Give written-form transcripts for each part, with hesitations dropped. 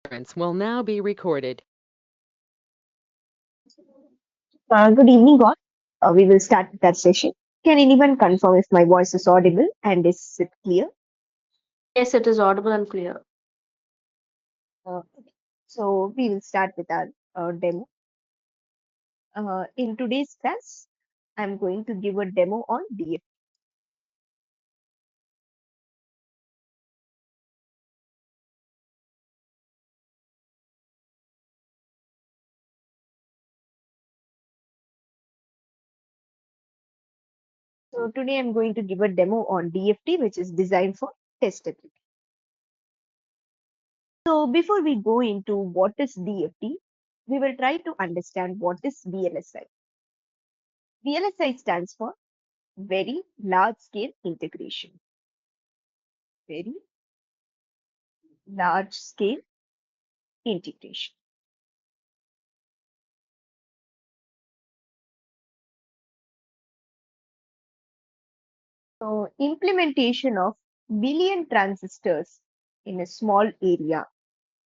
Conference will now be recorded. Good evening, all. We will start with our session. Can anyone confirm if my voice is audible and is it clear? Yes, it is audible and clear. Okay. So we will start with our demo. In today's class, I'm going to give a demo on DFT. So today I'm going to give a demo on DFT, which is designed for testability. So before we go into what is DFT, we will try to understand what is VLSI. VLSI stands for Very Large Scale Integration. Very Large Scale Integration. So implementation of billion transistors in a small area.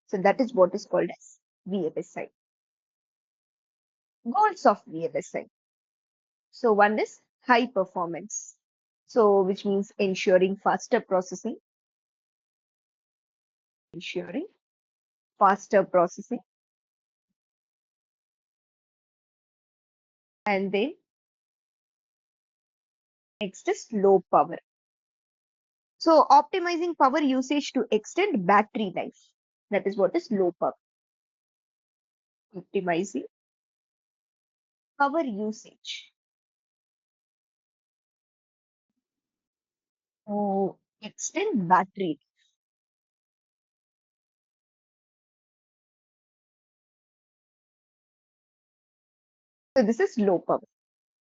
So that is what is called as VLSI. Goals of VLSI. So one is high performance. So which means ensuring faster processing, ensuring faster processing, and then next is low power. So optimizing power usage to extend battery life. That is what is low power. Optimizing power usage. So extend battery. So this is low power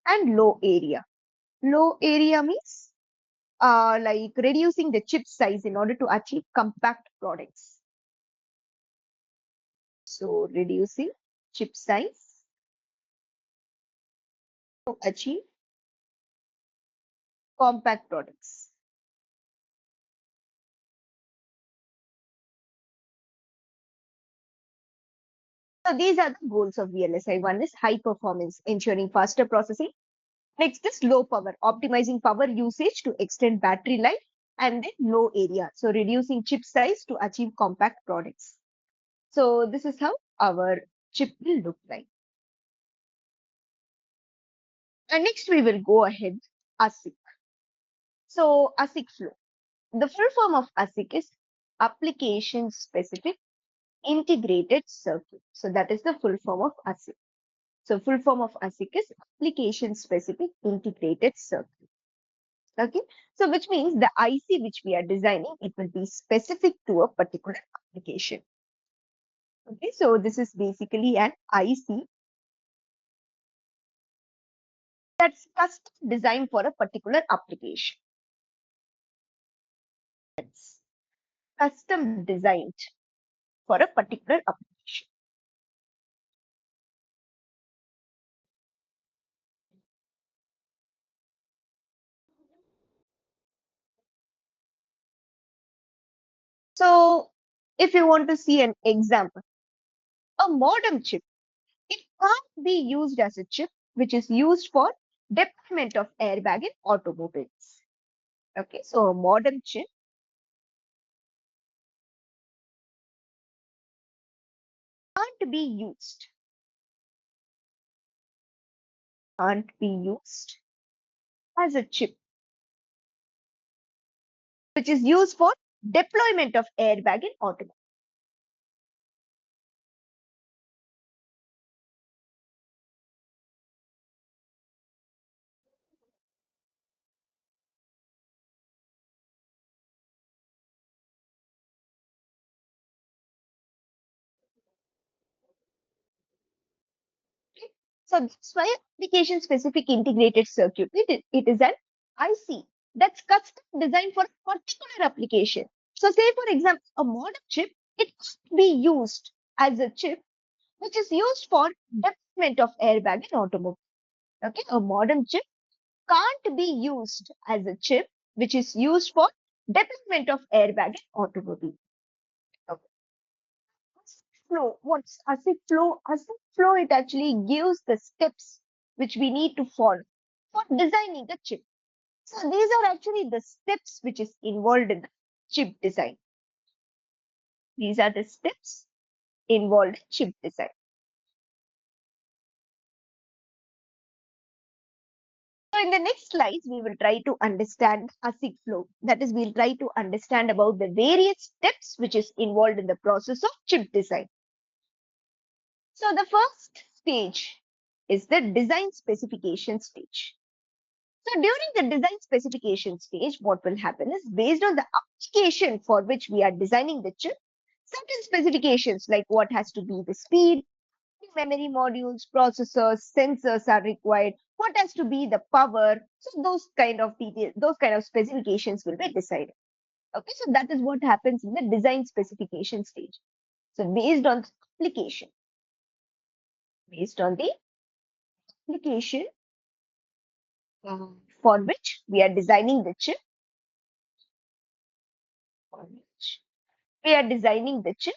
and low area. Low area means like reducing the chip size in order to achieve compact products. So reducing chip size to achieve compact products. So these are the goals of VLSI. One is high performance, ensuring faster processing. Next is low power, optimizing power usage to extend battery life. And then low area, so reducing chip size to achieve compact products. So this is how our chip will look like. And next we will go ahead ASIC. So ASIC flow. The full form of ASIC is application specific integrated circuit. So that is the full form of ASIC. So full form of ASIC is application specific integrated circuit. Okay. So which means the IC which we are designing, it will be specific to a particular application. Okay. So this is basically an IC that's custom designed for a particular application. It's custom designed for a particular application. So if you want to see an example, a modem chip, it can't be used as a chip which is used for deployment of airbag in automobiles. Okay, so a modem chip can't be used as a chip which is used for deployment of airbag in automobiles. So that's why application specific integrated circuit, it is an IC that's custom designed for a particular application. So say for example, a modem chip, it can't be used as a chip which is used for deployment of airbag in automobile. Okay, a modem chip can't be used as a chip which is used for deployment of airbag in automobile. Okay. flow. What's ASIC flow? ASIC flow, it actually gives the steps which we need to follow for designing a chip. So these are actually the steps which is involved in the chip design. These are the steps involved in chip design. So in the next slides, we will try to understand ASIC flow. That is, we'll try to understand about the various steps which is involved in the process of chip design. So the first stage is the design specification stage. So during the design specification stage, what will happen is based on the application for which we are designing the chip, certain specifications like what has to be the speed, memory modules, processors, sensors are required, what has to be the power. So those kind of details, those kind of specifications will be decided. Okay, so that is what happens in the design specification stage. So based on the application for which we are designing the chip, for which we are designing the chip.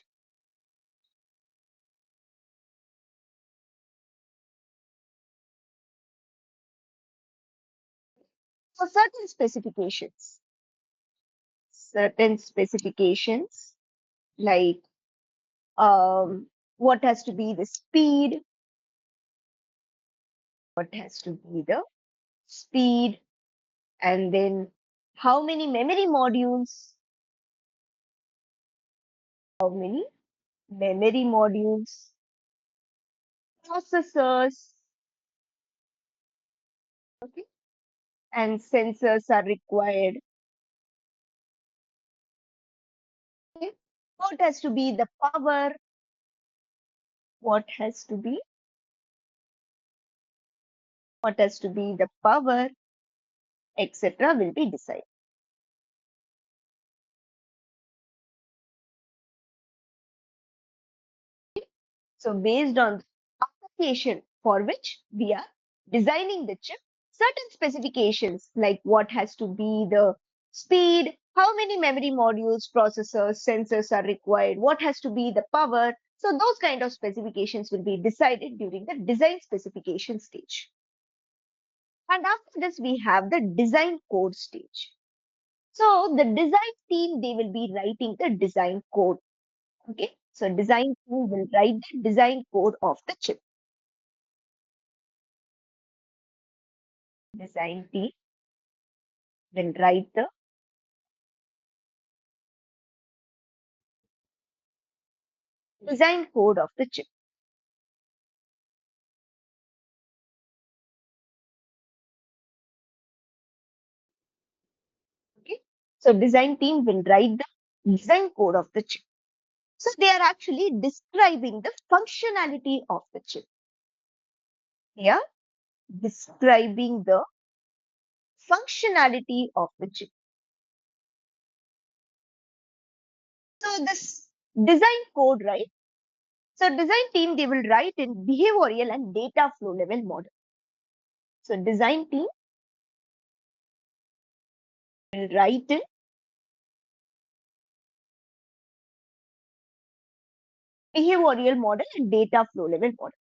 So certain specifications like what has to be the speed, what has to be the speed, and then how many memory modules, how many memory modules, processors, okay, and sensors are required. Okay. What has to be the power, what has to be, what has to be the power, etc. will be decided. So based on the application for which we are designing the chip, certain specifications like what has to be the speed, how many memory modules, processors, sensors are required, what has to be the power. So those kind of specifications will be decided during the design specification stage. And after this, we have the design code stage. So the design team, they will be writing the design code. Okay. So design team will write the design code of the chip. Design team will write the design code of the chip. Okay. So design team will write the design code of the chip. So they are actually describing the functionality of the chip. They are describing the functionality of the chip. So this design code, right? So design team, they will write in behavioral and data flow level model. So design team will write in behavioral model and data flow level model.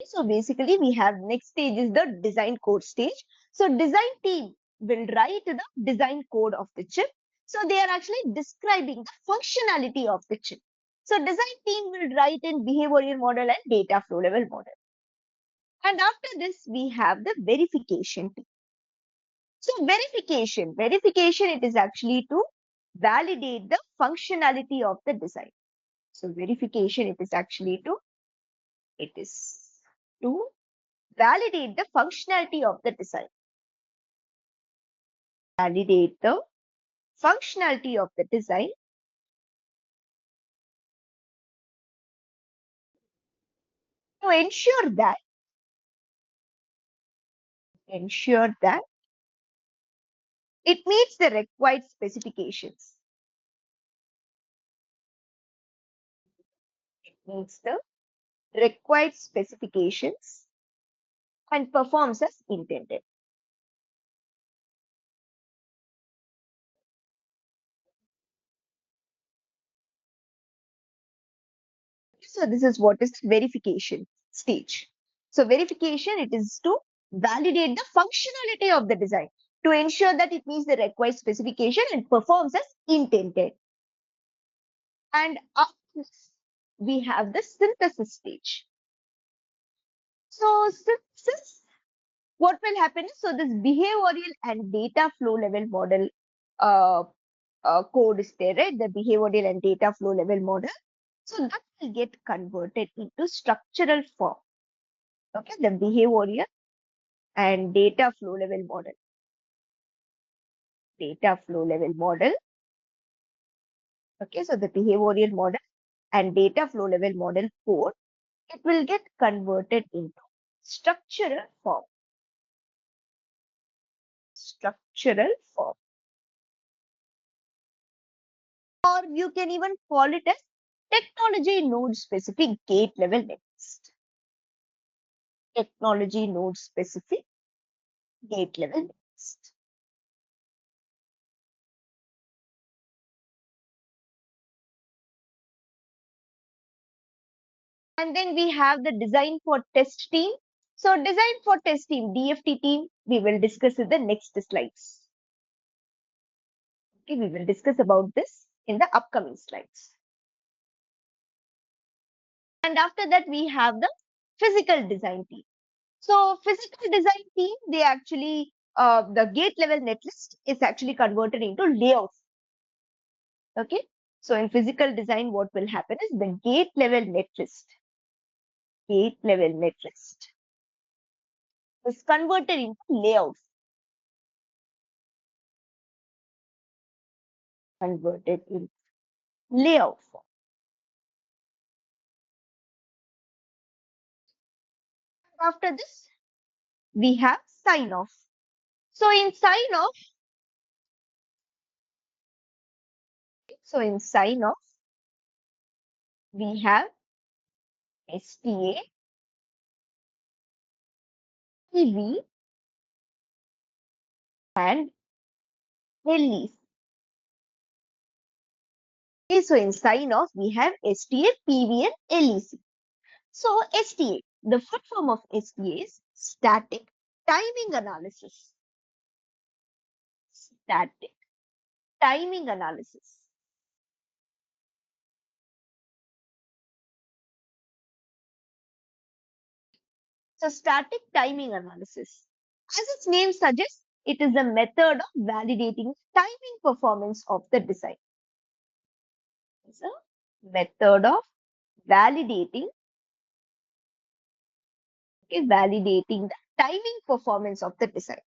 So basically we have next stage is the design code stage. So design team will write the design code of the chip. So they are actually describing the functionality of the chip. So design team will write in behavioral model and data flow level model. And after this, we have the verification team. So verification, it is actually to validate the functionality of the design. So verification, it is actually to validate the functionality of the design. Validate the functionality of the design to ensure that it meets the required specifications. It meets the required specifications and performs as intended. So this is what is verification stage. So verification, it is to validate the functionality of the design to ensure that it meets the required specification and performs as intended. And after this, we have the synthesis stage. So synthesis, what will happen is, so this behavioral and data flow level model uh, code is there, right? The behavioral and data flow level model. So that will get converted into structural form. Okay, the behavioral and data flow level model. Data flow level model. Okay, so the behavioral model and data flow level model code, it will get converted into structural form. Structural form. Or you can even call it as technology node specific gate level netlist. Technology node specific gate level netlist. And then we have the design for test team. So design for test team, DFT team, we will discuss in the next slides. Okay, we will discuss about this in the upcoming slides. And after that, we have the physical design team. So physical design team, they actually, the gate level netlist is actually converted into layouts. Okay. So in physical design, what will happen is the gate level netlist is converted into layouts. Converted in layout form. After this, we have sign off. So in sign off, we have STA, PV, and release. Okay, so in sign off, we have STA, PV, and LEC. So STA, the full form of STA is static timing analysis. Static timing analysis. So static timing analysis, as its name suggests, it is a method of validating timing performance of the design. It's a method of validating, validating the timing performance of the design.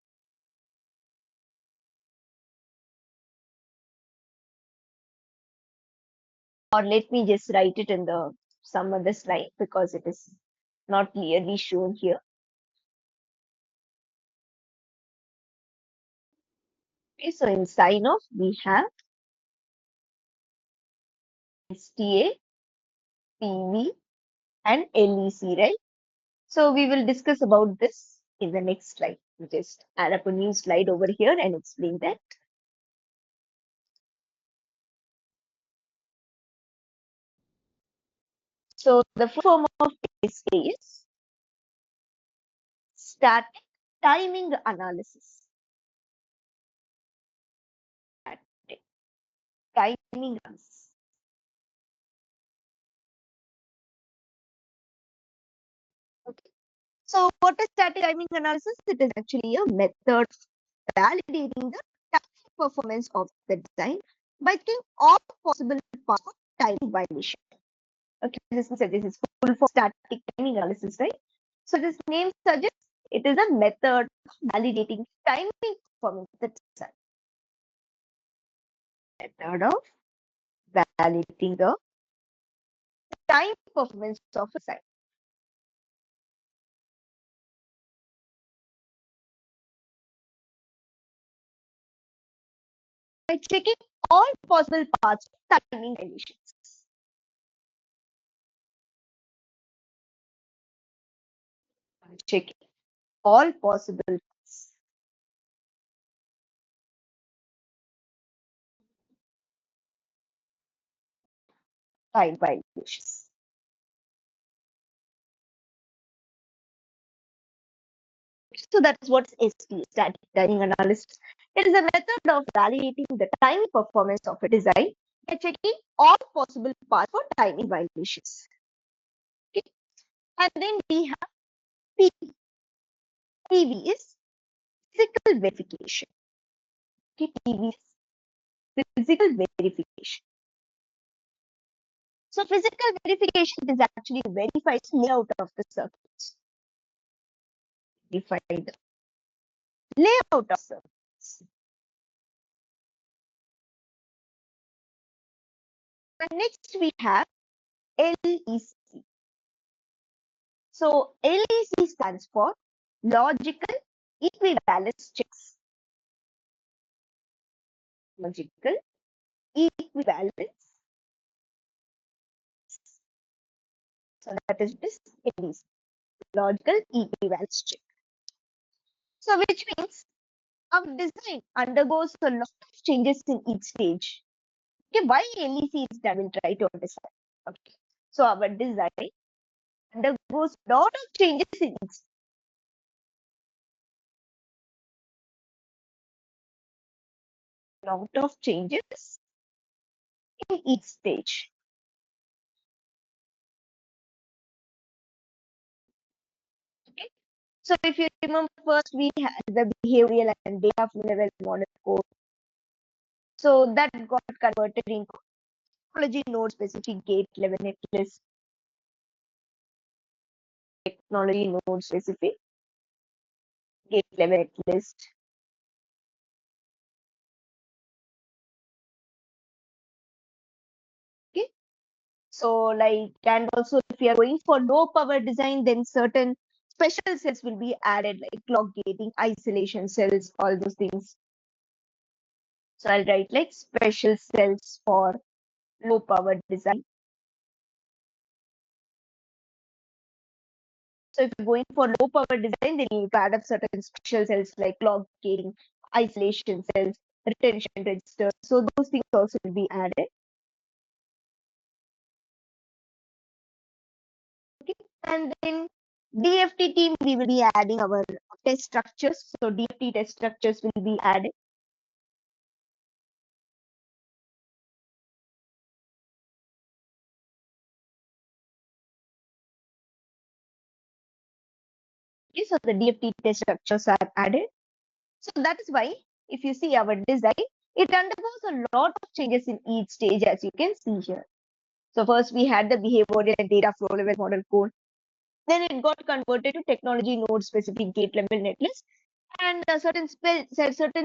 Or let me just write it in the some other slide because it is not clearly shown here. Okay, so in sign off, we have STA, PV, and LEC, right? So we will discuss about this in the next slide. We just add up a new slide over here and explain that. So the full form of STA is static timing analysis. Static timing analysis. Okay. So what is static timing analysis? It is actually a method validating the timing performance of the design by checking all possible paths for timing violation. Okay, this is full for static timing analysis, right? So this name suggests it is a method of validating timing performance of the design. Method of validating the time performance of a design. By checking all possible paths of timing violations. By checking all possible paths. Time violations. So that is what is ST, static timing analysis. It is a method of validating the timing performance of a design by checking all possible paths for timing violations. Okay. And then we have PV. PV is physical verification. Okay. PV is physical verification. So physical verification is actually verifies layout of the circuits. Verify the layout of circuits. And next we have LEC. So LEC stands for logical equivalence checks. Logical equivalence. So that is this LEC, logical equivalence check. So which means our design undergoes a lot of changes in each stage. Okay, why LEC is done? We'll try to understand. Okay, so our design undergoes a lot of changes in each. Lot of changes in each stage. Okay, so if you remember, first we had the behavioral and data flow level model code. So that got converted into technology node specific gate level netlist. Technology node specific gate level netlist. Okay, so like, and also if we are going for low power design, then certain special cells will be added, like clock gating, isolation cells, all those things. So I'll write like special cells for low power design. So if you're going for low power design, then you need to add up certain special cells like clock gating, isolation cells, retention registers. So those things also will be added. Okay. And then DFT team, we will be adding our test structures. So DFT test structures will be added. Okay, so the DFT test structures are added. So that is why if you see our design, it undergoes a lot of changes in each stage, as you can see here. So first we had the behavioral and data flow level model code. Then it got converted to technology node specific gate level netlist, and certain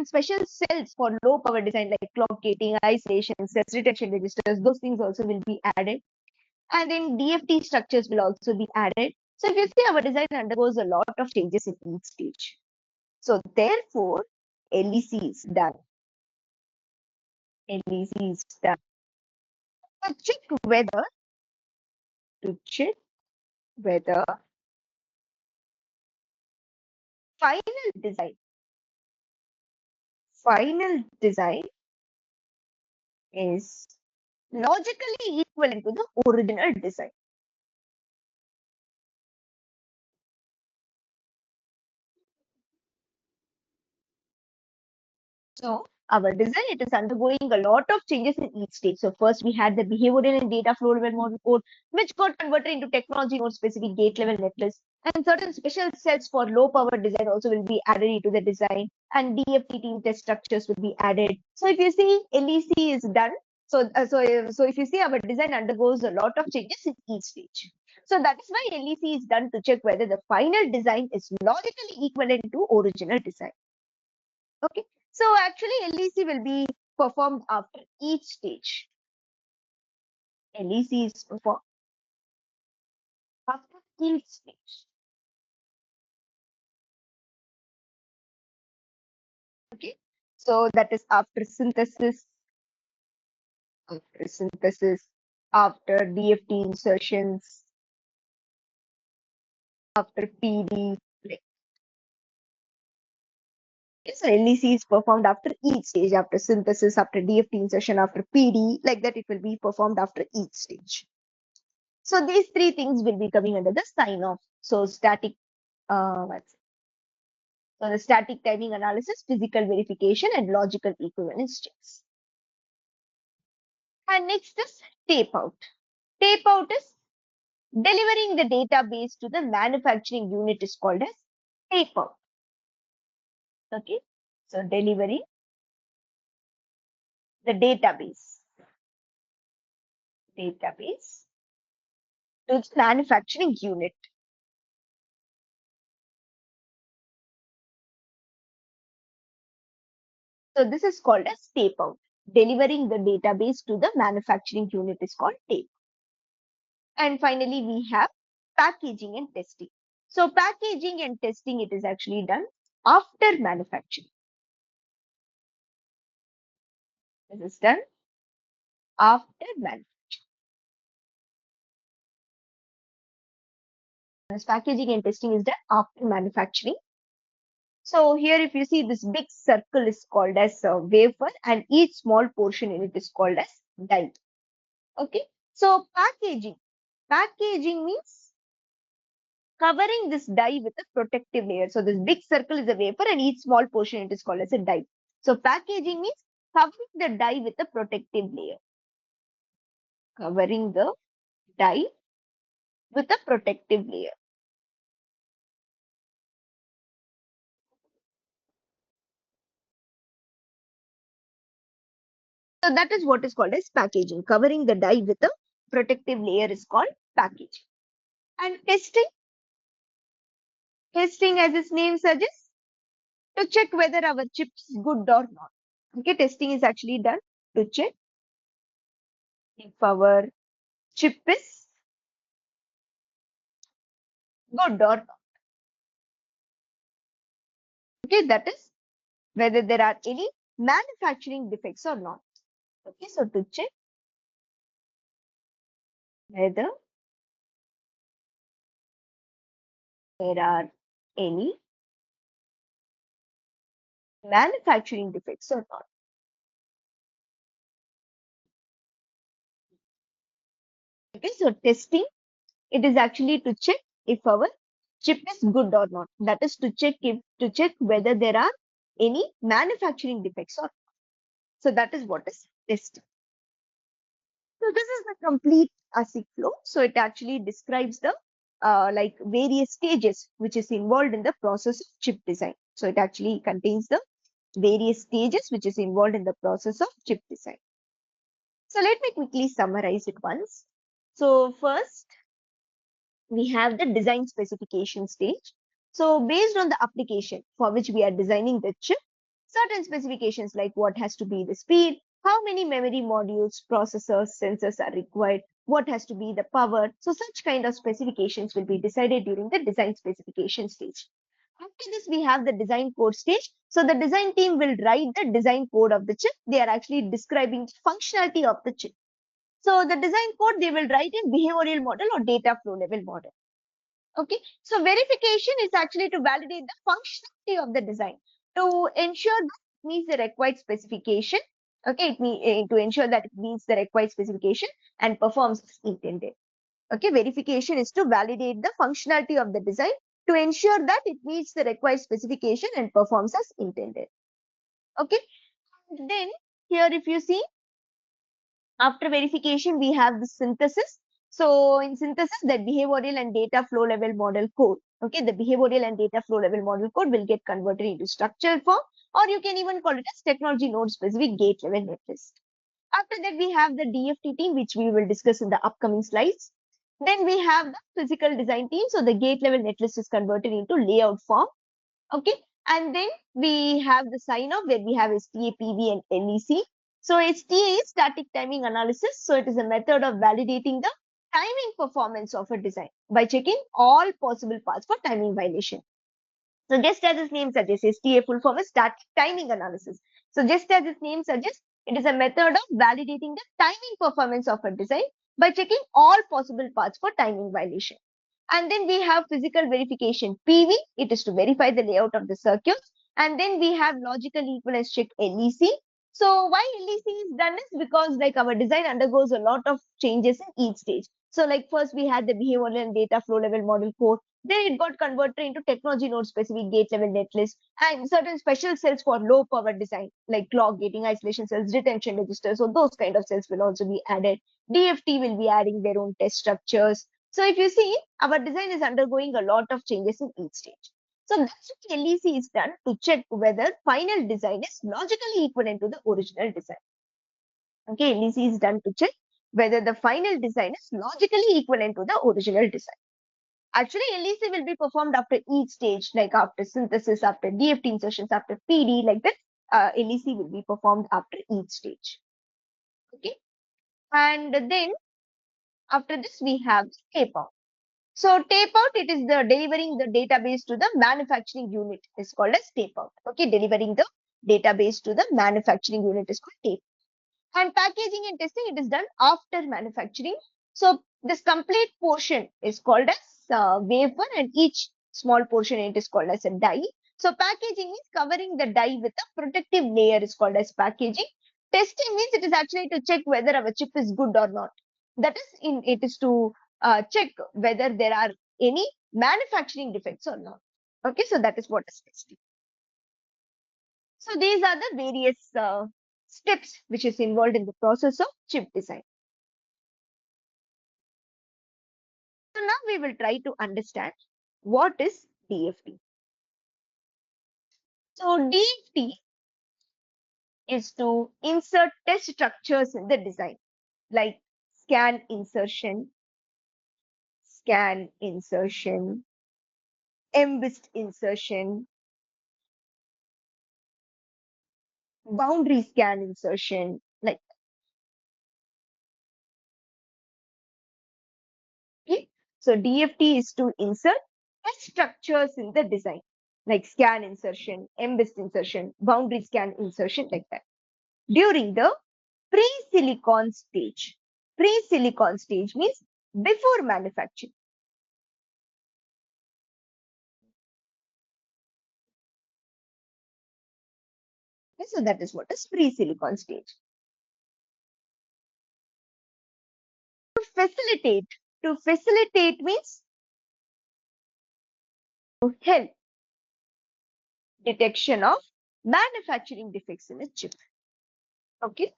special cells for low power design like clock gating, isolation cells, retention registers. Those things also will be added, and then DFT structures will also be added. So if you see, our design undergoes a lot of changes in each stage. So therefore, LEC is done. LEC is done. To check whether final design final design is logically equivalent to the original design. So our design, it is undergoing a lot of changes in each stage. So first we had the behavioral and data flow level model code, which got converted into technology node specific gate level netlist. And certain special cells for low power design also will be added into the design, and DFT team test structures will be added. So if you see, LEC is done. So if you see, our design undergoes a lot of changes in each stage. So that is why LEC is done, to check whether the final design is logically equivalent to original design. Okay, so actually LEC will be performed after each stage. LEC is performed after each stage. Okay, so that is after synthesis, after DFT insertions, after PD. Like, so LEC is performed after each stage, after synthesis, after DFT insertion, after PD, like that it will be performed after each stage. So these three things will be coming under the sign off. So static, So the static timing analysis, physical verification, and logical equivalence checks. And next is tape out. Tape out is delivering the database to the manufacturing unit is called as tape out. Okay, so delivering the database to the manufacturing unit. So this is called as tape out. Delivering the database to the manufacturing unit is called tape. And finally, we have packaging and testing. So packaging and testing, it is actually done after manufacturing. This is done after manufacturing. This packaging and testing is done after manufacturing. So here if you see, this big circle is called as a wafer and each small portion in it is called as die. Okay. So packaging. Packaging means covering this die with a protective layer. So this big circle is a wafer and each small portion it is called as a die. So packaging means covering the die with a protective layer. Covering the die with a protective layer. So that is what is called as packaging. Covering the die with a protective layer is called packaging. And testing. Testing, as its name suggests, to check whether our chip is good or not. Okay, testing is actually done to check if our chip is good or not. Okay, that is whether there are any manufacturing defects or not. Okay, so to check whether there are any manufacturing defects or not. Okay, so testing, it is actually to check if our chip is good or not. That is to check whether there are any manufacturing defects or not. So that is what is testing. So this is the complete ASIC flow. So it actually describes the like various stages which is involved in the process of chip design. So it actually contains the various stages which is involved in the process of chip design. So let me quickly summarize it once. So first, we have the design specification stage. So based on the application for which we are designing the chip, certain specifications like what has to be the speed, how many memory modules, processors, sensors are required, what has to be the power. So such kind of specifications will be decided during the design specification stage. After this, we have the design code stage. So the design team will write the design code of the chip. They are actually describing the functionality of the chip. So the design code they will write in behavioral model or data flow level model. Okay, so verification is actually to validate the functionality of the design to ensure that it meets the required specification. Okay, to ensure that it meets the required specification and performs as intended. Okay, verification is to validate the functionality of the design to ensure that it meets the required specification and performs as intended. Okay, and then here if you see, after verification, we have the synthesis. So in synthesis, that behavioral and data flow level model code. Okay, the behavioral and data flow level model code will get converted into structural form, or you can even call it as technology node specific gate level netlist. After that, we have the DFT team, which we will discuss in the upcoming slides. Then we have the physical design team. So the gate level netlist is converted into layout form. Okay, and then we have the sign off where we have STA, PV, and LEC. So STA is static timing analysis. So it is a method of validating the timing performance of a design by checking all possible paths for timing violation. So just as its name suggests, STA full form is static timing analysis. So just as its name suggests, it is a method of validating the timing performance of a design by checking all possible paths for timing violation. And then we have physical verification PV. It is to verify the layout of the circuits. And then we have logical equivalence check LEC. So why LEC is done is because like our design undergoes a lot of changes in each stage. So like first we had the behavioral and data flow level model code. Then it got converted into technology node specific gate level netlist and certain special cells for low power design like clock gating, isolation cells, retention registers. So those kind of cells will also be added. DFT will be adding their own test structures. So if you see, our design is undergoing a lot of changes in each stage. So that's what LEC is done to check whether final design is logically equivalent to the original design. Okay, LEC is done to check whether the final design is logically equivalent to the original design. Actually, LEC will be performed after each stage, like after synthesis, after DFT insertions, after PD, like that. LEC will be performed after each stage. Okay, and then after this we have tape out. So tape out, it is the delivering the database to the manufacturing unit is called as tape out. Okay, delivering the database to the manufacturing unit is called tape. And packaging and testing, it is done after manufacturing. So this complete portion is called as wafer, and each small portion it is called as a die. So packaging is covering the die with a protective layer is called as packaging. Testing means it is actually to check whether our chip is good or not. That is, it is to check whether there are any manufacturing defects or not. Okay, so that is what is testing. So these are the various steps which is involved in the process of chip design. So now we will try to understand what is DFT. So DFT is to insert test structures in the design like scan insertion, embossed insertion, boundary scan insertion, like that. Okay. So DFT is to insert test structures in the design like scan insertion, embossed insertion, boundary scan insertion, like that during the pre-silicon stage. Pre-silicon stage means before manufacturing. Okay, so that is what is pre-silicon stage. Facilitate. To facilitate means to help detection of manufacturing defects in a chip. Okay.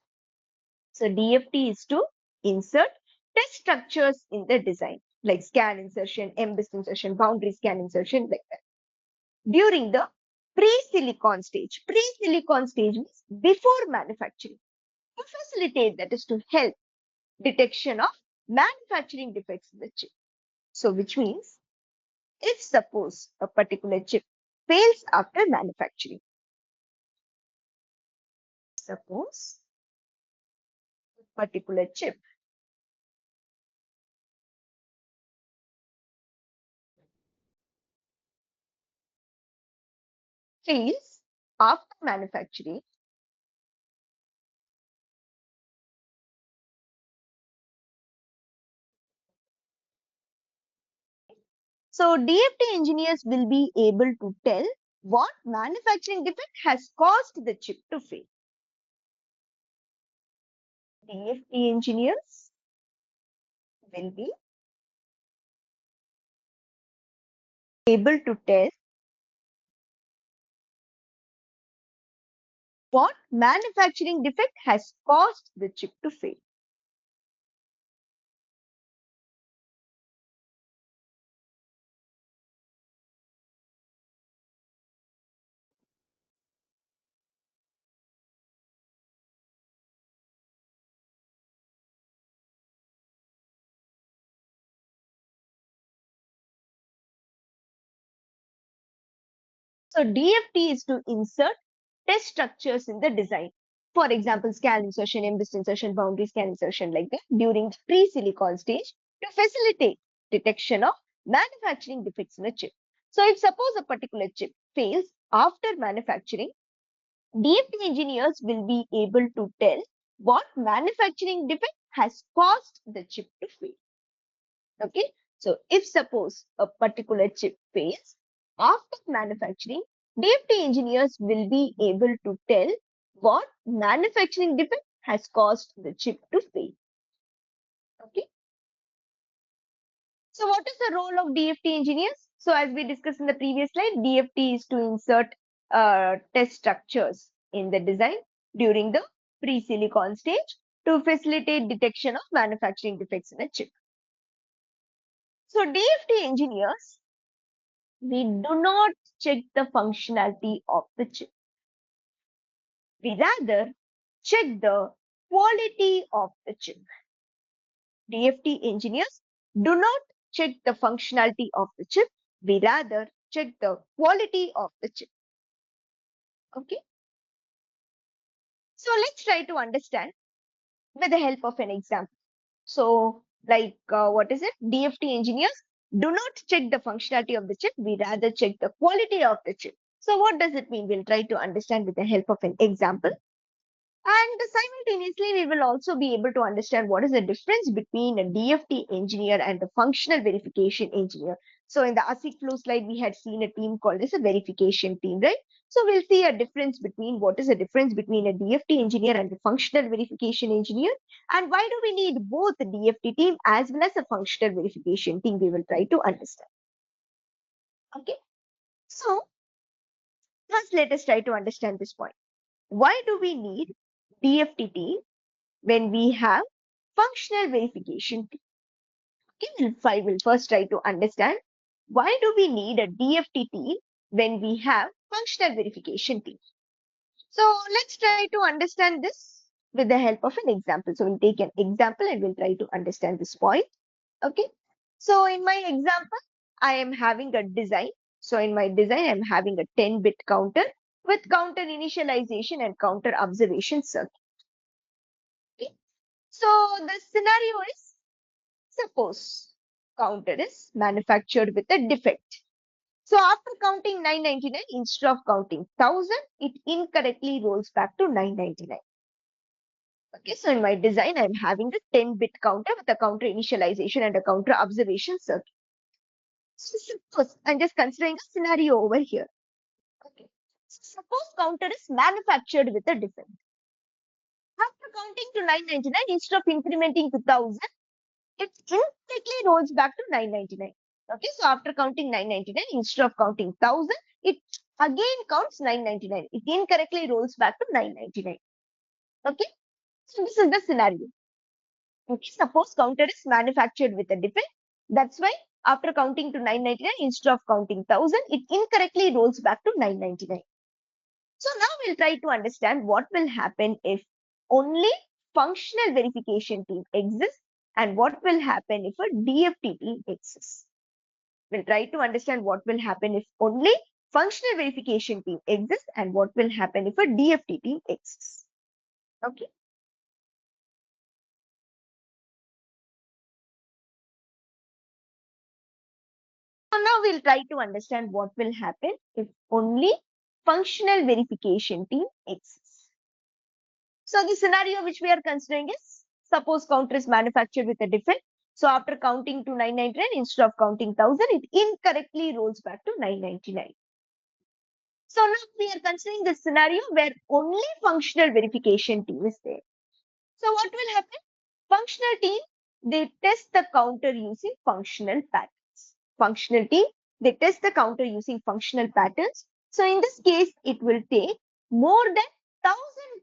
So DFT is to insert test structures in the design like scan insertion, embossed insertion, boundary scan insertion, like that during the pre-silicon stage. Pre-silicon stage means before manufacturing. To facilitate, that is to help detection of manufacturing defects in the chip. So which means if suppose a particular chip fails after manufacturing, suppose a particular chip fails after manufacturing, so DFT engineers will be able to tell what manufacturing defect has caused the chip to fail. DFT engineers will be able to tell what manufacturing defect has caused the chip to fail. So DFT is to insert test structures in the design. For example, scan insertion, embossed insertion, boundary scan insertion, like that during the pre-silicon stage to facilitate detection of manufacturing defects in a chip. So if suppose a particular chip fails after manufacturing, DFT engineers will be able to tell what manufacturing defect has caused the chip to fail. Okay, so if suppose a particular chip fails after manufacturing, DFT engineers will be able to tell what manufacturing defect has caused the chip to fail. Okay, So what is the role of DFT engineers? So as we discussed in the previous slide, DFT is to insert test structures in the design during the pre-silicon stage to facilitate detection of manufacturing defects in a chip. So DFT engineers, we do not check the functionality of the chip. We rather check the quality of the chip. DFT engineers do not check the functionality of the chip. We rather check the quality of the chip. Okay. So let's try to understand with the help of an example. So like what is it? DFT engineers do not check the functionality of the chip. We rather check the quality of the chip. So what does it mean? We'll try to understand with the help of an example. And simultaneously, we will also be able to understand what is the difference between a DFT engineer and a functional verification engineer. So in the ASIC flow slide, we had seen a team called as a verification team, right? So we'll see a difference between what is the difference between a DFT engineer and a functional verification engineer. And why do we need both the DFT team as well as a functional verification team? We will try to understand. Okay. So first, let us try to understand this point. Why do we need DFT team when we have functional verification team? Okay, I will first try to understand why do we need a DFT team when we have functional verification team. So let's try to understand this with the help of an example. So we'll take an example and we'll try to understand this point. Okay. So in my example, I am having a design. So in my design, I'm having a 10-bit counter with counter initialization and counter observation circuit. Okay. So the scenario is, suppose counter is manufactured with a defect. So after counting 999, instead of counting 1000, it incorrectly rolls back to 999. Okay, so in my design, I'm having a 10-bit counter with a counter initialization and a counter observation circuit. So suppose I'm just considering a scenario over here. Okay. So suppose counter is manufactured with a defect. After counting to 999, instead of incrementing to 1000, it incorrectly rolls back to 999. Okay, so after counting 999, instead of counting 1000, it again counts 999. It incorrectly rolls back to 999. Okay, so this is the scenario. Okay, suppose counter is manufactured with a defect. That's why after counting to 999, instead of counting 1000, it incorrectly rolls back to 999. So now we'll try to understand what will happen if only functional verification team exists and what will happen if a DFT team exists. We'll try to understand what will happen if only functional verification team exists and what will happen if a DFT team exists. Okay. So now we'll try to understand what will happen if only functional verification team exists. So the scenario which we are considering is, suppose counter is manufactured with a defect. So after counting to 999, instead of counting 1000, it incorrectly rolls back to 999. So now we are considering this scenario where only functional verification team is there. So what will happen? Functional team, they test the counter using functional patterns. Functional team, they test the counter using functional patterns. So in this case, it will take more than 1000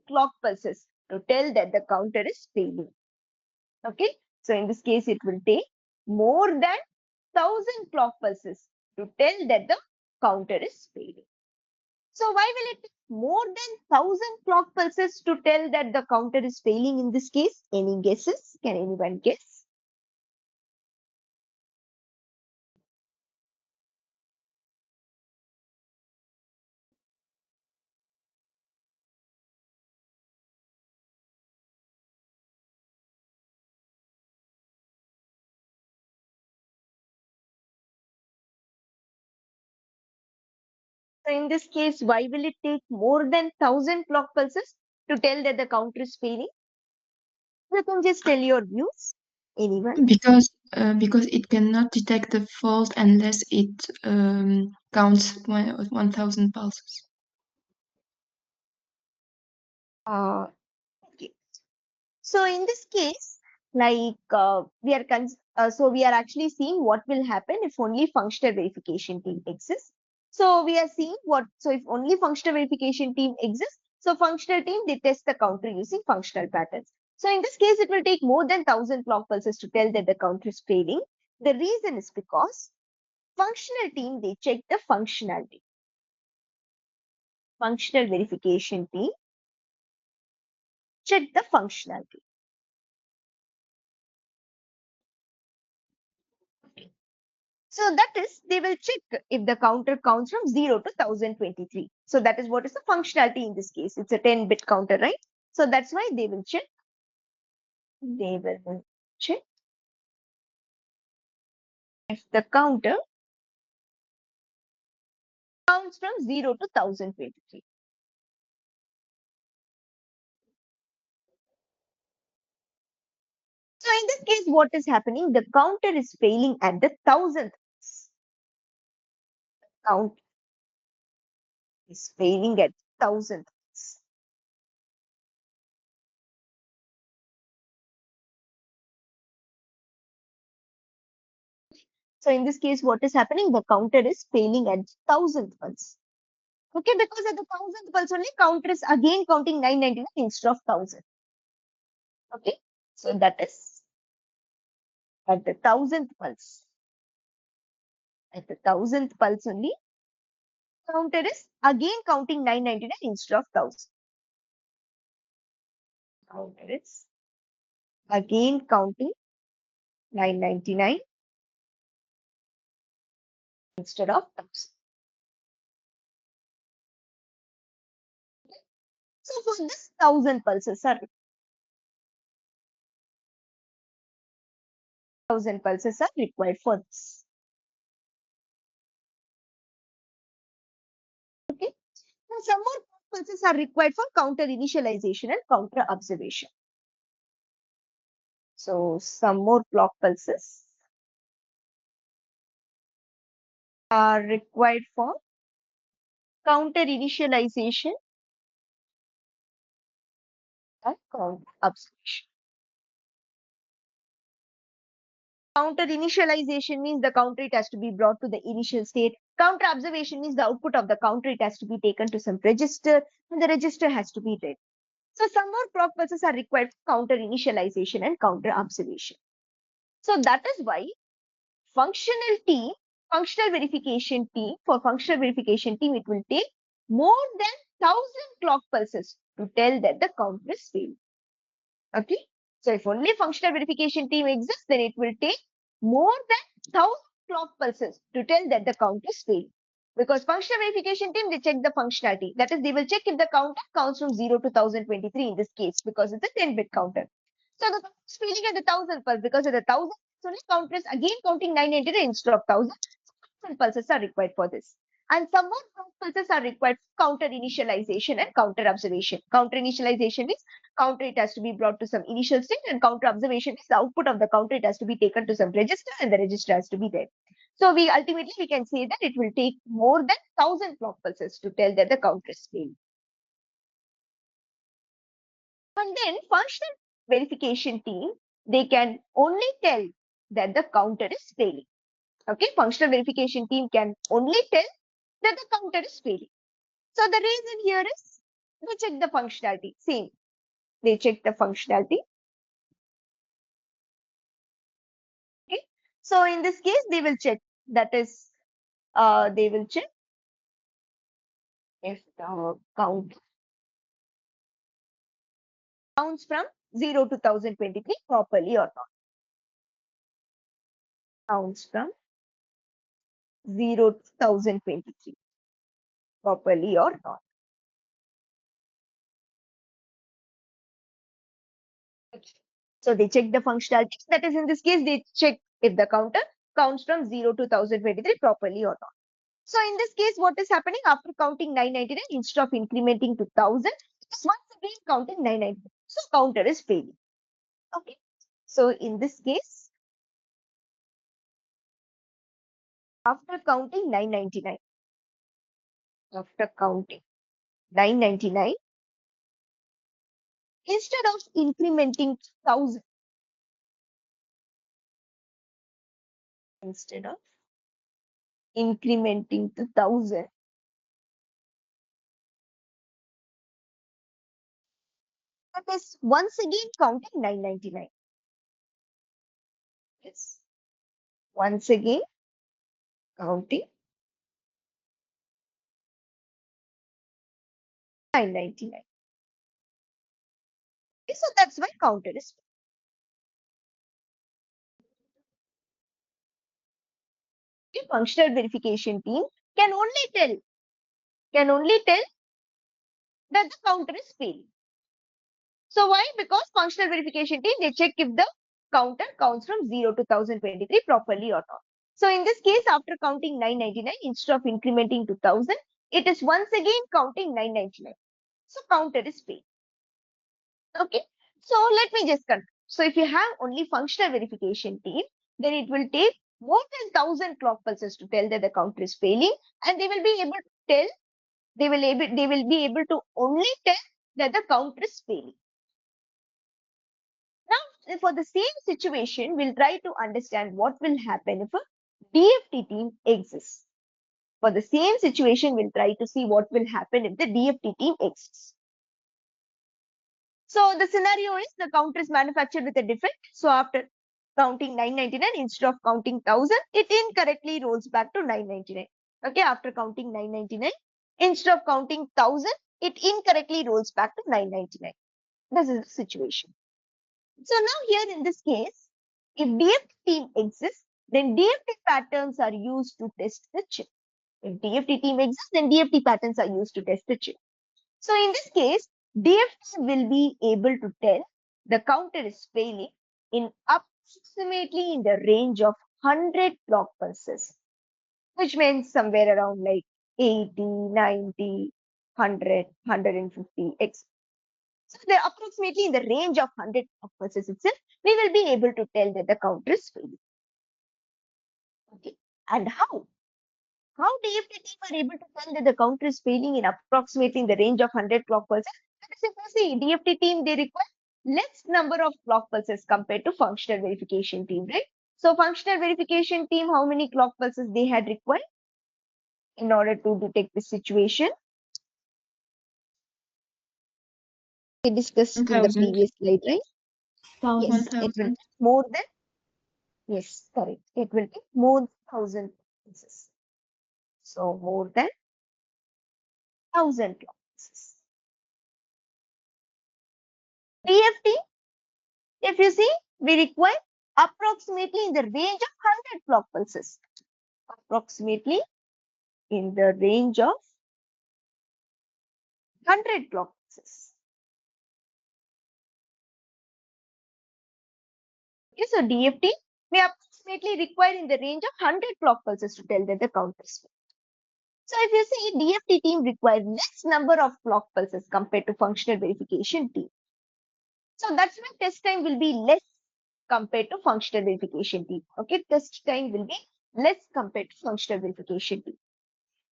clock pulses to tell that the counter is failing. Okay. So in this case, it will take more than 1000 clock pulses to tell that the counter is failing. So why will it take more than 1000 clock pulses to tell that the counter is failing in this case? Any guesses? Can anyone guess? So in this case, why will it take more than 1000 clock pulses to tell that the counter is failing? You can just tell your views. Anyone? Because it cannot detect the fault unless it counts 1000 pulses. Okay. So in this case, like so we are actually seeing what will happen if only functional verification team exists. So we are seeing if only functional verification team exists, so functional team, they test the counter using functional patterns. So in this case, it will take more than 1000 clock pulses to tell that the counter is failing. The reason is because functional team, they check the functionality. Functional verification team check the functionality. So that is, they will check if the counter counts from 0 to 1023. So that is what is the functionality in this case. It's a 10-bit counter, right? So that's why they will check. They will check if the counter counts from 0 to 1023. So in this case, what is happening? The counter is failing at the 1000th. Count is failing at 1000th. So in this case, what is happening? The counter is failing at 1000th pulse. Okay, because at the 1000th pulse only, counter is again counting 999 instead of 1000. Okay, so that is at the 1000th pulse. At the 1000th pulse only, counter is again counting 999 instead of 1000. Counter is again counting 999 instead of 1000. So for this 1000 pulses are 1000 pulses are required for this. Okay. Now some more pulses are required for counter initialization and counter observation. So some more clock pulses are required for counter initialization and counter observation. Counter initialization means the counter, it has to be brought to the initial state. Counter observation means the output of the counter, it has to be taken to some register and the register has to be read. So some more clock pulses are required for counter initialization and counter observation. So that is why functional team, functional verification team, for functional verification team, it will take more than 1000 clock pulses to tell that the counter is failed. Okay. So if only functional verification team exists, then it will take more than 1000 clock pulses to tell that the count is failed. Because functional verification team, they check the functionality. That is, they will check if the counter counts from 0 to 1023 in this case, because it's a 10-bit counter. So the counter is failing at the 1000 pulse, because at the 1000, only counter is again counting 999 instead of 1000. Pulses are required for this. And some more pulses are required for counter initialization and counter observation. Counter initialization means counter, it has to be brought to some initial state, and counter observation is the output of the counter, it has to be taken to some register and the register has to be there. So we ultimately we can say that it will take more than 1000 clock pulses to tell that the counter is failing. And then functional verification team, they can only tell that the counter is failing. Okay, functional verification team can only tell that the counter is failing. So the reason here is they check the functionality. Same, they check the functionality. Okay, so in this case, they will check. That is, they will check if the count counts from 0 to 1023 properly or not. Counts from 0 to 1023 properly or not. So they check the functionality. That is, in this case, they check if the counter counts from 0 to 1023 properly or not. So in this case, what is happening after counting 999, instead of incrementing to 1000, it's once again counting 999. So counter is failing. Okay. So in this case, after counting 999, after counting 999, instead of incrementing to 1000, instead of incrementing to 1000. That is once again counting 999. Yes. Once again counting 999. Okay, so that's why counter is the functional verification team can only tell that the counter is failing. So why? Because functional verification team, they check if the counter counts from 0 to 1023 properly or not. So in this case, after counting 999, instead of incrementing to 1000, it is once again counting 999. So counter is failing. Okay. So let me just confirm. So if you have only functional verification team, then it will take more than 1000 clock pulses to tell that the counter is failing, and they will be able to tell, they will be able to only tell that the counter is failing. Now, for the same situation, we'll try to understand what will happen if a DFT team exists. For the same situation, we'll try to see what will happen if the DFT team exists. So the scenario is the counter is manufactured with a defect. So after counting 999, instead of counting 1000, it incorrectly rolls back to 999. Okay, after counting 999, instead of counting 1000, it incorrectly rolls back to 999. This is the situation. So now here in this case, if DFT team exists, then DFT patterns are used to test the chip. If DFT team exists, then DFT patterns are used to test the chip. So in this case, DFT will be able to tell the counter is failing in approximately in the range of 100 clock pulses, which means somewhere around like 80, 90, 100, 150, etc. So they're approximately in the range of 100 clock pulses itself, we will be able to tell that the counter is failing. Okay. And how? How DFT team are able to tell that the counter is failing in approximately in the range of 100 clock pulses? That is, if you see DFT team, they require less number of clock pulses compared to functional verification team, right? So functional verification team, how many clock pulses they had required in order to detect the situation? We discussed in the 1000. previous slide, right? Yes, it will 1000. take more than, yes, correct. It will take more than 1000 pulses. So more than 1000 clock pulses. DFT, if you see, we require approximately in the range of 100 clock pulses. Approximately in the range of 100 clock pulses. Okay, so DFT may approximately require in the range of 100 clock pulses to tell that the counter is failed. So if you see, DFT team requires less number of clock pulses compared to functional verification team. So that's why test time will be less compared to functional verification team. Okay, test time will be less compared to functional verification team.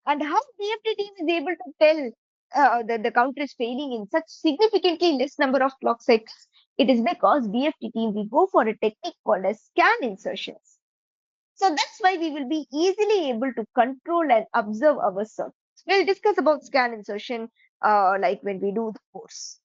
And how DFT team is able to tell that the counter is failing in such significantly less number of clock cycles? It is because DFT team we go for a technique called as scan insertions. So that's why we will be easily able to control and observe our circuits. We'll discuss about scan insertion like when we do the course.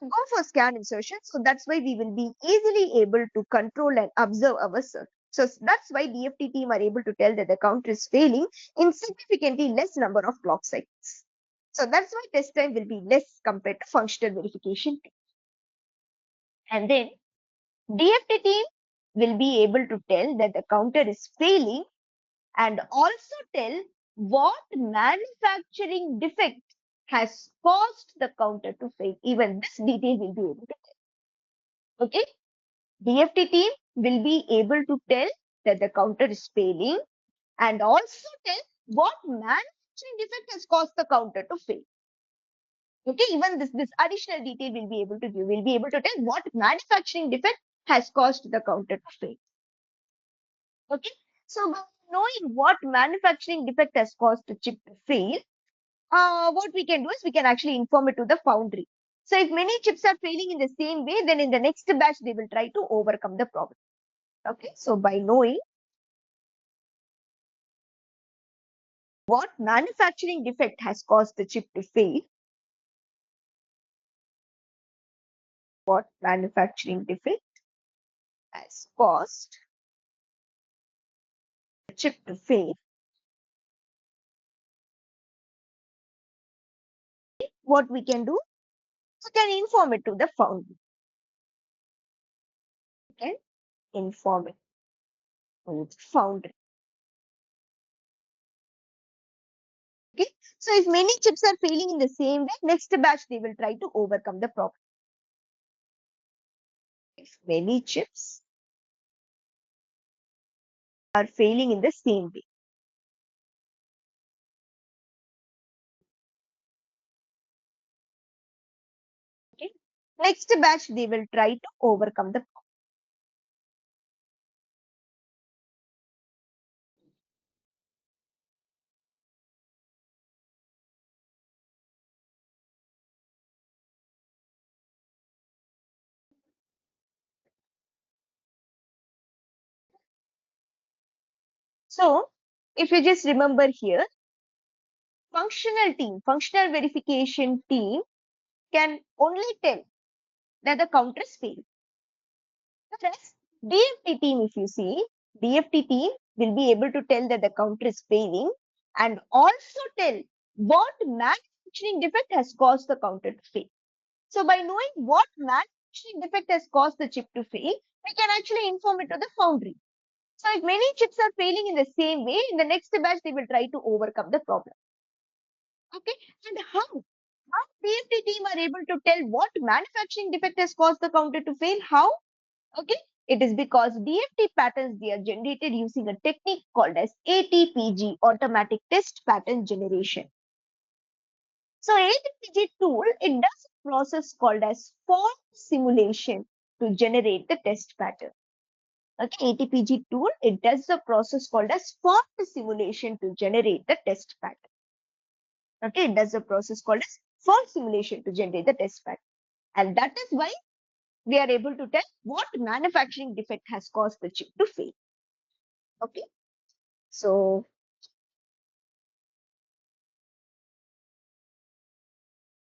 Go for scan insertion. So that's why we will be easily able to control and observe our circuit. So that's why DFT team are able to tell that the counter is failing in significantly less number of clock cycles. So that's why test time will be less compared to functional verification team. And then DFT team will be able to tell that the counter is failing and also tell what manufacturing defect has caused the counter to fail. Even this detail will be able to tell. Okay. DFT team will be able to tell that the counter is failing and also tell what manufacturing defect has caused the counter to fail. Okay, even this additional detail will be able to give, will be able to tell what manufacturing defect has caused the counter to fail. Okay, so by knowing what manufacturing defect has caused the chip to fail, what we can do is we can actually inform it to the foundry. So if many chips are failing in the same way, then in the next batch they will try to overcome the problem. Okay, so by knowing what manufacturing defect has caused the chip to fail. What manufacturing defect has caused the chip to fail. What we can do, we can inform it to the foundry. We can inform it to the foundry. Okay. So if many chips are failing in the same way, next batch they will try to overcome the problem. If many chips are failing in the same way, okay, next batch they will try to overcome the problem. So if you just remember here, functional verification team can only tell that the counter is failing. Whereas DFT team, if you see, DFT team will be able to tell that the counter is failing and also tell what manufacturing defect has caused the counter to fail. So by knowing what manufacturing defect has caused the chip to fail, we can actually inform it to the foundry. So if many chips are failing in the same way, in the next batch they will try to overcome the problem. Okay, and how DFT team are able to tell what manufacturing defect has caused the counter to fail? How? Okay, it is because DFT patterns, they are generated using a technique called as ATPG, automatic test pattern generation. So ATPG tool, it does a process called as fault simulation to generate the test pattern. Okay, ATPG tool, it does a process called as fault simulation to generate the test pattern. Okay, it does a process called as fault simulation to generate the test pattern. And that is why we are able to tell what manufacturing defect has caused the chip to fail. Okay, so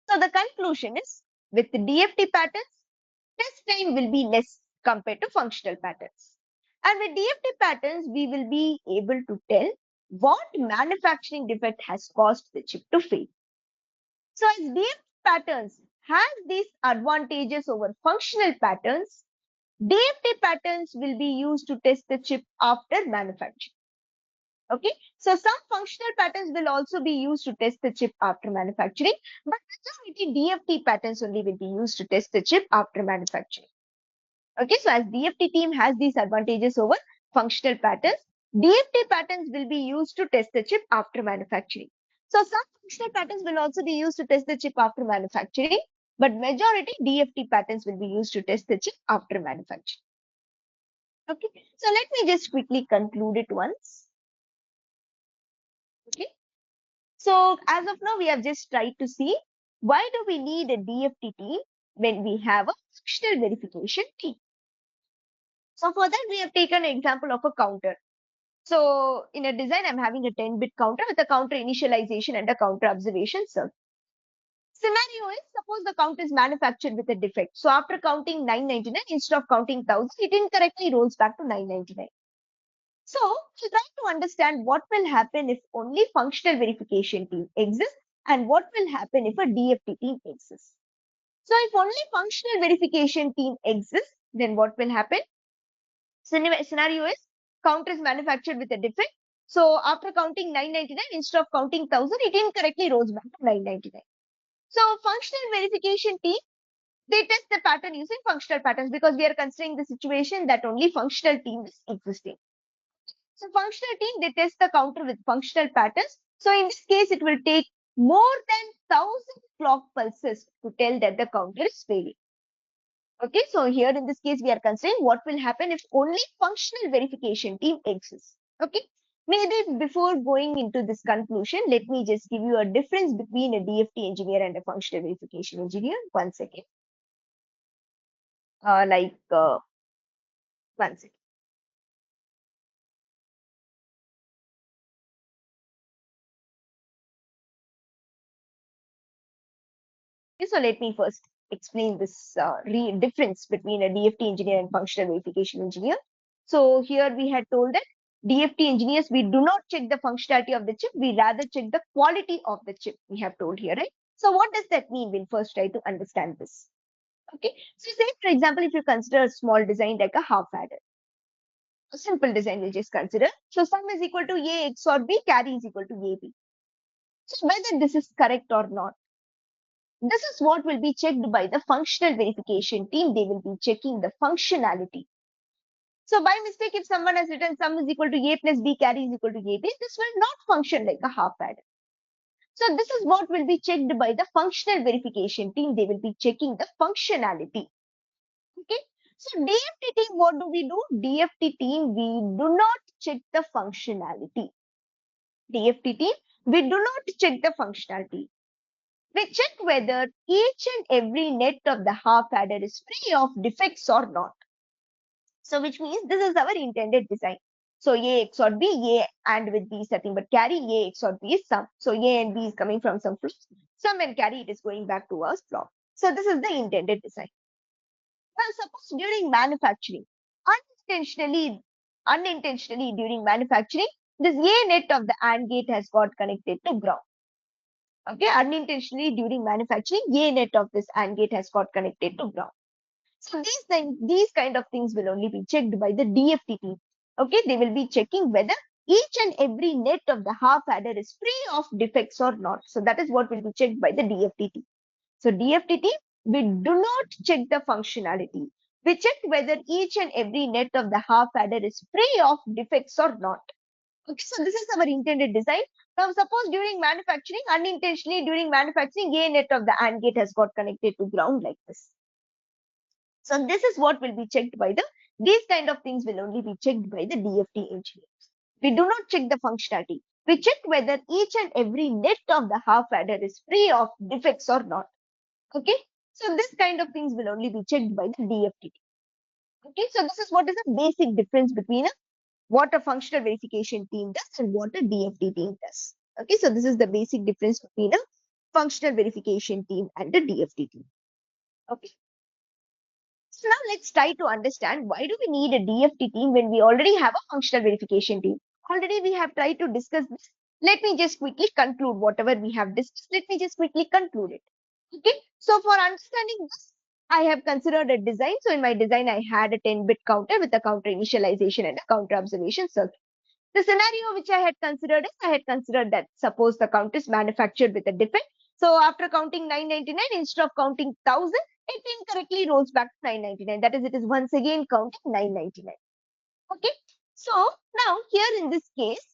the conclusion is, with the DFT patterns, test time will be less compared to functional patterns. And with DFT patterns, we will be able to tell what manufacturing defect has caused the chip to fail. So as DFT patterns have these advantages over functional patterns, DFT patterns will be used to test the chip after manufacturing. Okay, so some functional patterns will also be used to test the chip after manufacturing, but majority DFT patterns only will be used to test the chip after manufacturing. Okay, so as DFT team has these advantages over functional patterns, DFT patterns will be used to test the chip after manufacturing. So some functional patterns will also be used to test the chip after manufacturing, but majority DFT patterns will be used to test the chip after manufacturing. Okay, so let me just quickly conclude it once. Okay, so as of now, we have just tried to see why do we need a DFT team when we have a functional verification team. So for that, we have taken an example of a counter. So in a design, I'm having a 10-bit counter with a counter initialization and a counter observation circuit. Scenario is, suppose the count is manufactured with a defect. So after counting 999, instead of counting 1000, it incorrectly rolls back to 999. So we'll try to understand what will happen if only functional verification team exists and what will happen if a DFT team exists. So if only functional verification team exists, then what will happen? Scenario is, counter is manufactured with a defect. So after counting 999, instead of counting 1000, it incorrectly rolls back to 999. So functional verification team, they test the pattern using functional patterns because we are considering the situation that only functional team is existing. So functional team, they test the counter with functional patterns. So in this case, it will take more than 1000 clock pulses to tell that the counter is failing. Okay, so here in this case, we are considering what will happen if only functional verification team exists. Okay, maybe before going into this conclusion, let me just give you a difference between a DFT engineer and a functional verification engineer. One second. One second. Okay, so let me first explain this difference between a DFT engineer and functional verification engineer. So here we had told that DFT engineers, we do not check the functionality of the chip, we rather check the quality of the chip, we have told here, right? So what does that mean? We'll first try to understand this. Okay, so say for example, if you consider a small design like a half adder, a simple design we'll just consider. So sum is equal to A XOR B, carry is equal to AB. So whether this is correct or not, this is what will be checked by the functional verification team. They will be checking the functionality. So by mistake, if someone has written sum is equal to A plus B, carry is equal to AB, this will not function like a half adder. So this is what will be checked by the functional verification team. They will be checking the functionality. Okay. So DFT team, what do? DFT team, we do not check the functionality. DFT team, we do not check the functionality. We check whether each and every net of the half adder is free of defects or not. So which means this is our intended design. So A XOR B, A and with B is nothing but carry, A XOR B is sum. So A and B is coming from some flows. Sum and carry, it is going back to our flow. So this is the intended design. Now suppose during manufacturing, unintentionally during manufacturing, this A net of the AND gate has got connected to ground. Okay, unintentionally during manufacturing, A net of this AND gate has got connected to ground. So these kind of things will only be checked by the DFT team. Okay, they will be checking whether each and every net of the half adder is free of defects or not. So that is what will be checked by the DFT team. So DFT team, we do not check the functionality. We check whether each and every net of the half adder is free of defects or not. Okay, so this is our intended design. Now, suppose during manufacturing, unintentionally during manufacturing, A net of the AND gate has got connected to ground like this. So this is what will be checked by these kind of things will only be checked by the DFT engineers. We do not check the functionality. We check whether each and every net of the half adder is free of defects or not. Okay, so this kind of things will only be checked by the DFT. Okay, so this is what is the basic difference between what a functional verification team does and what a DFT team does. Okay, so this is the basic difference between a functional verification team and a DFT team. Okay. So now let's try to understand why do we need a DFT team when we already have a functional verification team. Already we have tried to discuss this. Let me just quickly conclude whatever we have discussed. Let me just quickly conclude it. Okay. So for understanding this, I have considered a design. So in my design, I had a 10-bit counter with a counter initialization and a counter observation circuit. The scenario which I had considered is I had considered that suppose the count is manufactured with a defect. So after counting 999, instead of counting 1000, it incorrectly rolls back to 999. That is, it is once again counting 999. Okay. So now here in this case,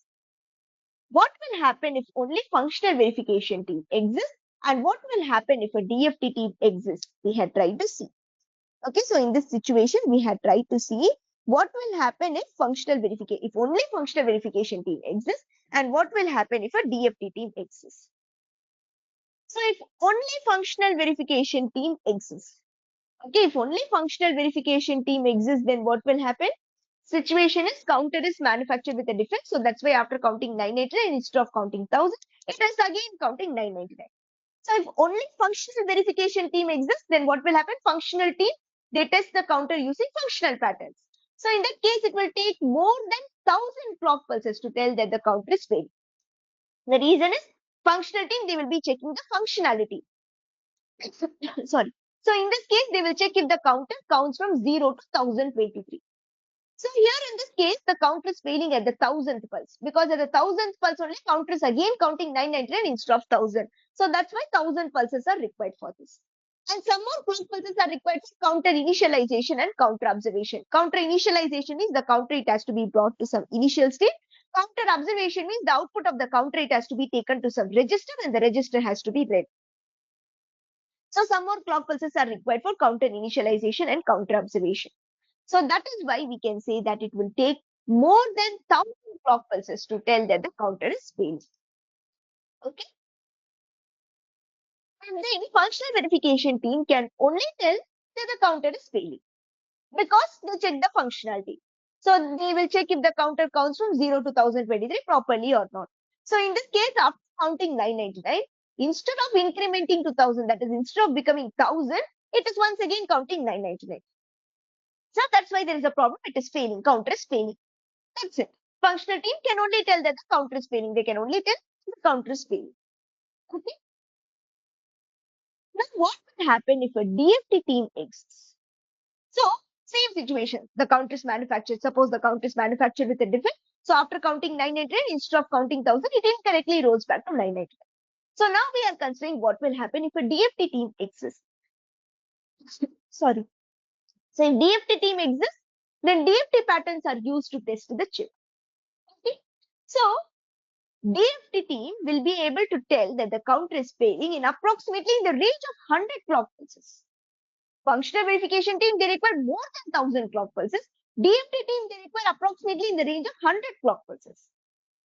what will happen if only functional verification team exists and what will happen if a DFT team exists? We had tried to see. Okay, so in this situation, we had tried to see what will happen if only functional verification team exists and what will happen if a DFT team exists. So if only functional verification team exists, okay, if only functional verification team exists, then what will happen? Situation is counter is manufactured with a defect. So that's why after counting 999, instead of counting 1000, it is again counting 999. So if only functional verification team exists, then what will happen? Functional team, they test the counter using functional patterns. So in that case, it will take more than 1000 clock pulses to tell that the counter is failing. The reason is functional team, they will be checking the functionality. Sorry. So in this case, they will check if the counter counts from 0 to 1023. So here in this case, the counter is failing at the 1000th pulse because at the 1000th pulse only counter is again counting 999 instead of 1000. So that's why 1000 pulses are required for this. And some more clock pulses are required for counter initialization and counter observation. Counter initialization means the counter it has to be brought to some initial state. Counter observation means the output of the counter it has to be taken to some register and the register has to be read. So some more clock pulses are required for counter initialization and counter observation. So that is why we can say that it will take more than 1000 clock pulses to tell that the counter is failing. Okay. And then functional verification team can only tell that the counter is failing because they check the functionality. So they will check if the counter counts from 0 to 1023 properly or not. So in this case, after counting 999, Instead of incrementing to 1000, that is, instead of becoming 1000, it is once again counting 999. So that's why there is a problem. It is failing. Counter is failing. That's it. Functional team can only tell that the counter is failing. They can only tell the counter is failing. Okay. Now, what would happen if a DFT team exists? So, same situation. The counter is manufactured. Suppose the counter is manufactured with a defect. So, after counting 999, instead of counting 1000, it incorrectly rolls back to 999. So, now we are considering what will happen if a DFT team exists. Sorry. So, if DFT team exists, then DFT patterns are used to test the chip. Okay. So, DFT team will be able to tell that the counter is failing in approximately the range of 100 clock pulses. Functional verification team, they require more than 1000 clock pulses. DFT team, they require approximately in the range of 100 clock pulses.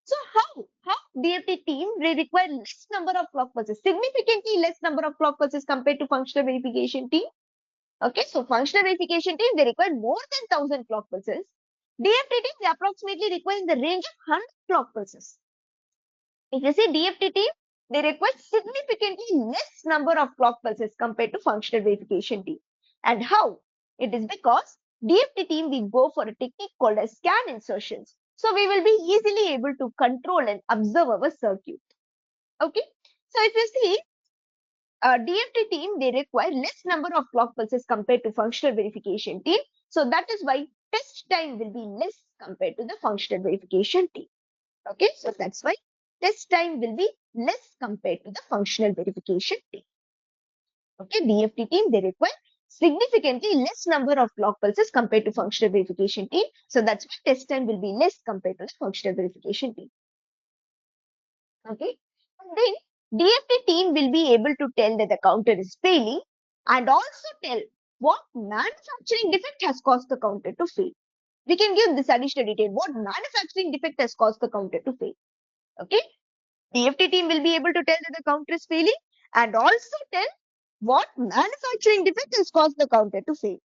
So how DFT team they require less number of clock pulses, significantly less number of clock pulses compared to functional verification team. Okay, so functional verification team, they require more than 1000 clock pulses. DFT team, they approximately require in the range of 100 clock pulses. If you see DFT team, they require significantly less number of clock pulses compared to functional verification team. And how? It is because DFT team, we go for a technique called as scan insertions. So we will be easily able to control and observe our circuit. Okay. So if you see, DFT team, they require less number of clock pulses compared to functional verification team. So that is why test time will be less compared to the functional verification team. Okay, so that's why test time will be less compared to the functional verification team. Okay, DFT team, they require significantly less number of clock pulses compared to functional verification team. So that's why test time will be less compared to the functional verification team. Okay, and then DFT team will be able to tell that the counter is failing and also tell what manufacturing defect has caused the counter to fail. We can give this additional detail. What manufacturing defect has caused the counter to fail. Okay, DFT team will be able to tell that the counter is failing and also tell what manufacturing defect has caused the counter to fail.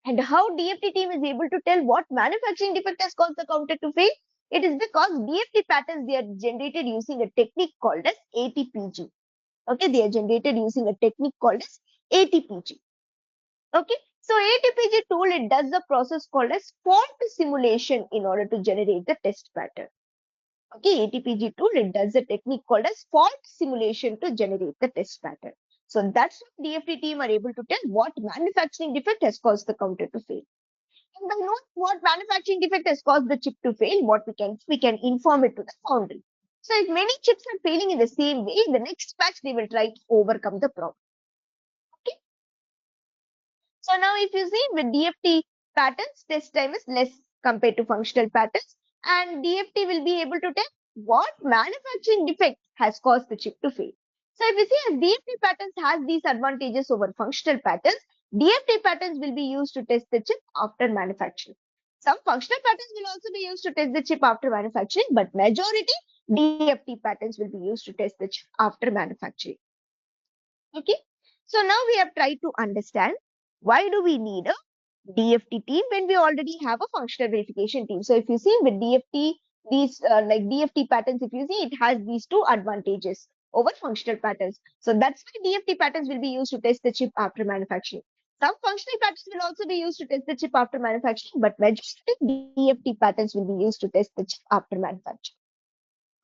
And how DFT team is able to tell what manufacturing defect has caused the counter to fail? It is because DFT patterns, they are generated using a technique called as ATPG. Okay, they are generated using a technique called as ATPG. Okay, so ATPG tool, it does the process called as fault simulation in order to generate the test pattern. Okay, ATPG tool, it does a technique called as fault simulation to generate the test pattern. So that's what DFT team are able to tell what manufacturing defect has caused the counter to fail. And by knowing what manufacturing defect has caused the chip to fail, what we can inform it to the foundry. So if many chips are failing in the same way, in the next batch they will try to overcome the problem. Okay. So now if you see with DFT patterns, test time is less compared to functional patterns, and DFT will be able to tell what manufacturing defect has caused the chip to fail. So if you see, as DFT patterns has these advantages over functional patterns, DFT patterns will be used to test the chip after manufacturing. Some functional patterns will also be used to test the chip after manufacturing, but majority DFT patterns will be used to test the chip after manufacturing. Okay. So now we have tried to understand why do we need a DFT team when we already have a functional verification team. So if you see with DFT, these like DFT patterns, if you see, it has these two advantages over functional patterns. So that's why DFT patterns will be used to test the chip after manufacturing. Some functional patterns will also be used to test the chip after manufacturing, but majority DFT patterns will be used to test the chip after manufacturing.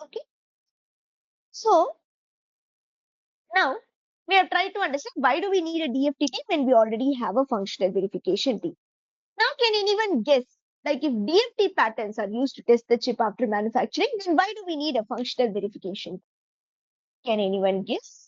Okay. So now we have tried to understand why do we need a DFT team when we already have a functional verification team. Now, can anyone guess, like if DFT patterns are used to test the chip after manufacturing, then why do we need a functional verification? Can anyone guess?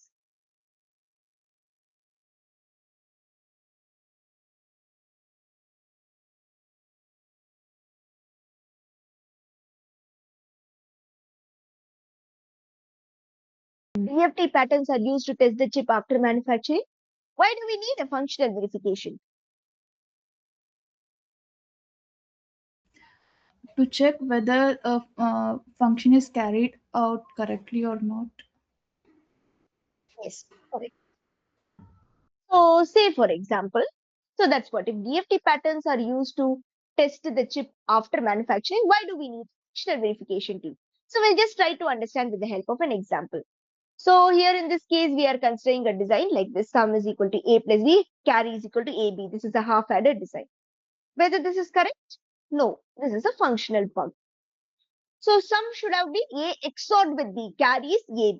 DFT patterns are used to test the chip after manufacturing. Why do we need a functional verification? To check whether a function is carried out correctly or not. Yes, correct. So, say for example, so that's what if DFT patterns are used to test the chip after manufacturing, why do we need functional verification team? So, we'll just try to understand with the help of an example. So here in this case, we are considering a design like this: sum is equal to a plus b, carry is equal to ab. This is a half adder design. Whether this is correct? No, this is a functional bug. So sum should have been a XORed with b, carry is ab.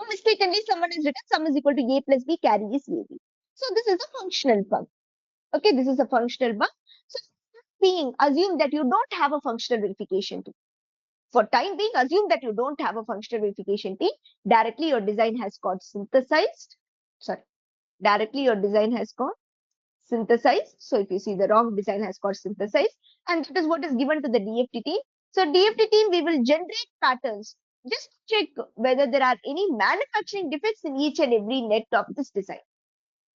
Mistakenly, someone has written sum is equal to a plus b, carry is ab. So this is a functional bug. Okay, this is a functional bug. So being assume that you don't have a functional verification tool. For time being, assume that you don't have a functional verification team. Directly your design has got synthesized. Sorry, directly your design has got synthesized. So if you see the wrong design has got synthesized, and that is what is given to the DFT team. So DFT team, we will generate patterns. Just check whether there are any manufacturing defects in each and every net of this design.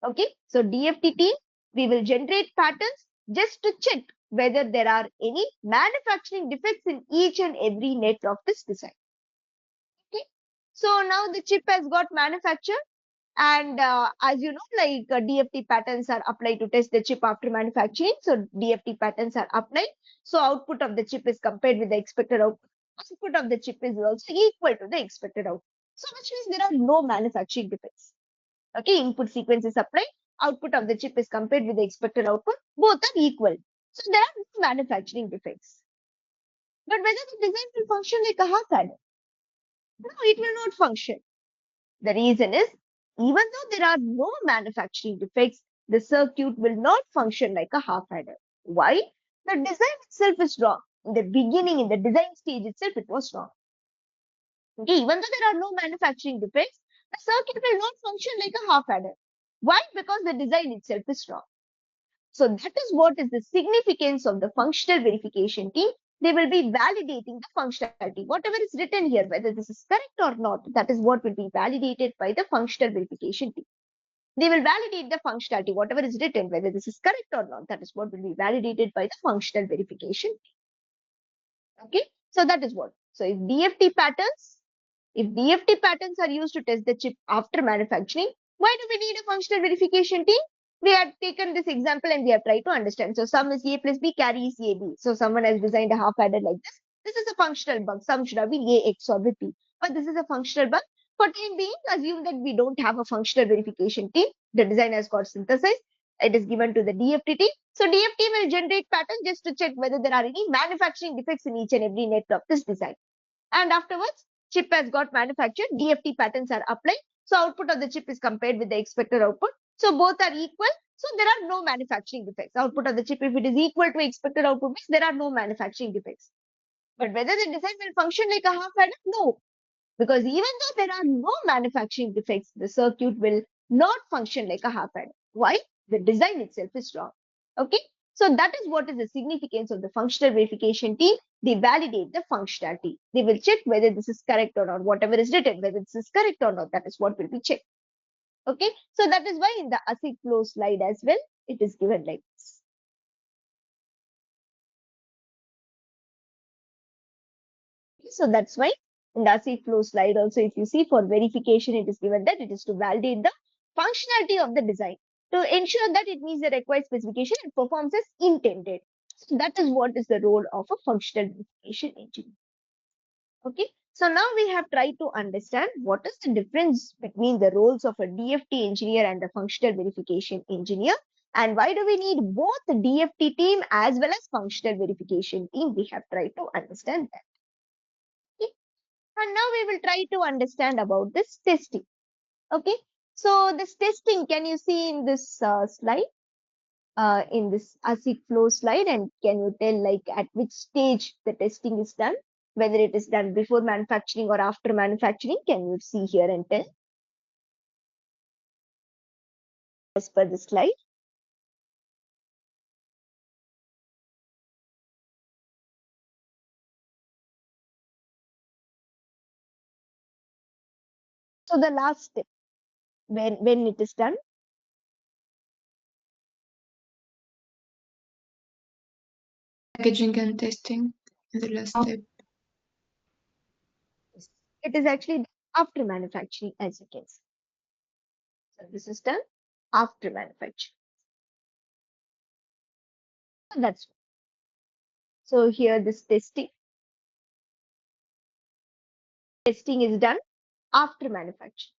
Okay, so DFT team, we will generate patterns just to check whether there are any manufacturing defects in each and every net of this design. Okay, so now the chip has got manufactured, and as you know, like DFT patterns are applied to test the chip after manufacturing. So DFT patterns are applied. So output of the chip is compared with the expected output. Output of the chip is also equal to the expected output. So which means there are no manufacturing defects. Okay, input sequence is applied. Output of the chip is compared with the expected output. Both are equal. So there are no manufacturing defects. But whether the design will function like a half adder? No, it will not function. The reason is, even though there are no manufacturing defects, the circuit will not function like a half adder. Why? The design itself is wrong. In the beginning, in the design stage itself, it was wrong. Okay, even though there are no manufacturing defects, the circuit will not function like a half adder. Why? Because the design itself is wrong. So that is what is the significance of the functional verification team. They will be validating the functionality. Whatever is written here, whether this is correct or not, that is what will be validated by the functional verification team. They will validate the functionality, whatever is written, whether this is correct or not, that is what will be validated by the functional verification team. Okay, so that is what. So if DFT patterns are used to test the chip after manufacturing, why do we need a functional verification team? We have taken this example and we have tried to understand. So sum is a plus b, carry is ab. So someone has designed a half adder like this. This is a functional bug. Sum should have been a XOR with b. But this is a functional bug. For time being, assume that we don't have a functional verification team. The design has got synthesized. It is given to the DFT team. So DFT will generate pattern just to check whether there are any manufacturing defects in each and every net of this design. And afterwards, chip has got manufactured, DFT patterns are applied. So output of the chip is compared with the expected output. So both are equal. So there are no manufacturing defects. Output of the chip, if it is equal to expected output, means there are no manufacturing defects. But whether the design will function like a half adder? No. Because even though there are no manufacturing defects, the circuit will not function like a half adder. Why? The design itself is wrong. Okay. So that is what is the significance of the functional verification team. They validate the functionality. They will check whether this is correct or not. Whatever is written, whether this is correct or not, that is what will be checked. Okay. So that is why in the ASIC flow slide as well, it is given like this. So that's why in the ASIC flow slide also, if you see for verification, it is given that it is to validate the functionality of the design to ensure that it meets the required specification and performs as intended. So that is what is the role of a functional verification engineer. Okay. So now we have tried to understand what is the difference between the roles of a DFT engineer and a functional verification engineer, and why do we need both the DFT team as well as functional verification team. We have tried to understand that. Okay. And now we will try to understand about this testing. Okay. So this testing, can you see in this slide, in this ASIC flow slide, and can you tell like at which stage the testing is done? Whether it is done before manufacturing or after manufacturing, can you see here and tell? As per the slide. So the last step, when it is done, Packaging and testing is the last step. it is actually after manufacturing, as you can see. So this is done after manufacturing. So that's it. So here this testing is done after manufacturing.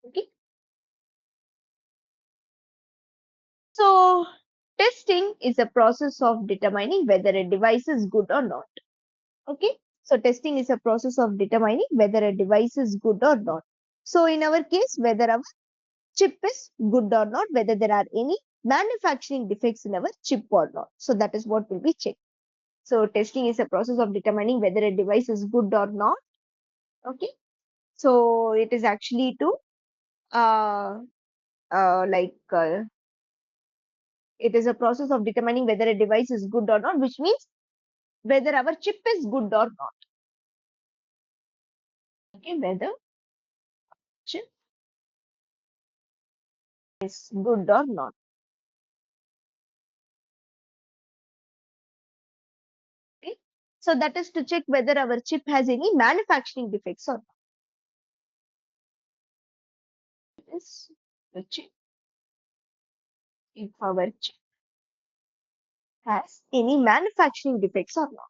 Okay. So testing is a process of determining whether a device is good or not. Okay. So testing is a process of determining whether a device is good or not. So in our case, whether our chip is good or not, whether there are any manufacturing defects in our chip or not. So that is what will be checked. So testing is a process of determining whether a device is good or not. Okay. So it is actually to it is a process of determining whether a device is good or not, which means whether our chip is good or not. Okay, whether chip is good or not. Okay. So that is to check whether our chip has any manufacturing defects or not. Is the chip if our chip has any manufacturing defects or not.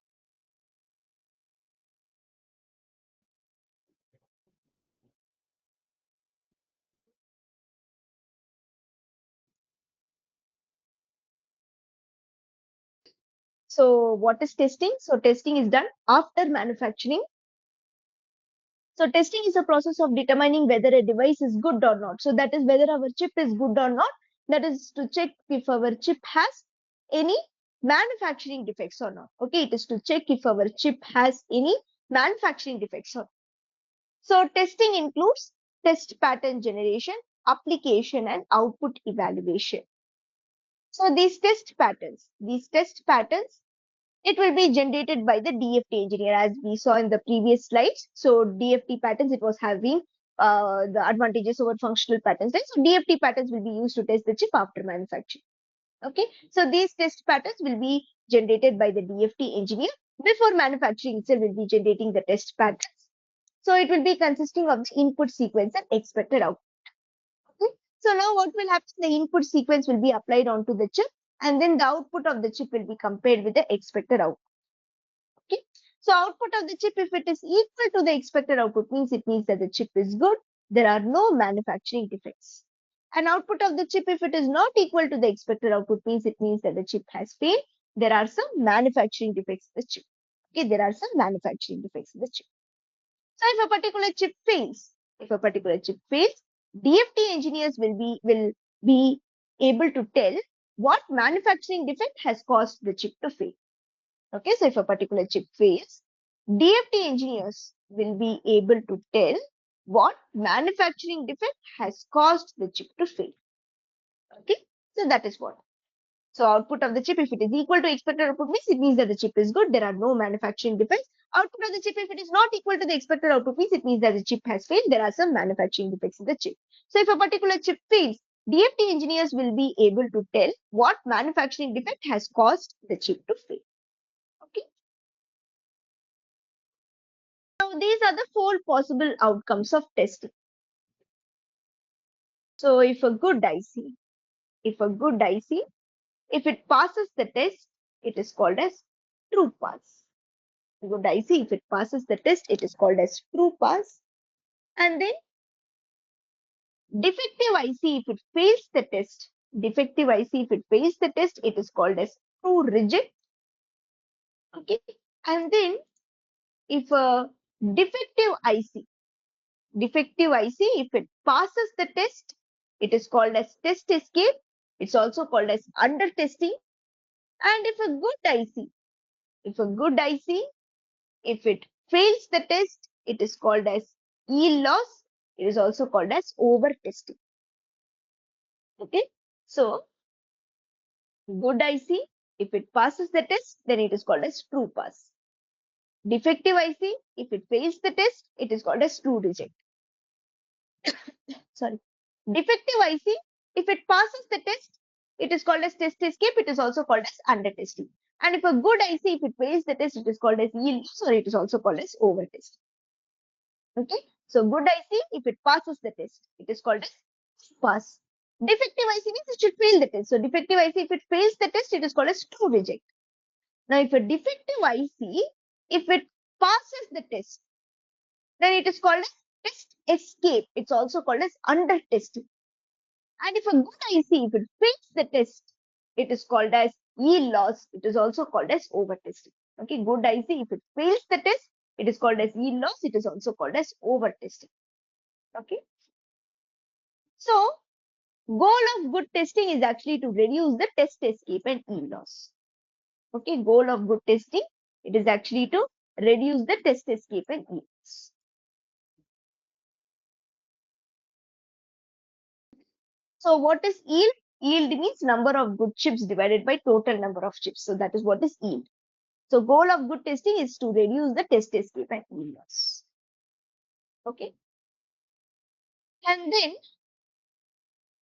So what is testing? So testing is done after manufacturing. So testing is a process of determining whether a device is good or not. So that is whether our chip is good or not. That is to check if our chip has any manufacturing defects or not. Okay, it is to check if our chip has any manufacturing defects or not. So testing includes test pattern generation, application and output evaluation. So these test patterns, it will be generated by the DFT engineer as we saw in the previous slides. So DFT patterns, it was having the advantages over functional patterns. Right? So DFT patterns will be used to test the chip after manufacturing. Okay, so these test patterns will be generated by the DFT engineer. Before manufacturing itself will be generating the test patterns. So it will be consisting of the input sequence and expected output. Okay? So now what will happen? The input sequence will be applied onto the chip and then the output of the chip will be compared with the expected output. Okay. So output of the chip, if it is equal to the expected output, it means that the chip is good. There are no manufacturing defects. And output of the chip, if it is not equal to the expected output, it means that the chip has failed. There are some manufacturing defects in the chip. Okay, there are some manufacturing defects in the chip. So if a particular chip fails, DFT engineers will be able to tell what manufacturing defect has caused the chip to fail. Okay, so if a particular chip fails, DFT engineers will be able to tell what manufacturing defect has caused the chip to fail. Okay, so that is what. So output of the chip, if it is equal to expected output, it means that the chip is good. There are no manufacturing defects. Output of the chip, if it is not equal to the expected output, it means that the chip has failed. There are some manufacturing defects in the chip. So if a particular chip fails, DFT engineers will be able to tell what manufacturing defect has caused the chip to fail. Okay. Now these are the 4 possible outcomes of testing. So if a good IC, if it passes the test, it is called as true pass. Good IC, if it passes the test, it is called as true pass. And then defective IC, if it fails the test, it is called as true reject. Okay. And then if a defective IC, if it passes the test, it is called as test escape. It's also called as under testing. And if a good IC, if it fails the test, it is called as yield loss. It is also called as over testing. Okay. So good IC, if it passes the test, then it is called as true pass. Defective IC, if it fails the test, it is called as true reject. Sorry. Defective IC, if it passes the test, it is called as test escape. It is also called as under testing. And if a good IC, if it fails the test, it is called as yield loss, or it is also called as over testing. Okay. So good IC, if it passes the test, it is called as pass. Defective IC means it should fail the test. So defective IC, if it fails the test, it is called as true reject. Now, if a defective IC, if it passes the test, then it is called as test escape, it's also called as under testing. And if a good IC, if it fails the test, it is called as yield loss. It is also called as over testing. Okay, good IC, if it fails the test, it is called as yield loss. It is also called as over testing. Okay. So, goal of good testing is actually to reduce the test escape and yield loss. Okay, goal of good testing, it is actually to reduce the test escape and yield loss. So what is yield? Yield means number of good chips divided by total number of chips. So that is what is yield. So goal of good testing is to reduce the test escape and yield loss. Okay. And then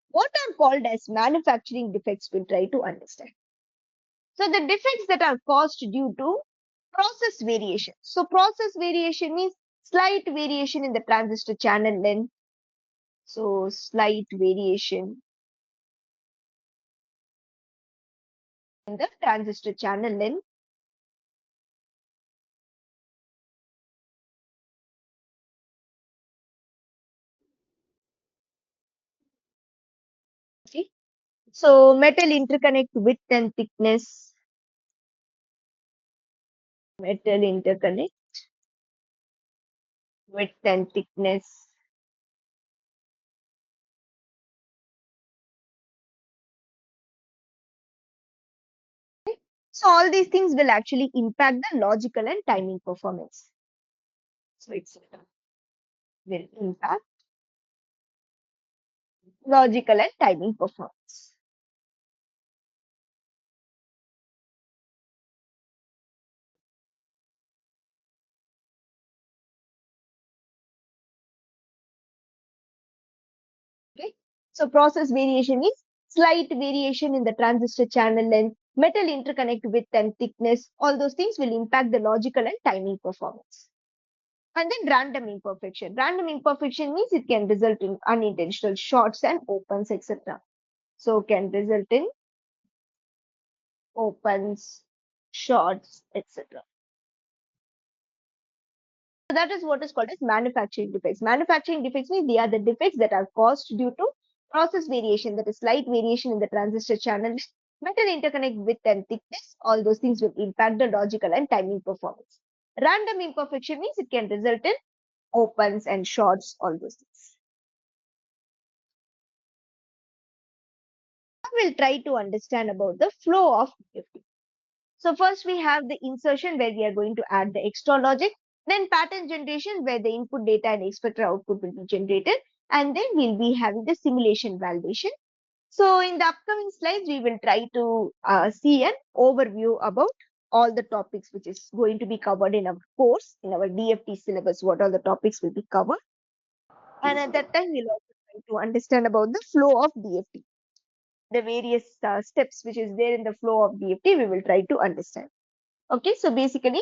what are called as manufacturing defects we'll try to understand. So the defects that are caused due to process variation. So process variation means slight variation in the transistor channel length. So slight variation in the transistor channel length. Okay. So metal interconnect width and thickness. Metal interconnect width and thickness. So all these things will actually impact the logical and timing performance. So it's will impact logical and timing performance. Okay. So process variation means slight variation in the transistor channel length, metal interconnect width and thickness. All those things will impact the logical and timing performance. And then random imperfection. Random imperfection means it can result in unintentional shorts and opens, etc. So can result in opens, shorts, etc. So that is what is called as manufacturing defects. Manufacturing defects means they are the defects that are caused due to process variation, that is slight variation in the transistor channel, metal interconnect width and thickness. All those things will impact the logical and timing performance. Random imperfection means it can result in opens and shorts, all those things. Now we'll try to understand about the flow of DFT. So first we have the insertion where we are going to add the extra logic, then pattern generation where the input data and expected output will be generated, and then we'll be having the simulation validation. So in the upcoming slides, we will try to see an overview about all the topics which is going to be covered in our course, in our DFT syllabus, what all the topics will be covered. And at that time, we'll also try to understand about the flow of DFT. The various steps which is there in the flow of DFT, we will try to understand. Okay, so basically,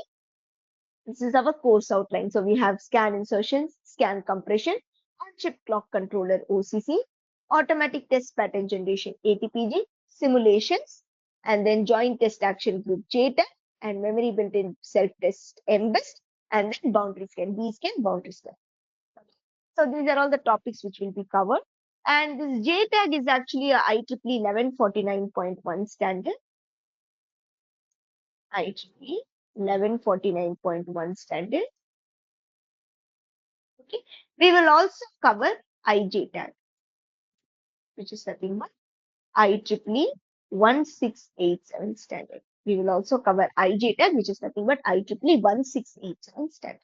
this is our course outline. So we have scan insertions, scan compression, on-chip clock controller OCC, automatic test pattern generation ATPG, simulations, and then joint test action group JTAG, and memory built-in self-test MBEST, and then boundary scan, B-scan, boundary scan. So these are all the topics which will be covered. And this JTAG is actually a IEEE 1149.1 standard. IEEE 1149.1 standard. Okay. We will also cover IJTAG, which is nothing but IEEE 1687 standard. We will also cover IJTAG, which is nothing but IEEE 1687 standard.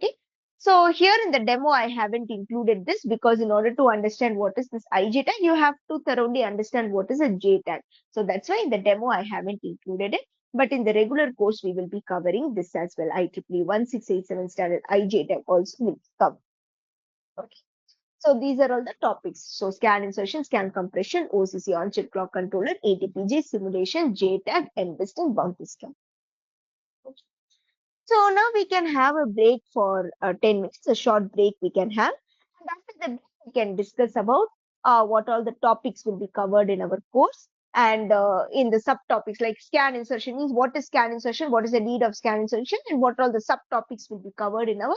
Okay. So here in the demo, I haven't included this because in order to understand what is this IJTAG, you have to thoroughly understand what is a JTAG. So that's why in the demo, I haven't included it. But in the regular course, we will be covering this as well. IEEE 1687 standard IJTAG also will be covered. Okay. So these are all the topics. So scan insertion, scan compression, OCC on-chip clock controller, ATPG, simulation, JTAG, MBEST, and boundary scan. Okay. So now we can have a break for 10 minutes, a short break we can have. And after the break, we can discuss about what all the topics will be covered in our course. And in the subtopics like scan insertion means what is scan insertion, what is the need of scan insertion, and what all the subtopics will be covered in our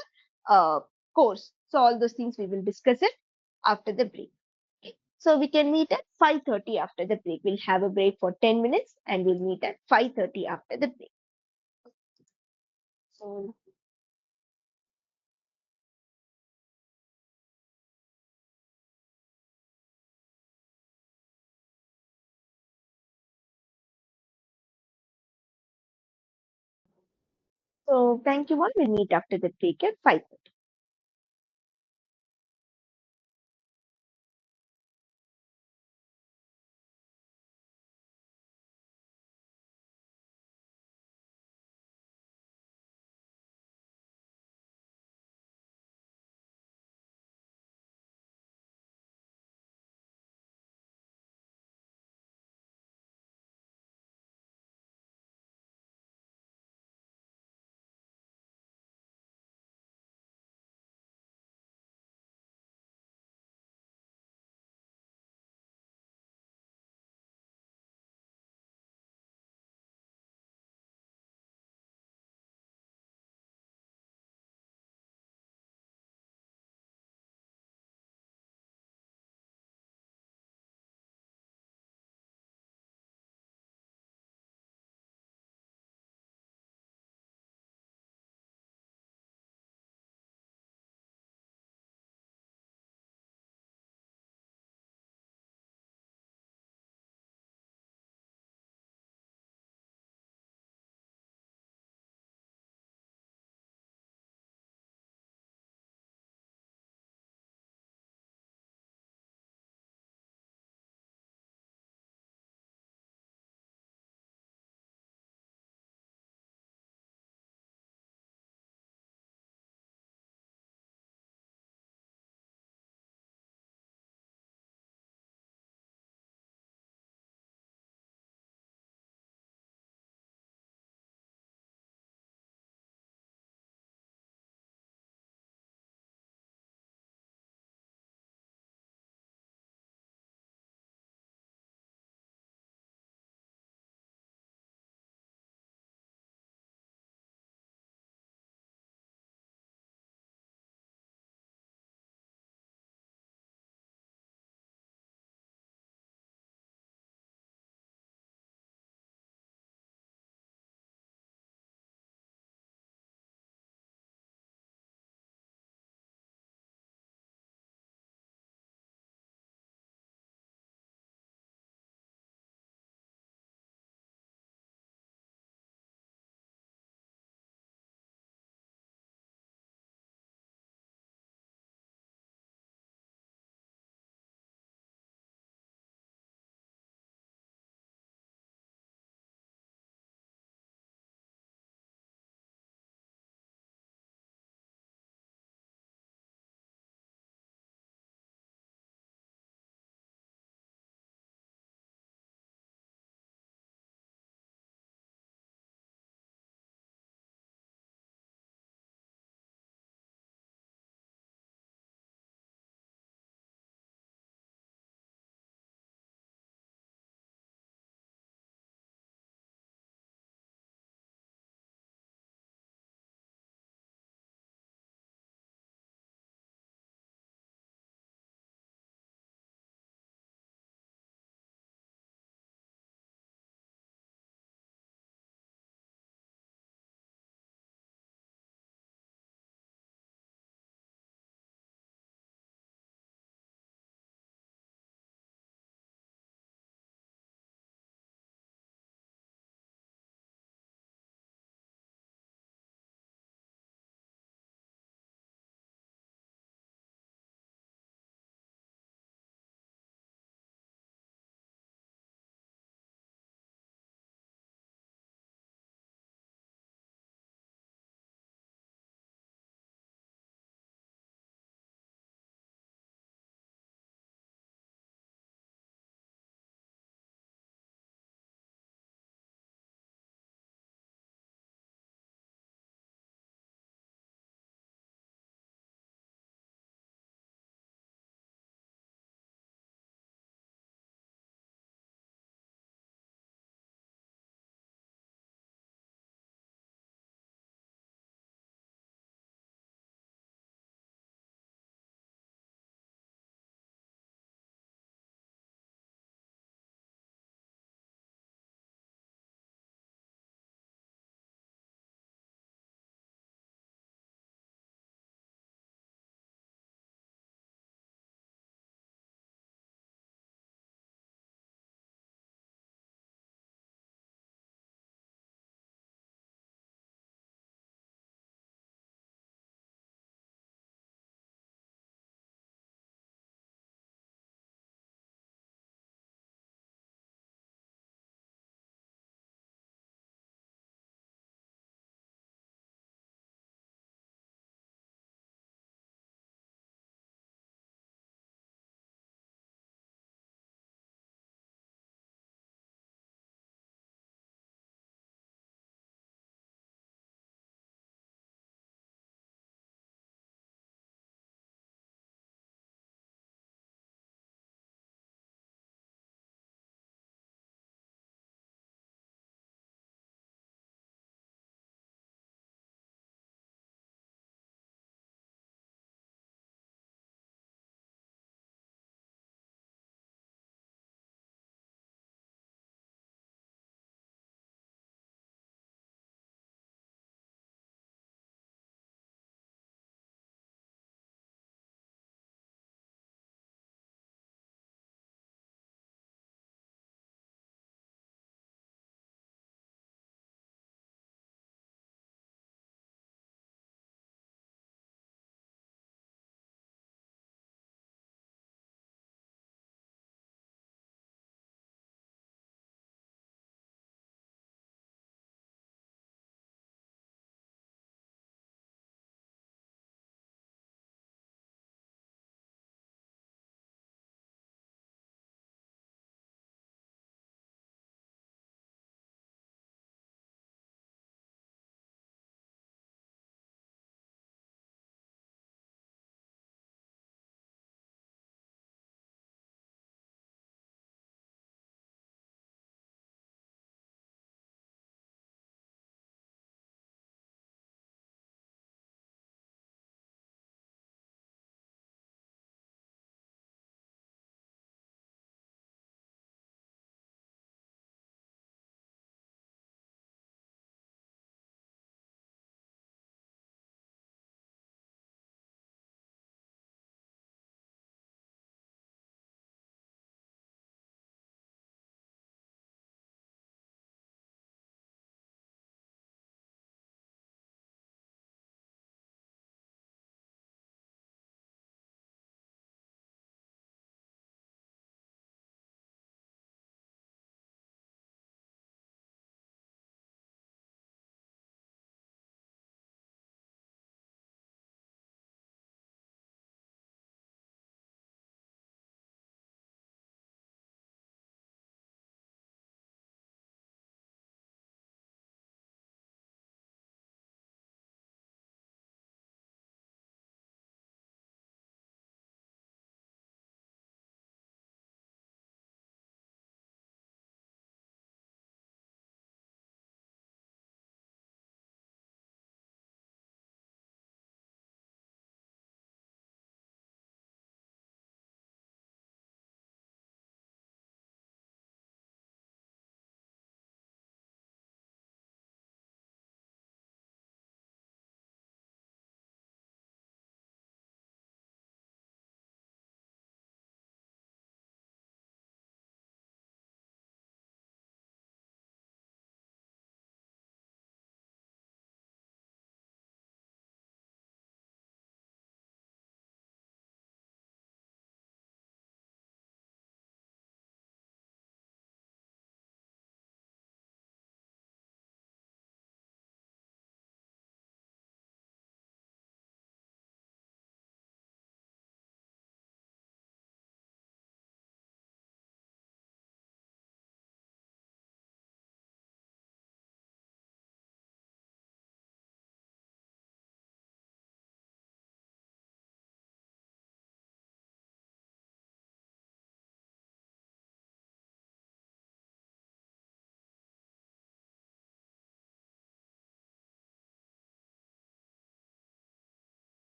course. So all those things we will discuss it after the break. Okay. So we can meet at 5:30 after the break. We'll have a break for 10 minutes and we'll meet at 5:30 after the break. So thank you all. We'll meet after the break at 5:30.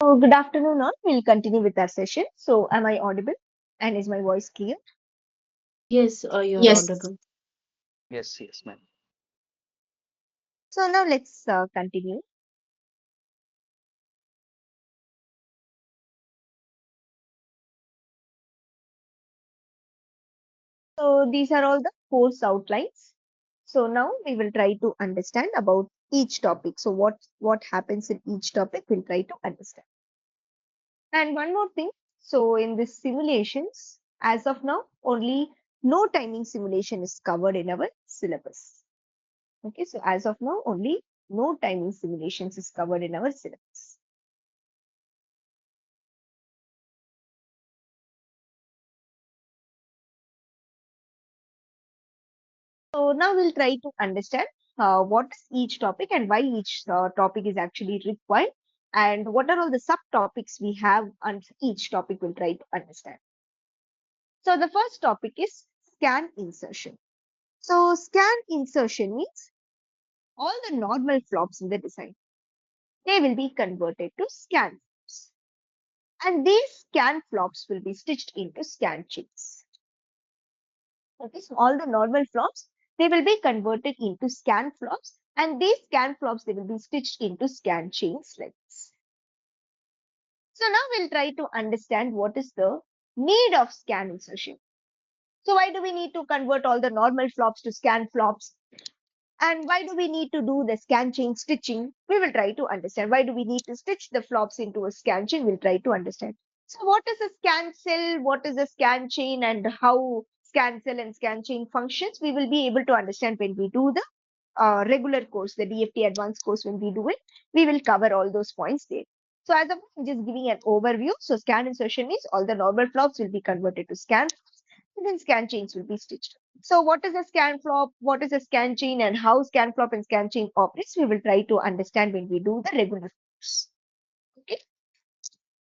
So good afternoon all. We'll continue with our session. So am I audible and is my voice clear? Yes, you're Yes. audible. Yes, ma'am. So now let's continue. So these are all the course outlines. So now we will try to understand about each topic. So what happens in each topic we'll try to understand. And one more thing. So in this simulations, as of now, only no timing simulation is covered in our syllabus. Okay, so as of now, only no timing simulations is covered in our syllabus. So now we'll try to understand what is each topic and why each topic is actually required and what are all the subtopics we have on each topic we'll try to understand. So the first topic is scan insertion. So scan insertion means all the normal flops in the design, they will be converted to scan flops. And these scan flops will be stitched into scan chains. Okay, so all the normal flops, they will be converted into scan flops, and these scan flops, they will be stitched into scan chains like this. So now we'll try to understand what is the need of scan insertion. So why do we need to convert all the normal flops to scan flops? And why do we need to do the scan chain stitching? We will try to understand. Why do we need to stitch the flops into a scan chain? We'll try to understand. So what is a scan cell? What is a scan chain and how scan cell and scan chain functions? We will be able to understand when we do the regular course, the DFT advanced course, when we do it. We will cover all those points there. So as of now, I'm just giving an overview. So scan insertion means all the normal flops will be converted to scan flops, and then scan chains will be stitched. So what is a scan flop? What is a scan chain and how scan flop and scan chain operates? We will try to understand when we do the regular course. Okay.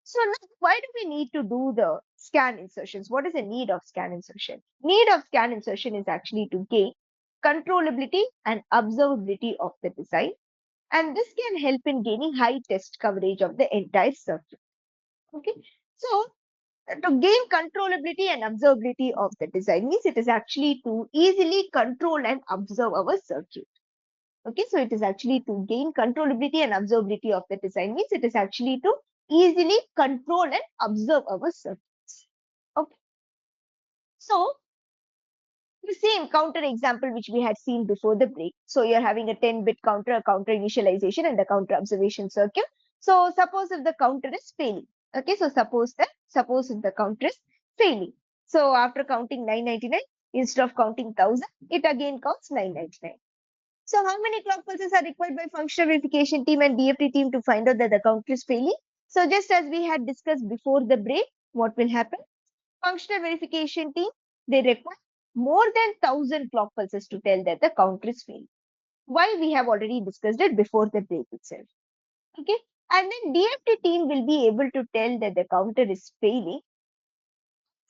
So now why do we need to do the scan insertions? What is the need of scan insertion? Need of scan insertion is actually to gain controllability and observability of the design. And this can help in gaining high test coverage of the entire circuit. Okay. So to gain controllability and observability of the design means it is actually to easily control and observe our circuit. Okay, so it is actually to gain controllability and observability of the design means it is actually to easily control and observe our circuits. Okay, so the same counter example which we had seen before the break. So you're having a 10-bit counter, a counter initialization and a counter observation circuit. So suppose if the counter is failing. Okay, so suppose if the counter is failing. So after counting 999, instead of counting 1000, it again counts 999. So how many clock pulses are required by functional verification team and DFT team to find out that the counter is failing? So just as we had discussed before the break, what will happen? Functional verification team, they require more than 1000 clock pulses to tell that the counter is failing. Why? We have already discussed it before the break itself. Okay. And then DFT team will be able to tell that the counter is failing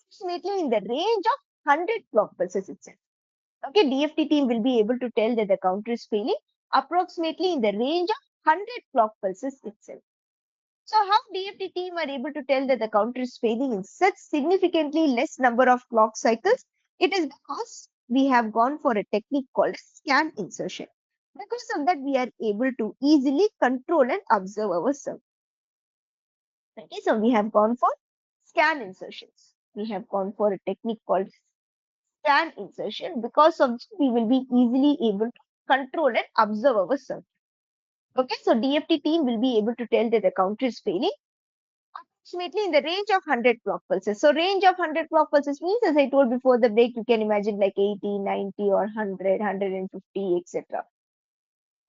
approximately in the range of 100 clock pulses itself. Okay, DFT team will be able to tell that the counter is failing approximately in the range of 100 clock pulses itself. So how DFT team are able to tell that the counter is failing in such significantly less number of clock cycles? It is because we have gone for a technique called scan insertion. Because of that, we are able to easily control and observe our circuit. Okay, so we have gone for scan insertions. We have gone for a technique called scan insertion. Because of this, we will be easily able to control and observe our circuit. Okay, so DFT team will be able to tell that the counter is failing approximately in the range of 100 clock pulses. So range of 100 clock pulses means, as I told before the break, you can imagine like 80, 90 or 100, 150, etc.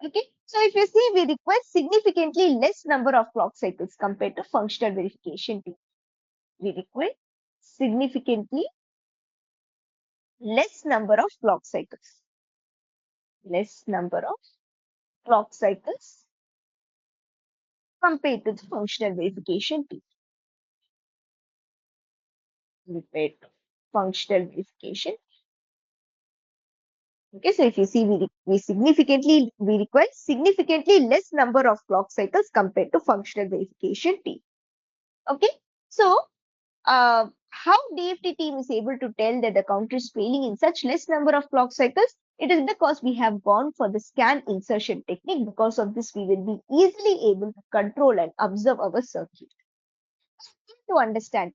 Okay, so if you see, we require significantly less number of clock cycles compared to functional verification team. We require significantly less number of clock cycles. Less number of clock cycles compared to the functional verification team. Compared to functional verification. Okay, so if you see, we require significantly less number of clock cycles compared to functional verification team. Okay, so how DFT team is able to tell that the counter is failing in such less number of clock cycles? It is because we have gone for the scan insertion technique. Because of this, we will be easily able to control and observe our circuit. To understand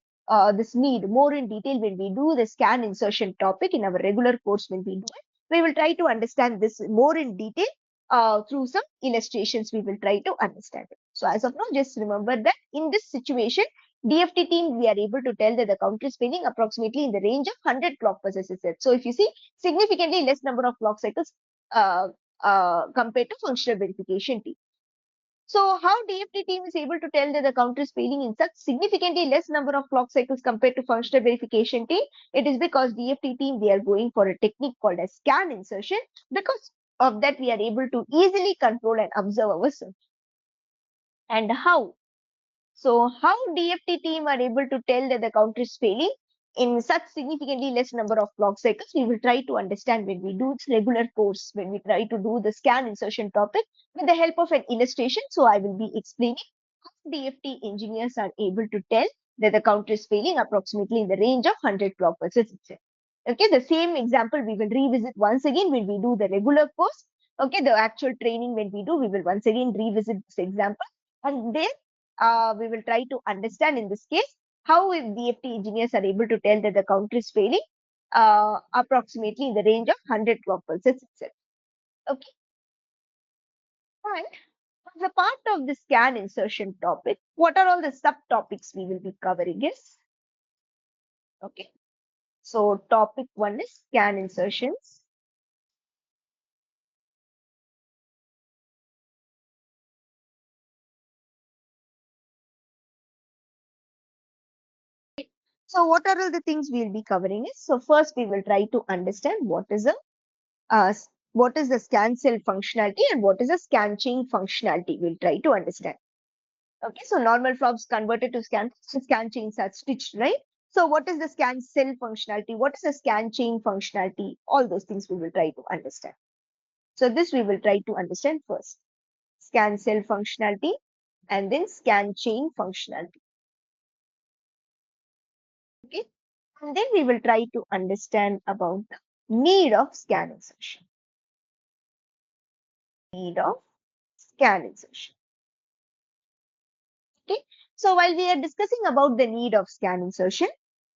this need more in detail when we do the scan insertion topic in our regular course when we do it, we will try to understand this more in detail through some illustrations. We will try to understand it. So as of now, just remember that in this situation, DFT team, we are able to tell that the counter is spinning approximately in the range of 100 clock pulses. So if you see, significantly less number of clock cycles compared to functional verification team. So how DFT team is able to tell that the counter is failing in such significantly less number of clock cycles compared to functional verification team? It is because DFT team, they are going for a technique called as scan insertion. Because of that, we are able to easily control and observe our circuit. And how? So how DFT team are able to tell that the counter is failing in such significantly less number of clock cycles? We will try to understand when we do this regular course, when we try to do the scan insertion topic with the help of an illustration. So I will be explaining how DFT engineers are able to tell that the counter is failing approximately in the range of 100 clock pulses itself. Okay, the same example we will revisit once again when we do the regular course. Okay, the actual training when we do, we will once again revisit this example, and then we will try to understand in this case how DFT engineers are able to tell that the counter is failing approximately in the range of 100 clock pulses itself. Okay, and as a part of the scan insertion topic, what are all the subtopics we will be covering is? Okay, so topic 1 is scan insertions. So what are all the things we will be covering is? So first we will try to understand what is the scan cell functionality and what is a scan chain functionality. We'll try to understand. Okay, so normal flops converted to scan chains are stitched, right? So what is the scan cell functionality? What is the scan chain functionality? All those things we will try to understand. So this we will try to understand first. Scan cell functionality and then scan chain functionality. Okay, and then we will try to understand about the need of scan insertion. Need of scan insertion. Okay, so while we are discussing about the need of scan insertion,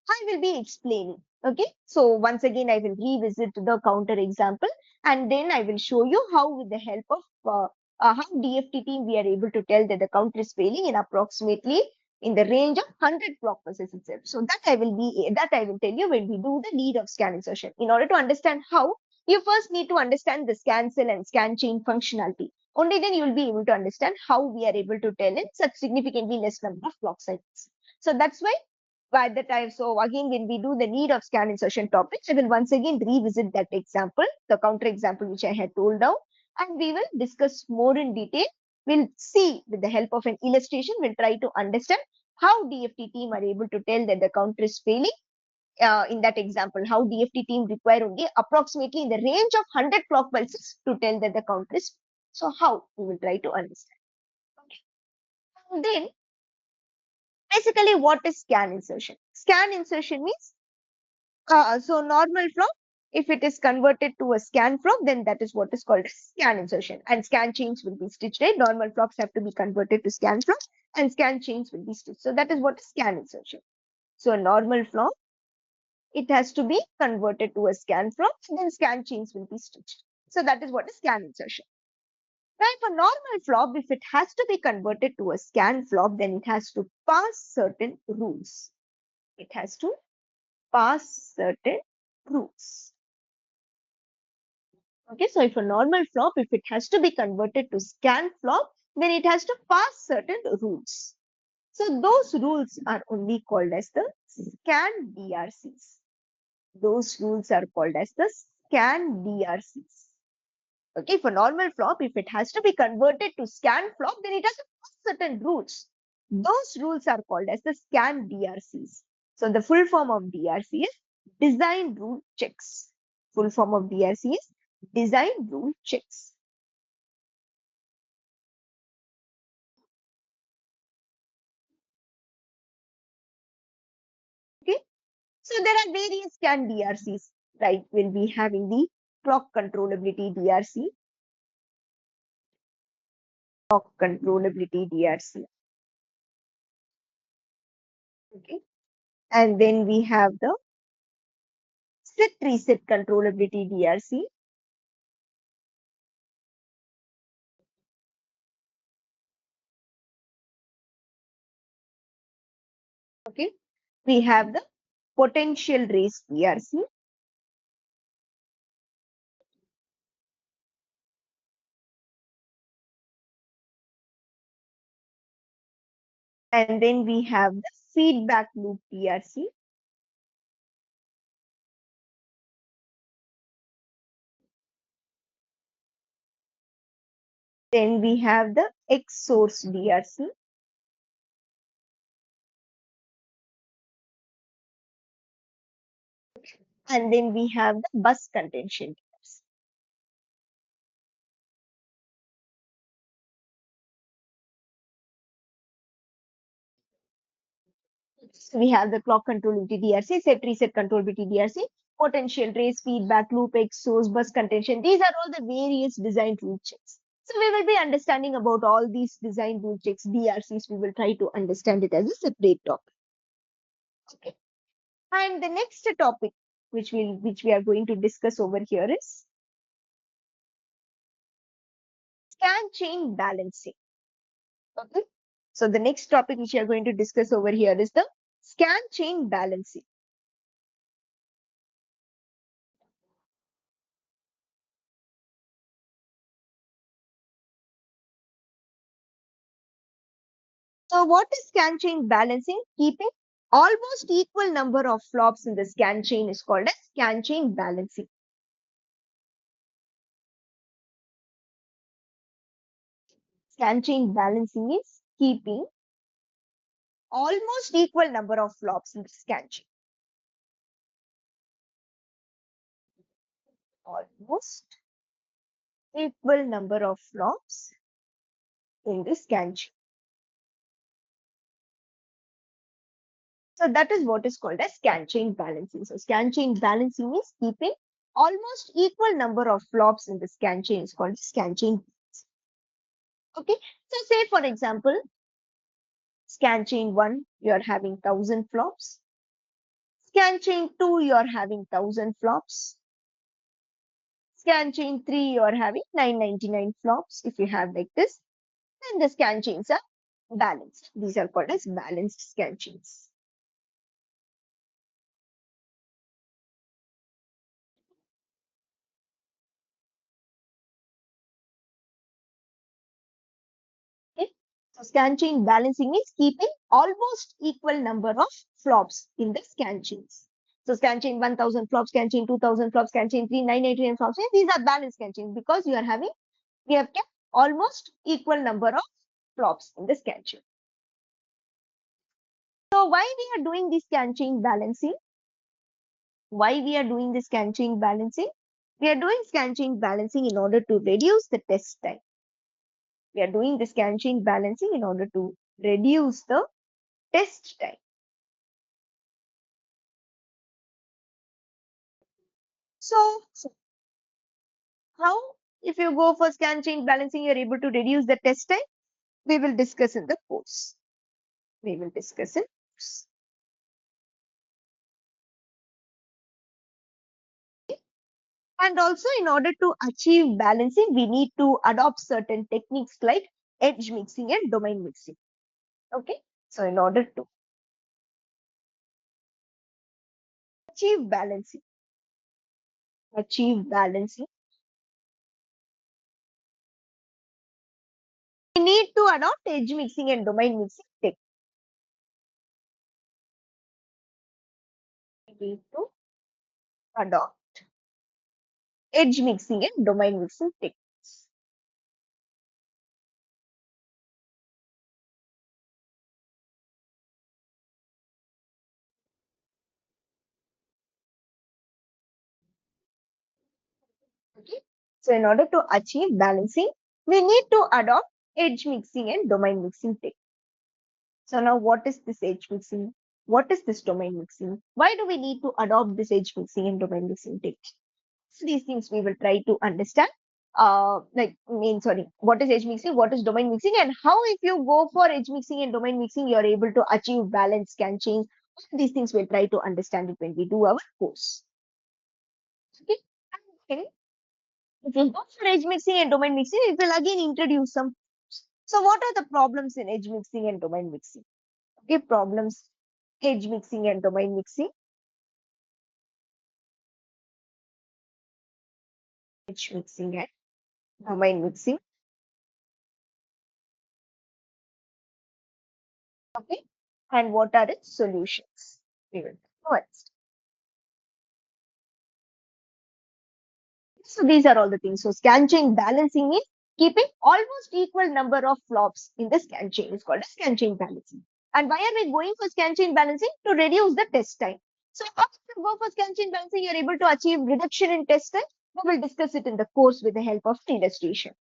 I will be explaining. Okay, so once again, I will revisit the counter example and then I will show you how, with the help of how DFT team, we are able to tell that the counter is failing in approximately in the range of 100 clock pulses itself. So that I will tell you when we do the need of scan insertion. In order to understand how, you first need to understand the scan cell and scan chain functionality. Only then you will be able to understand how we are able to tell in such significantly less number of clock cycles. So that's why by the time, so again, when we do the need of scan insertion topics, I will once again revisit that example, the counter example which I had told now, and we will discuss more in detail. We'll see with the help of an illustration, we'll try to understand how DFT team are able to tell that the counter is failing. In that example, how DFT team require only approximately in the range of 100 clock pulses to tell that the counter is. So how we will try to understand. Okay. And then basically, what is scan insertion? Scan insertion means so normal flop, if it is converted to a scan flop, then that is what is called scan insertion. And scan chains will be stitched, right? Normal flops have to be converted to scan flop and scan chains will be stitched. So that is what is scan insertion. So a normal flop, it has to be converted to a scan flop, then scan chains will be stitched. So that is what is scan insertion. Now, if a normal flop, if it has to be converted to a scan flop, then it has to pass certain rules. It has to pass certain rules. Okay, so if a normal flop, if it has to be converted to scan flop, then it has to pass certain rules. So those rules are only called as the scan DRCs. Those rules are called as the scan DRCs. Okay, for normal flop, if it has to be converted to scan flop, then it has to pass certain rules. Those rules are called as the scan DRCs. So the full form of DRC is design rule checks. Full form of DRC is design rule checks. So there are various scan DRCs, right? We'll be having the clock controllability DRC, okay, and then we have the set reset controllability DRC, okay. We have the potential race DRC, and then we have the feedback loop DRC, then we have the X source DRC, and then we have the bus contention DRC. So we have the clock controllability DRC, set reset controllability DRC, potential trace, feedback loop, X source, bus contention. These are all the various design rule checks. So we will be understanding about all these design rule checks, DRCs. We will try to understand it as a separate topic. Okay. And the next topic which we are going to discuss over here is scan chain balancing. Okay. So the next topic which we are going to discuss over here is the scan chain balancing. So what is scan chain balancing? Keeping almost equal number of flops in the scan chain is called as scan chain balancing. Scan chain balancing is keeping almost equal number of flops in the scan chain. Almost equal number of flops in the scan chain. So that is what is called as scan chain balancing. So scan chain balancing is keeping almost equal number of flops in the scan chain is called scan chain balancing. Okay. So say for example, scan chain 1, you are having 1000 flops. Scan chain 2, you are having 1000 flops. Scan chain 3, you are having 999 flops. If you have like this, then the scan chains are balanced. These are called as balanced scan chains. Okay. So scan chain balancing is keeping almost equal number of flops in the scan chains. So scan chain 1000 flops, scan chain 2000 flops, scan chain 3, 999 flops. These are balanced scan chains because we have kept almost equal number of flops in the scan chain. So why we are doing this scan chain balancing? Why we are doing this scan chain balancing? We are doing scan chain balancing in order to reduce the test time. We are doing the scan chain balancing in order to reduce the test time. So how, if you go for scan chain balancing, you are able to reduce the test time? We will discuss in the course. We will discuss in course. And also, in order to achieve balancing, we need to adopt certain techniques like edge mixing and domain mixing. Okay. So in order to achieve balancing, we need to adopt edge mixing and domain mixing techniques. We need to adopt edge mixing and domain mixing techniques. Okay. So in order to achieve balancing, we need to adopt edge mixing and domain mixing techniques. So now what is this edge mixing? What is this domain mixing? Why do we need to adopt this edge mixing and domain mixing technique? So these things we will try to understand. What is edge mixing, what is domain mixing, and how if you go for edge mixing and domain mixing, you're able to achieve balanced scan chains. These things we'll try to understand it when we do our course. Okay. If you go for edge mixing and domain mixing, it will again introduce some. So what are the problems in edge mixing and domain mixing? Okay, problems, edge mixing and domain mixing. Edge mixing and domain mixing. Okay, and what are its solutions? We will first. So these are all the things. So scan chain balancing is keeping almost equal number of flops in the scan chain. It's called a scan chain balancing. And why are we going for scan chain balancing? To reduce the test time. So how you go for scan chain balancing, you're able to achieve reduction in test time. We will discuss it in the course with the help of illustration.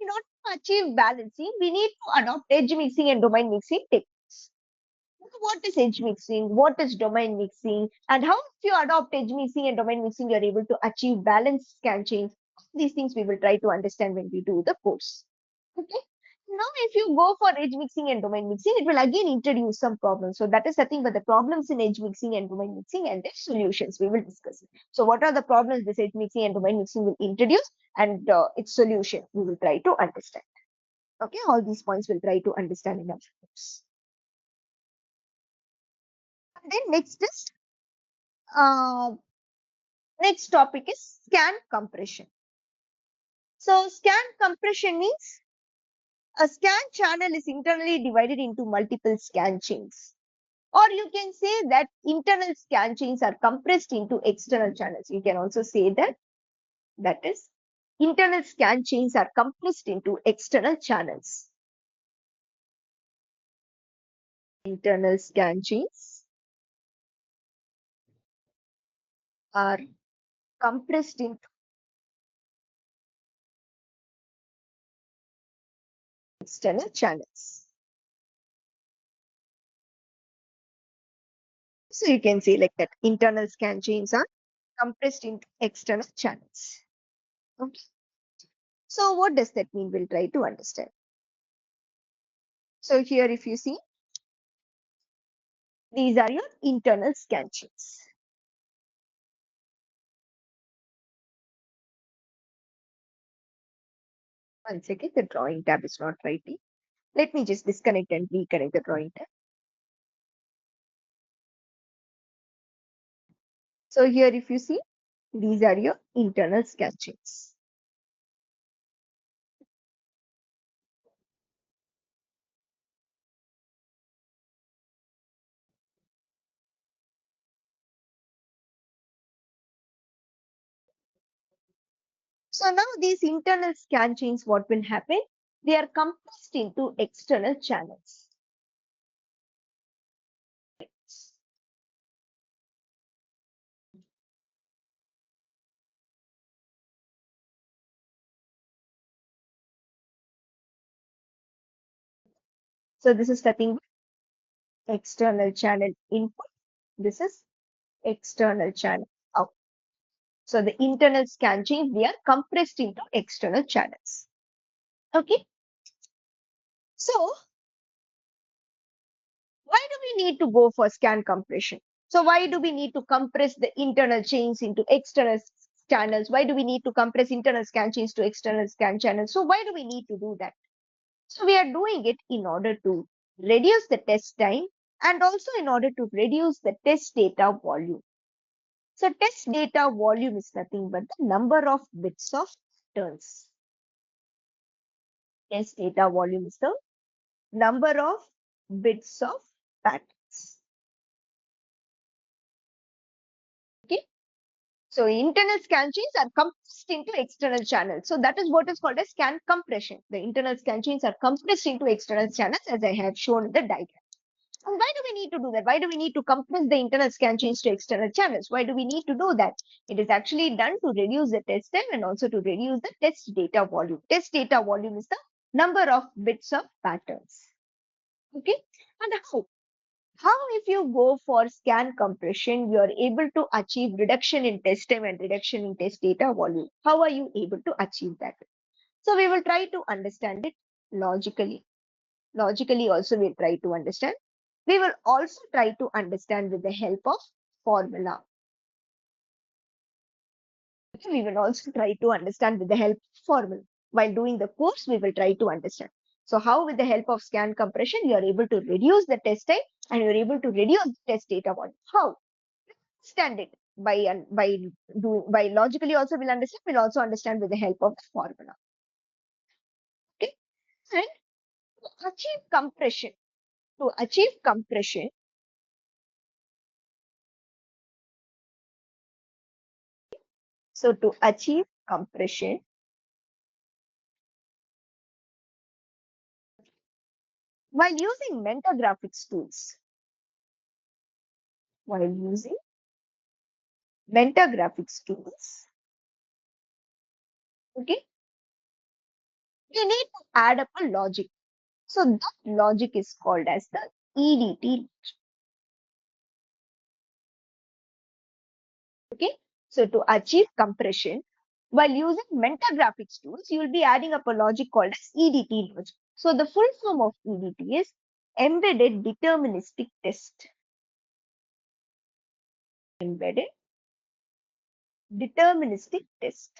In order to achieve balancing, we need to adopt edge mixing and domain mixing techniques. What is edge mixing? What is domain mixing? And how if you adopt edge mixing and domain mixing, you're able to achieve balanced scan chains. These things we will try to understand when we do the course. Okay. Now, if you go for edge mixing and domain mixing, it will again introduce some problems. So that is nothing but the problems in edge mixing and domain mixing and their solutions. We will discuss it. So what are the problems this edge mixing and domain mixing will introduce and its solution we will try to understand. Okay, all these points we'll try to understand in our course. And then next topic is scan compression. So scan compression means a scan channel is internally divided into multiple scan chains. Or you can say that internal scan chains are compressed into external channels. You can also say that is internal scan chains are compressed into external channels. Internal scan chains are compressed into external channels. So you can say like that internal scan chains are compressed into external channels. Okay. So what does that mean? We'll try to understand. So here if you see, these are your internal scan chains. One second, the drawing tab is not writing. Let me just disconnect and reconnect the drawing tab. So here if you see, these are your internal scan chains. So now these internal scan chains, what will happen? They are compressed into external channels. So this is nothing but external channel input. This is external channel out. So the internal scan chains, they are compressed into external channels. Okay. So why do we need to go for scan compression? So why do we need to compress the internal chains into external channels? Why do we need to compress internal scan chains to external scan channels? So why do we need to do that? So we are doing it in order to reduce the test time and also in order to reduce the test data volume. So test data volume is nothing but the number of bits of turns. Test data volume is the number of bits of patterns. Okay. So internal scan chains are compressed into external channels. So that is what is called as scan compression. The internal scan chains are compressed into external channels as I have shown in the diagram. And why do we need to do that? Why do we need to compress the internal scan chains to external channels? Why do we need to do that? It is actually done to reduce the test time and also to reduce the test data volume. Test data volume is the number of bits of patterns. Okay. And how? How if you go for scan compression, you are able to achieve reduction in test time and reduction in test data volume? How are you able to achieve that? So we will try to understand it logically. Logically also we'll try to understand. We will also try to understand with the help of formula. We will also try to understand with the help of formula. While doing the course, we will try to understand. So how with the help of scan compression, you are able to reduce the test time and you're able to reduce the test data volume. How? Understand it by logically also we'll understand. We'll also understand with the help of the formula. Okay. And to achieve compression, to achieve compression, so to achieve compression, while using mental graphics tools, while using mental graphics tools, okay, we need to add up a logic. So that logic is called as the EDT. Okay. So to achieve compression, while using mental graphics tools, you will be adding up a logic called as EDT logic. So the full form of EDT is embedded deterministic test. Embedded deterministic test.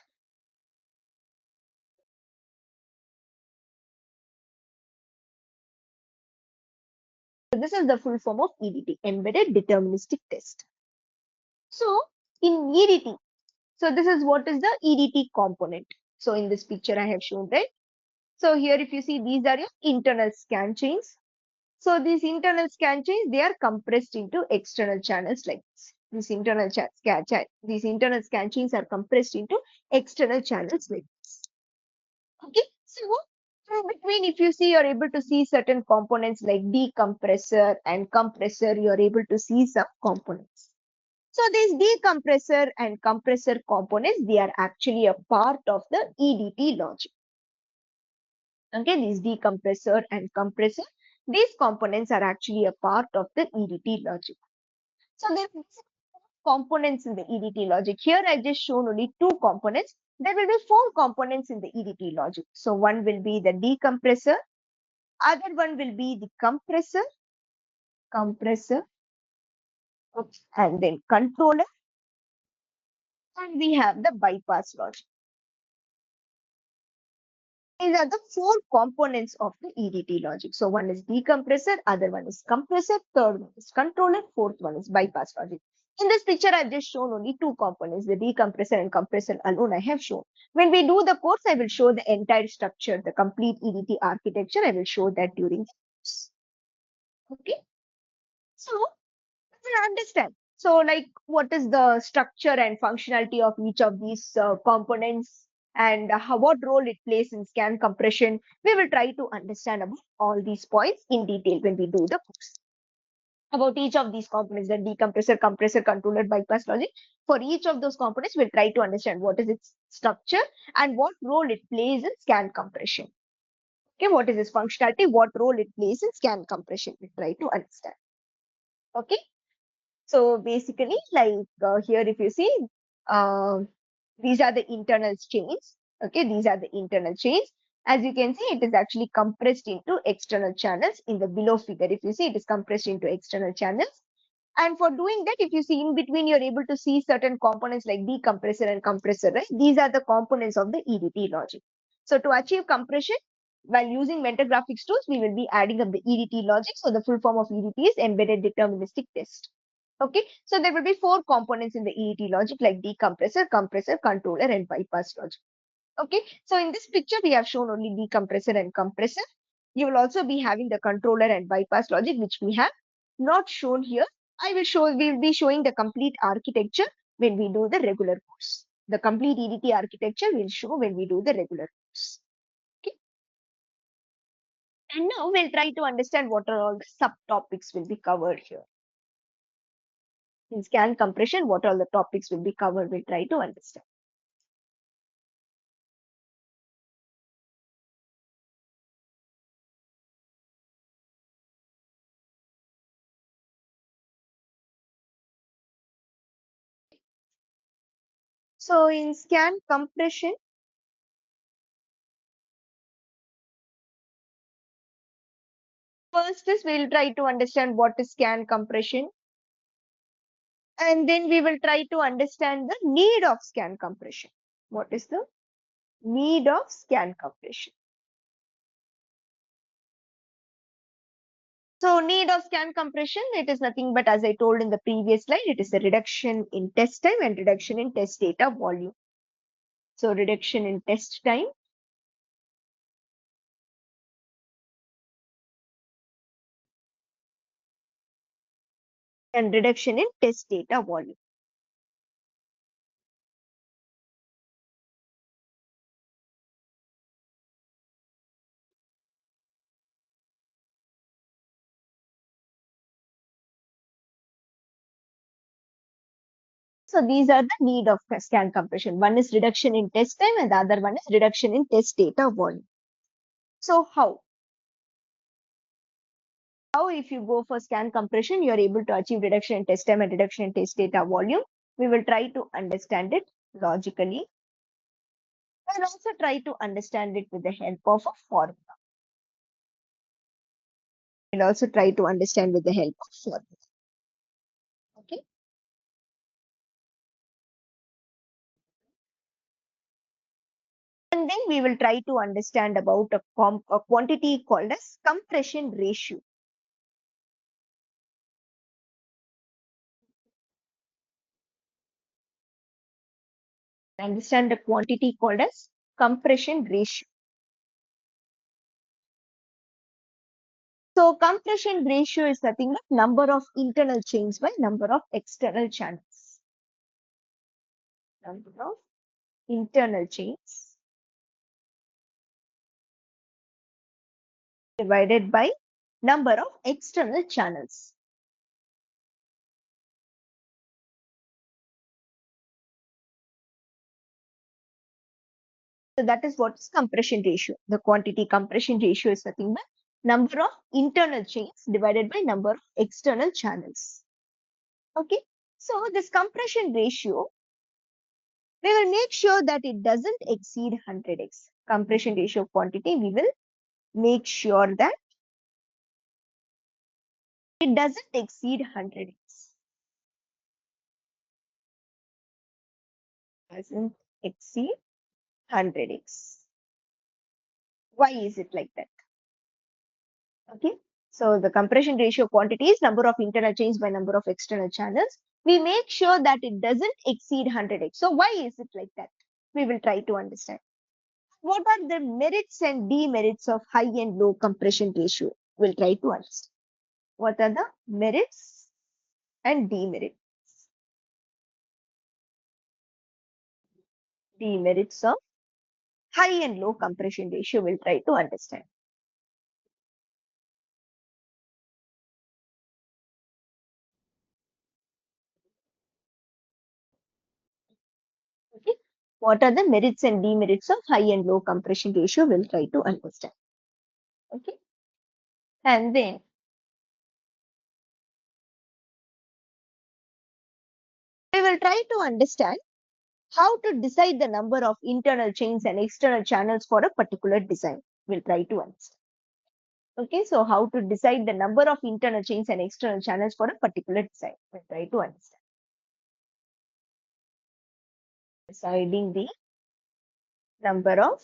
So this is the full form of EDT, embedded deterministic test. So in EDT, so this is what is the EDT component. So in this picture I have shown, right? So here if you see, these are your internal scan chains. So these internal scan chains, they are compressed into external channels like this. These internal scan chains are compressed into external channels like this. Okay. So in between, if you see, you're able to see certain components like decompressor and compressor, you're able to see some components. So these decompressor and compressor components, they are actually a part of the EDT logic. Okay, these decompressor and compressor, these components are actually a part of the EDT logic. So there are components in the EDT logic. Here I just shown only two components. There will be four components in the EDT logic. So one will be the decompressor, other one will be the compressor, and then controller, and we have the bypass logic. These are the four components of the EDT logic. So one is decompressor, other one is compressor, third one is controller, fourth one is bypass logic. In this picture, I've just shown only two components, the decompressor and compressor alone I have shown. When we do the course, I will show the entire structure, the complete EDT architecture. I will show that during the course. Okay. So, we'll understand. So, like, what is the structure and functionality of each of these components and what role it plays in scan compression? We will try to understand about all these points in detail when we do the course. About each of these components, the decompressor, compressor, controller, bypass logic. For each of those components, we'll try to understand what is its structure and what role it plays in scan compression. Okay, what is its functionality, what role it plays in scan compression? We'll try to understand. Okay. So basically, like here, if you see, uh, these are the internal chains. Okay, these are the internal chains. As you can see, it is actually compressed into external channels in the below figure. If you see, it is compressed into external channels. And for doing that, if you see in between, you're able to see certain components like decompressor and compressor, right? These are the components of the EDT logic. So to achieve compression, while using mental graphics tools, we will be adding up the EDT logic. So the full form of EDT is embedded deterministic test. Okay, so there will be four components in the EDT logic like decompressor, compressor, controller, and bypass logic. Okay, so in this picture, we have shown only decompressor and compressor. You will also be having the controller and bypass logic, which we have not shown here. We will be showing the complete architecture when we do the regular course. The complete EDT architecture will show when we do the regular course. Okay. And now we'll try to understand what are all the subtopics will be covered here. In scan compression, what all the topics will be covered, we'll try to understand. So in scan compression, first is we'll try to understand what is scan compression, and then we will try to understand the need of scan compression. What is the need of scan compression? So need of scan compression, it is nothing but, as I told in the previous slide, it is a reduction in test time and reduction in test data volume. So reduction in test time and reduction in test data volume. So these are the need of scan compression. One is reduction in test time and the other one is reduction in test data volume. So how? How, if you go for scan compression, you are able to achieve reduction in test time and reduction in test data volume? We will try to understand it logically and also try to understand it with the help of a formula. We'll also try to understand with the help of formula. Okay. And then we will try to understand about a quantity called as compression ratio. Understand the quantity called as compression ratio. So compression ratio is nothing but number of internal chains by number of external channels. Number of internal chains divided by number of external channels. So that is what is compression ratio. The quantity compression ratio is nothing but number of internal chains divided by number of external channels. Okay. So this compression ratio, we will make sure that it doesn't exceed 100x. Compression ratio quantity, we will make sure that it doesn't exceed 100x. Doesn't exceed 100x. Why is it like that? Okay. So the compression ratio quantity is number of internal chains by number of external channels. We make sure that it doesn't exceed 100x. So why is it like that? We will try to understand. What are the merits and demerits of high and low compression ratio? We'll try to understand. What are the merits and demerits? Demerits of high and low compression ratio, we'll try to understand. Okay. What are the merits and demerits of high and low compression ratio? We'll try to understand. Okay. And then we will try to understand how to decide the number of internal chains and external channels for a particular design. We'll try to understand. Okay, so how to decide the number of internal chains and external channels for a particular design. We'll try to understand. Deciding the number of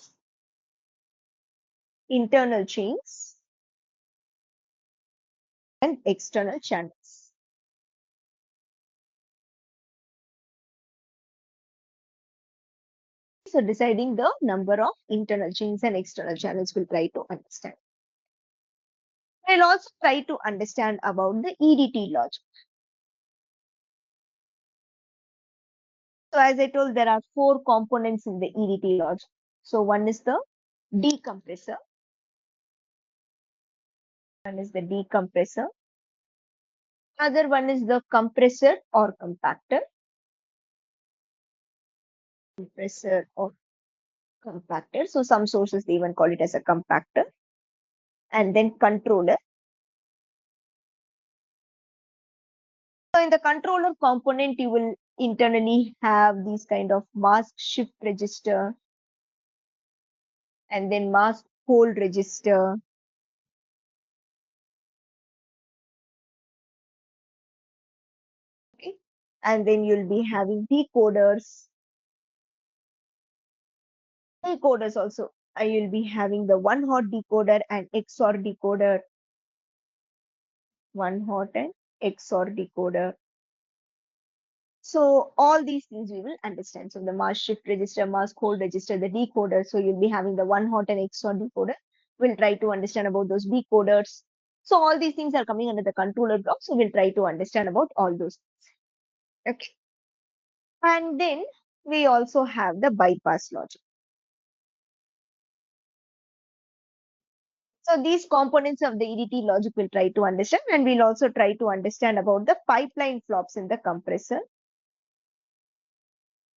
internal chains and external channels. So deciding the number of internal chains and external channels, we'll try to understand. We'll also try to understand about the EDT logic. So as I told, there are 4 components in the EDT logic. So one is the decompressor. One is the decompressor. Other one is the compressor or compactor. Compressor or compactor. So some sources, they even call it as a compactor. And then controller. So in the controller component, you will internally have these kind of mask shift register and then mask hold register. Okay. And then you'll be having decoders. Decoders also. You'll be having the one hot decoder and XOR decoder. One hot and XOR decoder. So all these things we will understand. So the mask shift register, mask hold register, the decoder. So you'll be having the one hot and XOR decoder. We'll try to understand about those decoders. So all these things are coming under the controller block. So we'll try to understand about all those things. Okay. And then we also have the bypass logic. So these components of the EDT logic we'll try to understand, and we'll also try to understand about the pipeline flops in the compressor.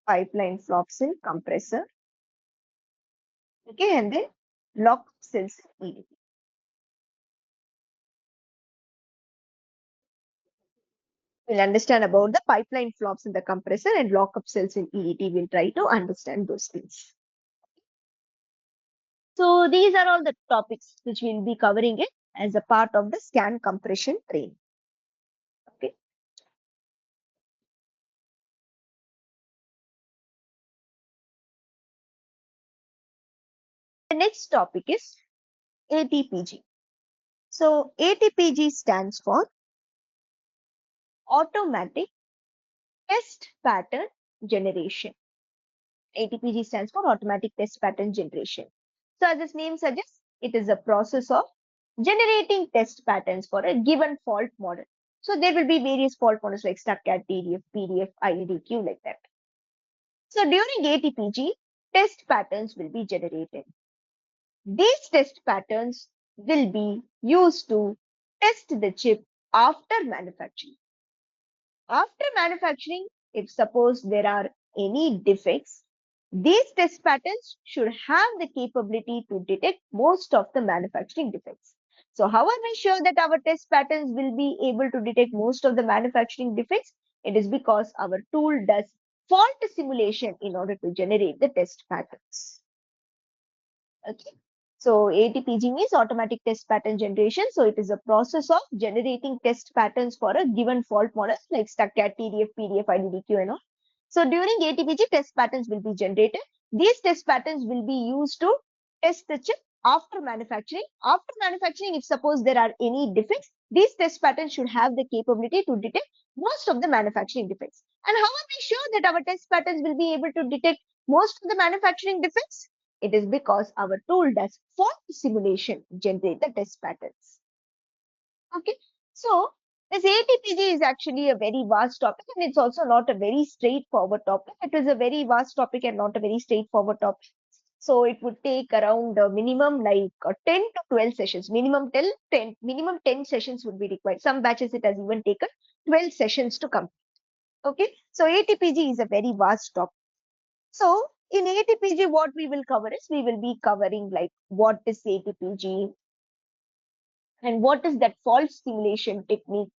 Pipeline flops in compressor. Okay, and then lock cells in EDT. We'll understand about the pipeline flops in the compressor and lockup cells in EDT. We'll try to understand those things. So these are all the topics which we'll be covering it as a part of the scan compression training. Okay. The next topic is ATPG. So ATPG stands for automatic test pattern generation. ATPG stands for automatic test pattern generation. So as its name suggests, it is a process of generating test patterns for a given fault model. So there will be various fault models like StuckCAD, TDF, PDF, IDQ like that. So during ATPG, test patterns will be generated. These test patterns will be used to test the chip after manufacturing. After manufacturing, if suppose there are any defects, these test patterns should have the capability to detect most of the manufacturing defects. So how are we sure that our test patterns will be able to detect most of the manufacturing defects? It is because our tool does fault simulation in order to generate the test patterns. Okay. So ATPG means automatic test pattern generation. So it is a process of generating test patterns for a given fault model like StuckCAD, TDF, PDF, IDDQ and all. So during ATPG, test patterns will be generated. These test patterns will be used to test the chip after manufacturing. After manufacturing, if suppose there are any defects, these test patterns should have the capability to detect most of the manufacturing defects. And how are we sure that our test patterns will be able to detect most of the manufacturing defects? It is because our tool does fault simulation generate the test patterns. Okay, so this ATPG is actually a very vast topic and it's also not a very straightforward topic. It is a very vast topic and not a very straightforward topic. So it would take around minimum like 10 to 12 sessions. Minimum 10 sessions would be required. Some batches it has even taken 12 sessions to complete. Okay, so ATPG is a very vast topic. So in ATPG, what we will cover is we will be covering like what is ATPG and what is that fault simulation technique.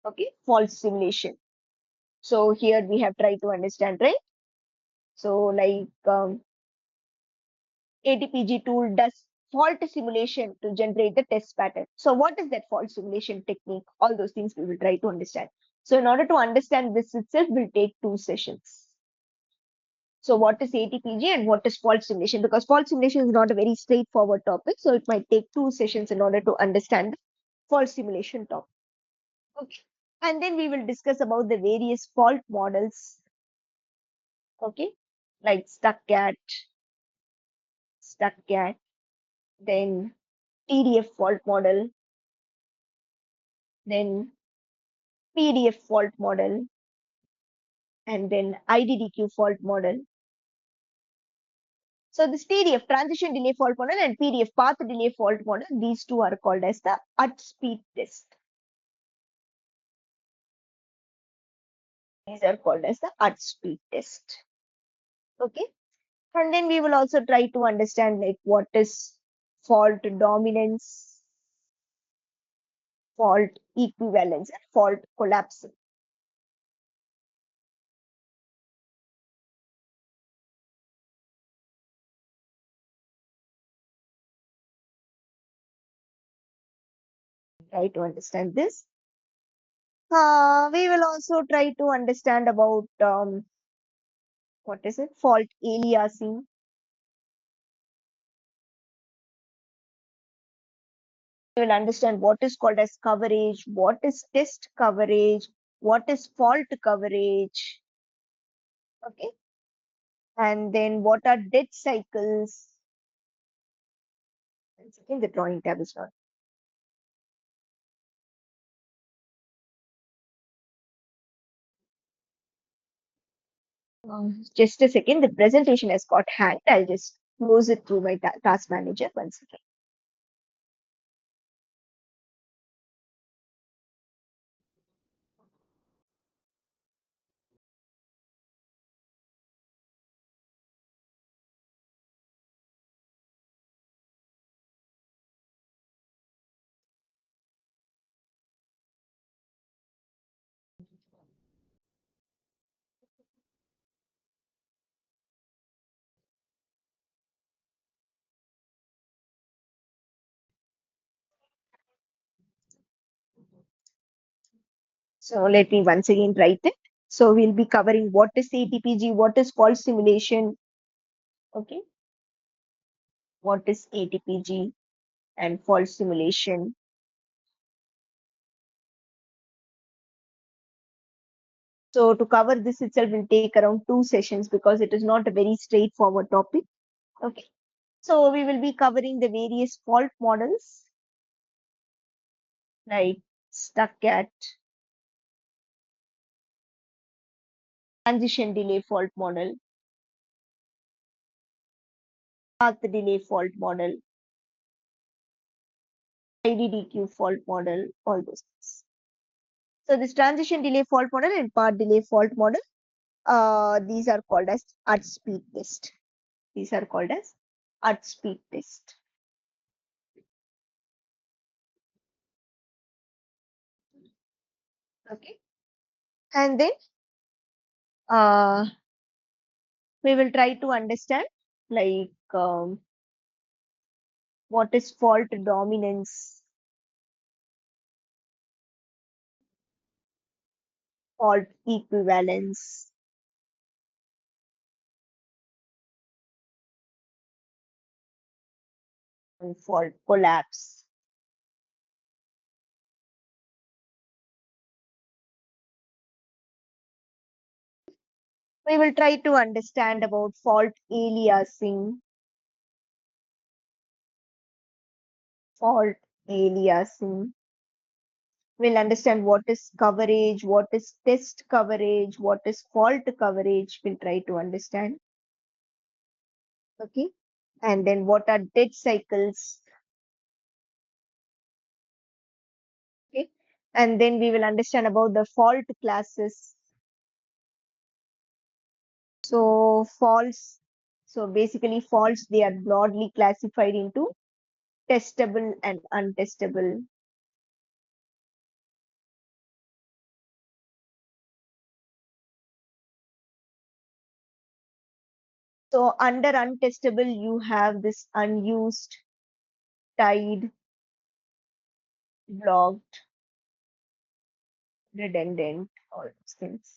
Okay, fault simulation. So here we have tried to understand, right? So like ATPG tool does fault simulation to generate the test pattern. So what is that fault simulation technique? All those things we will try to understand. So in order to understand this itself will take 2 sessions. So what is ATPG and what is fault simulation? Because fault simulation is not a very straightforward topic. So it might take 2 sessions in order to understand the fault simulation topic. Okay. And then we will discuss about the various fault models. Okay. Like StuckCAD, then TDF fault model, then PDF fault model, and then IDDQ fault model. So this TDF, transition delay fault model, and PDF, path delay fault model, these two are called as the at-speed test. These are called as the at-speed test. Okay. And then we will also try to understand like what is fault dominance, fault equivalence, and fault collapse. Try to understand this. We will also try to understand about what is it? Fault aliasing. We will understand what is called as coverage, what is test coverage, what is fault coverage. Okay. And then what are dead cycles? One second, the drawing tab is not. Just a second, the presentation has got hanged. I'll just close it through my task manager once again. So let me once again write it. So we'll be covering what is ATPG, what is fault simulation, okay, what is ATPG and fault simulation. So to cover this itself will take around 2 sessions because it is not a very straightforward topic. Okay. So we will be covering the various fault models like stuck at, transition delay fault model, path delay fault model, IDDQ fault model, all those things. So this transition delay fault model and path delay fault model, these are called as at speed test. These are called as at speed test. Okay. And then we will try to understand like what is fault dominance, fault equivalence, and fault collapse. We will try to understand about fault aliasing, fault aliasing. We'll understand what is coverage, what is test coverage, what is fault coverage. We'll try to understand. Okay. And then what are dead cycles? Okay. And then we will understand about the fault classes. So faults, so basically faults, they are broadly classified into testable and untestable. So under untestable, you have this unused, tied, blocked, redundant, all those things.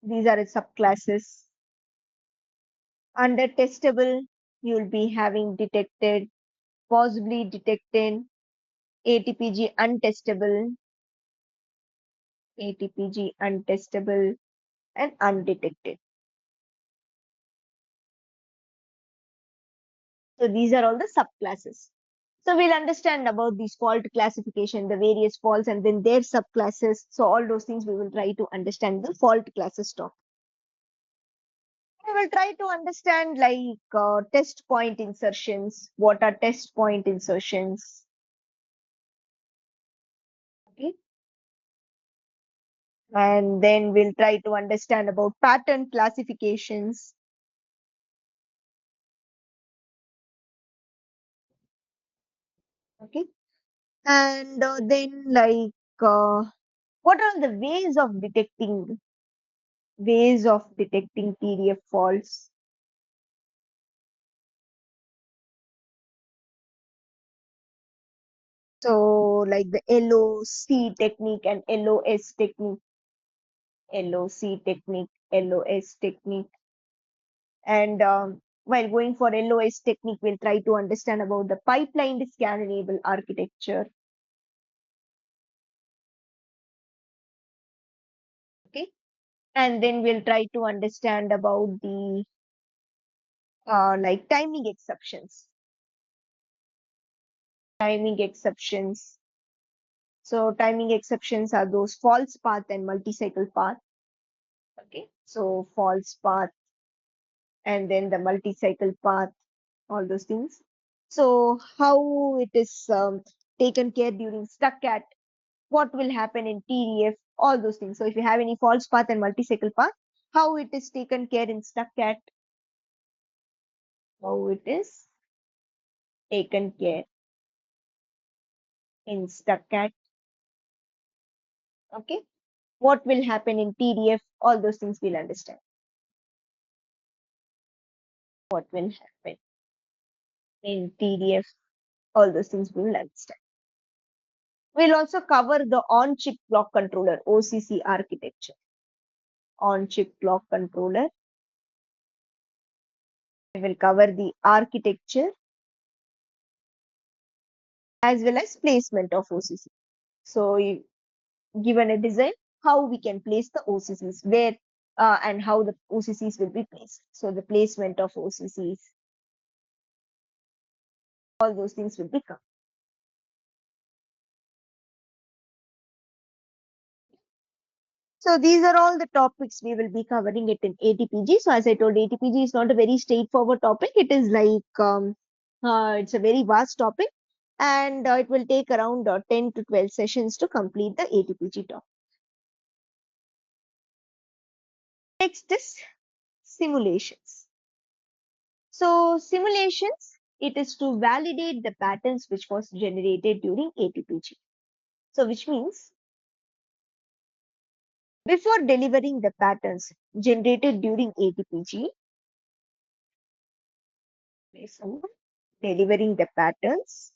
These are its subclasses. Under testable, you'll be having detected, possibly detected, ATPG untestable, ATPG untestable, and undetected. So these are all the subclasses. So we'll understand about these fault classification, the various faults, and then their subclasses. So all those things we will try to understand the fault classes topic. We will try to understand like test point insertions. What are test point insertions? Okay. And then we'll try to understand about pattern classifications. Okay. And then like what are the ways of detecting PDF faults? So like the LOC technique and LOS technique, LOC technique, LOS technique. And while going for LOS technique, we'll try to understand about the pipelined scan enable architecture. Okay. And then we'll try to understand about the like timing exceptions. Timing exceptions. So timing exceptions are those false path and multi-cycle path. Okay. So false path and then the multi-cycle path, all those things. So how it is taken care during stuck at, what will happen in TDF, all those things. So if you have any false path and multi-cycle path, how it is taken care in stuck at, how it is taken care in stuck at. Okay. What will happen in TDF, all those things we'll understand. What will happen in TDF, all those things we will understand. We'll also cover the on-chip clock controller, OCC architecture. On-chip clock controller. We will cover the architecture as well as placement of OCC. So, given a design, how we can place the OCCs, where and how the OCCs will be placed. So, the placement of OCCs, all those things will be covered. So these are all the topics we will be covering it in ATPG. So as I told, ATPG is not a very straightforward topic. It is like, it's a very vast topic, and it will take around 10 to 12 sessions to complete the ATPG topic. Next is simulations. So simulations, it is to validate the patterns which was generated during ATPG. So which means before delivering the patterns generated during ATPG, before delivering the patterns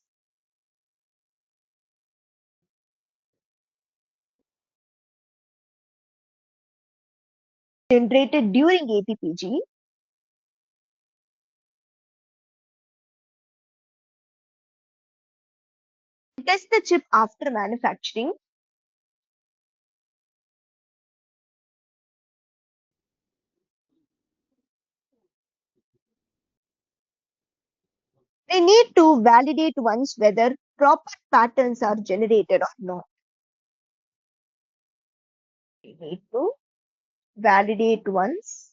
generated during ATPG, test the chip after manufacturing, they need to validate once whether proper patterns are generated or not. They need to validate once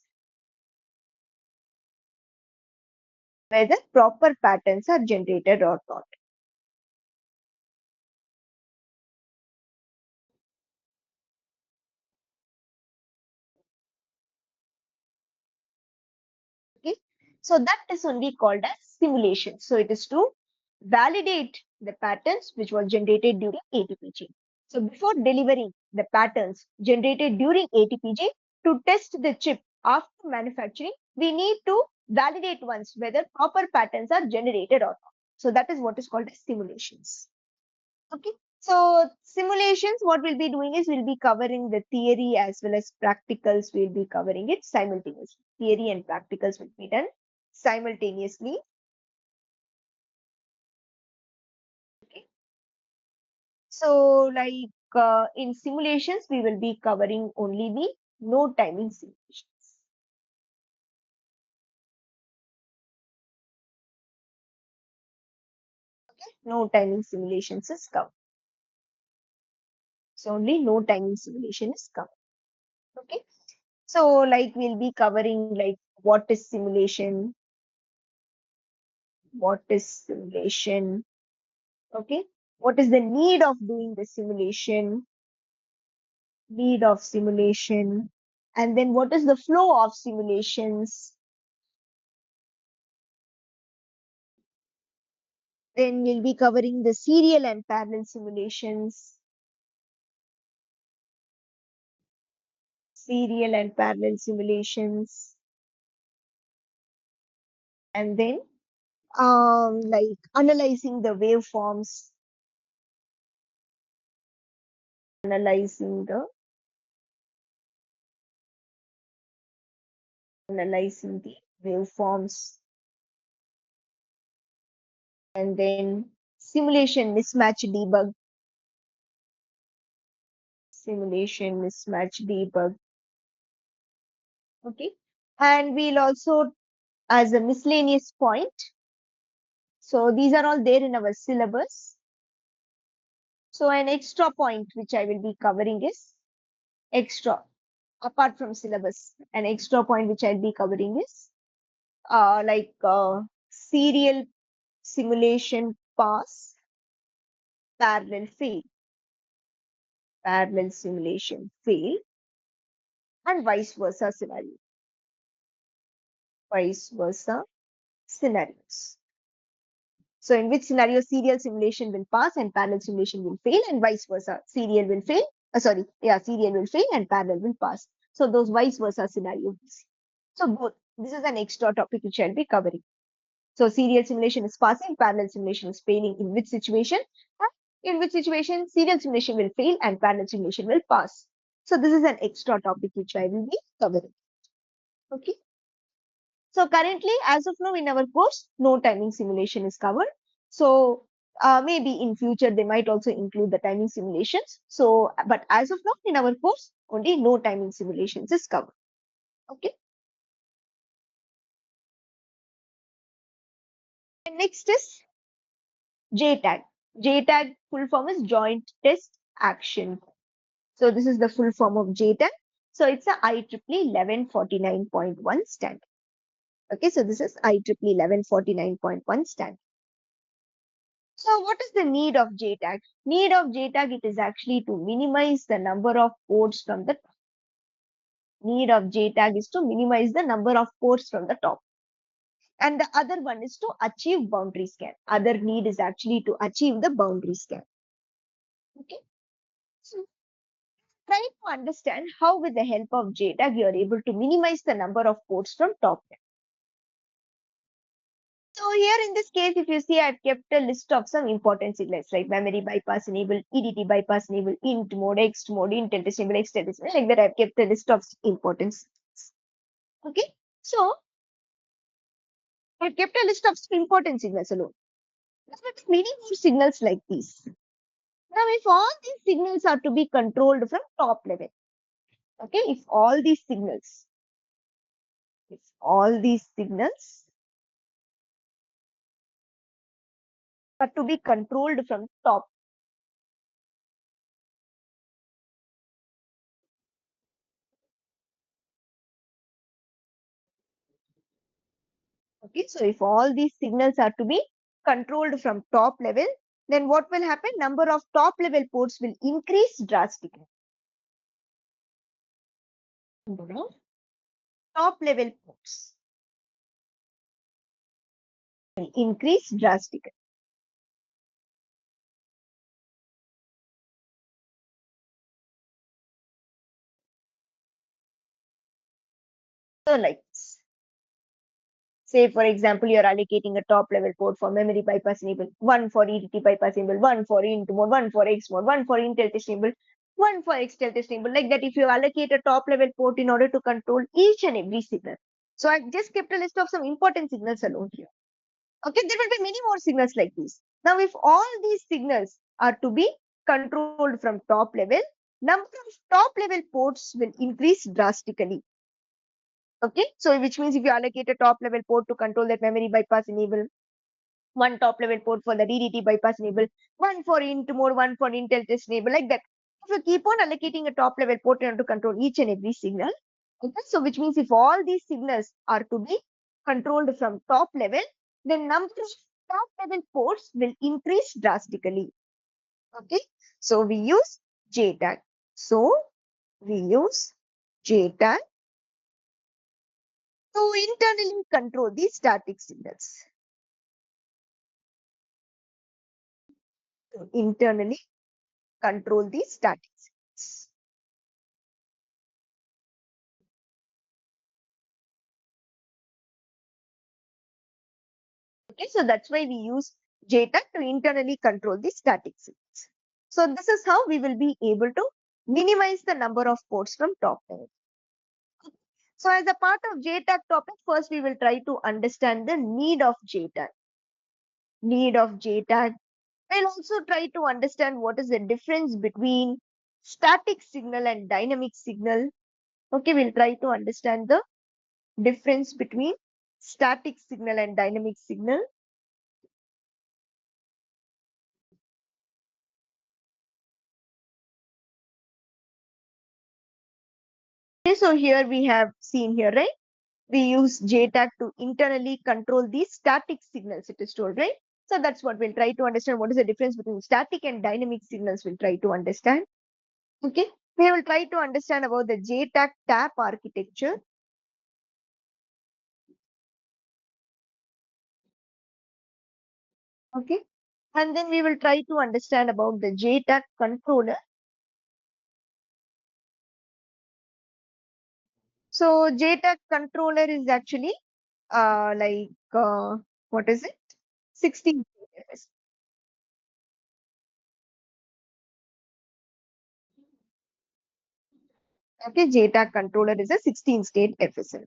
whether proper patterns are generated or not. Okay, so that is only called as simulation. So it is to validate the patterns which were generated during ATPG. So before delivering the patterns generated during ATPG, to test the chip after manufacturing, we need to validate once whether proper patterns are generated or not. So that is what is called as simulations. Okay. So simulations, what we'll be doing is we'll be covering the theory as well as practicals. We'll be covering it simultaneously. Theory and practicals will be done simultaneously. Okay. So like in simulations, we will be covering only the no timing simulations. Okay. No timing simulations is covered. So only no timing simulation is covered. Okay. So like we'll be covering like what is simulation, what is simulation, okay, what is the need of doing the simulation, need of simulation, and then what is the flow of simulations. Then we'll be covering the serial and parallel simulations, serial and parallel simulations, and then like analyzing the waveforms, analyzing the waveforms, and then simulation mismatch debug. Okay, and we'll also as a miscellaneous point. So these are all there in our syllabus. So an extra point which I will be covering is apart from syllabus, an extra point which I'll be covering is serial simulation pass, parallel simulation fail, and vice versa scenarios. So in which scenario serial simulation will pass and parallel simulation will fail, and vice versa. Serial will fail and parallel will pass. So those vice versa scenarios. So both. This is an extra topic which I'll be covering. So serial simulation is passing, parallel simulation is failing. In which situation? In which situation serial simulation will fail and parallel simulation will pass. So this is an extra topic which I will be covering. Okay. So currently, as of now in our course, no timing simulation is covered. So maybe in future they might also include the timing simulations. So, but as of now in our course, only no timing simulations is covered. Okay. And next is JTAG. JTAG full form is Joint Test Action. So this is the full form of JTAG. So it's a IEEE 1149.1 standard. Okay, so this is IEEE 1149.1 standard. So what is the need of JTAG? Need of JTAG, it is actually to minimize the number of ports from the top. Need of JTAG is to minimize the number of ports from the top. And the other one is to achieve boundary scan. Other need is actually to achieve the boundary scan. Okay. So try to understand how with the help of JTAG you are able to minimize the number of ports from top. So here in this case, if you see, I've kept a list of some important signals like memory bypass enable, EDT bypass enable, int mode, X mode, Intel test enable, X test enable, like that. I've kept a list of important signals. Okay, so I've kept a list of important signals alone. But many more signals like these. Now, if all these signals are to be controlled from top level, okay, if all these signals are to be controlled from top. Okay, so if all these signals are to be controlled from top level, then what will happen? Number of top level ports will increase drastically. Number of top level ports will increase drastically. So like this. Say for example, you are allocating a top level port for memory bypass enable, one for EDT bypass enable, one for int mode, one for X mode, one for Intel test enable, one for Xtel test enable. Like that, if you allocate a top level port in order to control each and every signal. So I've just kept a list of some important signals alone here. Okay, there will be many more signals like this. Now, if all these signals are to be controlled from top level, number of top level ports will increase drastically. Okay, so which means if you allocate a top level port to control that memory bypass enable, one top level port for the DDT bypass enable, one for int mode, one for Intel test enable, like that. If you keep on allocating a top level port in order to control each and every signal, okay, so which means if all these signals are to be controlled from top level, then number of top level ports will increase drastically. Okay, so we use JTAG. So we use JTAG to internally control the static signals. To internally control the static signals. Okay, so that's why we use JTAG to internally control the static signals. So this is how we will be able to minimize the number of ports from top level. So as a part of JTAG topic, first we will try to understand the need of JTAG. Need of JTAG. We'll also try to understand what is the difference between static signal and dynamic signal. Okay, we'll try to understand the difference between static signal and dynamic signal. Okay, so here we have seen here, right? We use JTAG to internally control the static signals, it is told, right? So that's what we'll try to understand. What is the difference between static and dynamic signals? We'll try to understand. Okay, we will try to understand about the JTAG tap architecture. Okay, and then we will try to understand about the JTAG controller. So JTAG controller is actually what is it? 16 FS. Okay, JTAG controller is a 16-state FSM.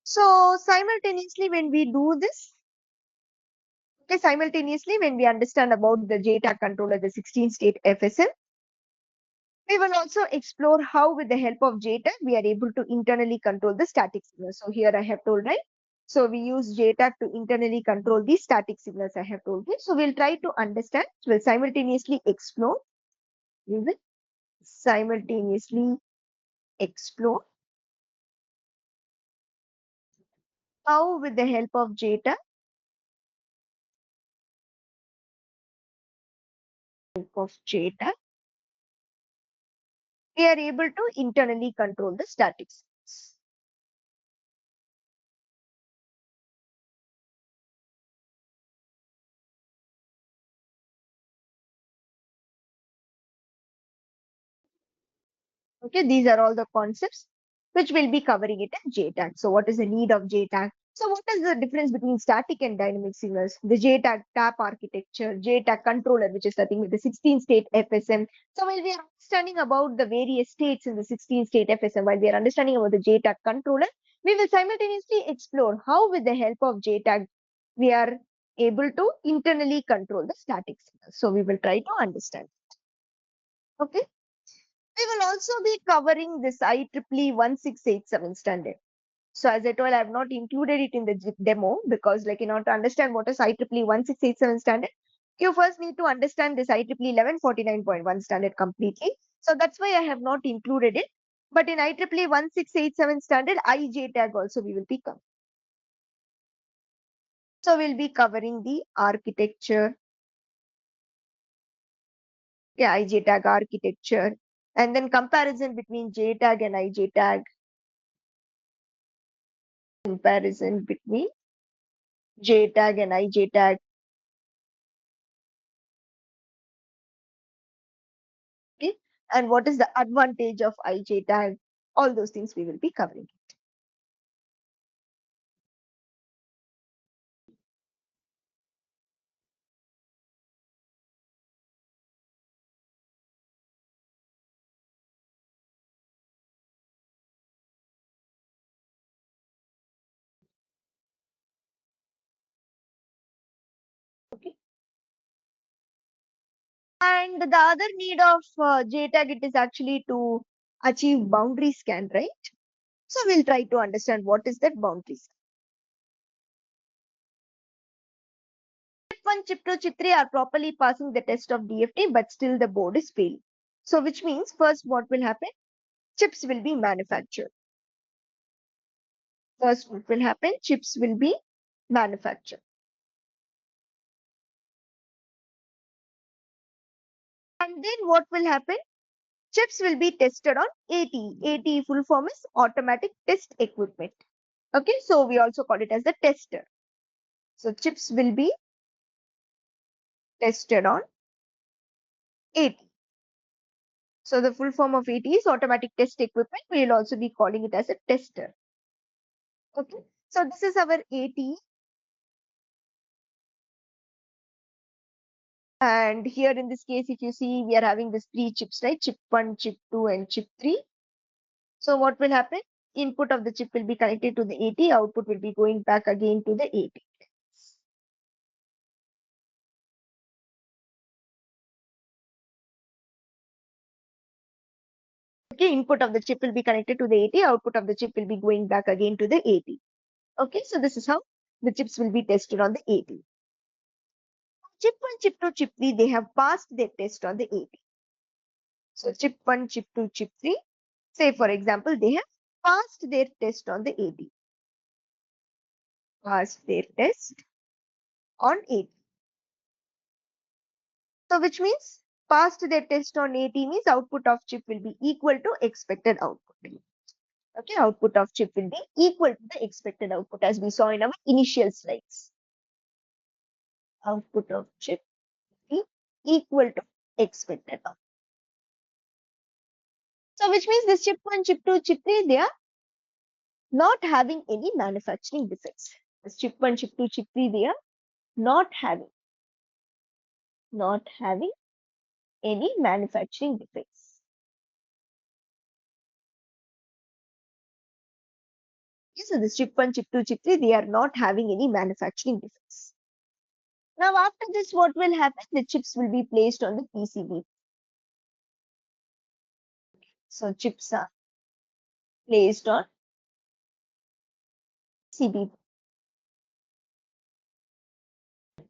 So simultaneously when we do this, okay, simultaneously when we understand about the JTAG controller, the 16-state FSM, we will also explore how with the help of JTAG we are able to internally control the static signals. So here I have told, right? So we use JTAG to internally control the static signals I have told you. So we'll try to understand, we'll simultaneously explore, we will simultaneously explore how with the help of JTAG, we are able to internally control the static signals. Okay, these are all the concepts which will be covering it in JTAG. So what is the need of JTAG? So what is the difference between static and dynamic signals? The JTAG tap architecture, JTAG controller, which is starting with the 16-state FSM. So while we are understanding about the various states in the 16-state FSM, while we are understanding about the JTAG controller, we will simultaneously explore how with the help of JTAG, we are able to internally control the static signals. So we will try to understand. Okay. We will also be covering this IEEE 1687 standard. So as I told, I have not included it in the demo because like in order to understand what is IEEE 1687 standard, you first need to understand this IEEE 1149.1 standard completely. So that's why I have not included it. But in IEEE 1687 standard, IJTAG also we will be covering. So we'll be covering the architecture, yeah, IJTAG architecture, and then comparison between JTAG and IJTAG. Comparison between JTAG and IJTAG. Okay, and what is the advantage of IJTAG? All those things we will be covering. Okay. And the other need of JTAG, it is actually to achieve boundary scan, right? So we'll try to understand what is that boundary scan. Chip 1, chip 2, chip 3 are properly passing the test of DFT, but still the board is failing. So which means first what will happen? Chips will be manufactured. First what will happen? Chips will be manufactured. And then what will happen? Chips will be tested on ATE. ATE full form is automatic test equipment. Okay, so we also call it as the tester. So chips will be tested on ATE. So the full form of AT is automatic test equipment. We will also be calling it as a tester. Okay. So this is our AT. And here in this case, if you see, we are having these 3 chips, right? Chip 1, chip 2, and chip 3. So what will happen? Input of the chip will be connected to the AT. Output will be going back again to the AT. Okay, input of the chip will be connected to the AT. Output of the chip will be going back again to the AT. Okay, so this is how the chips will be tested on the AT. Chip 1, chip 2, chip 3, they have passed their test on the AT. So chip 1, chip 2, chip 3, say for example, they have passed their test on the AT. Passed their test on AT. So which means passed their test on AT means output of chip will be equal to expected output. Okay, output of chip will be equal to the expected output as we saw in our initial slides. Output of chip will be equal to expected output. So which means this chip 1, chip 2, chip 3, they are not having any manufacturing defects. This chip 1, chip 2, chip 3, they are not having any manufacturing defects. So this chip 1, chip 2, chip 3, they are not having any manufacturing defects. Now after this, what will happen? The chips will be placed on the PCB. So chips are placed on PCB.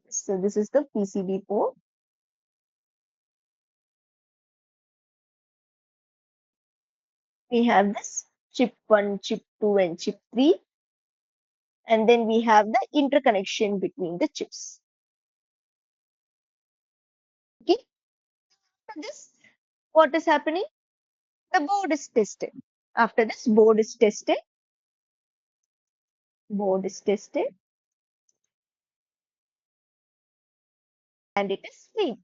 So this is the PCB port. We have this chip 1, chip 2, and chip 3. And then we have the interconnection between the chips. Okay. After this, what is happening? The board is tested. After this, board is tested. Board is tested. And it is free.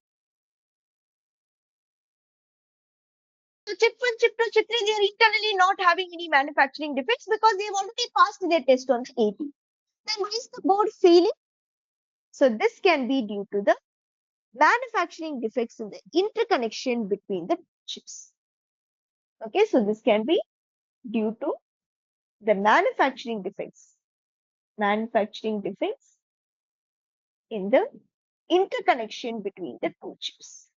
So chip 1, chip 2, chip 3, they are internally not having any manufacturing defects because they have already passed their test on the AT. Then why is the board failing? So this can be due to the manufacturing defects in the interconnection between the chips. Okay, so this can be due to the manufacturing defects in the interconnection between the two chips.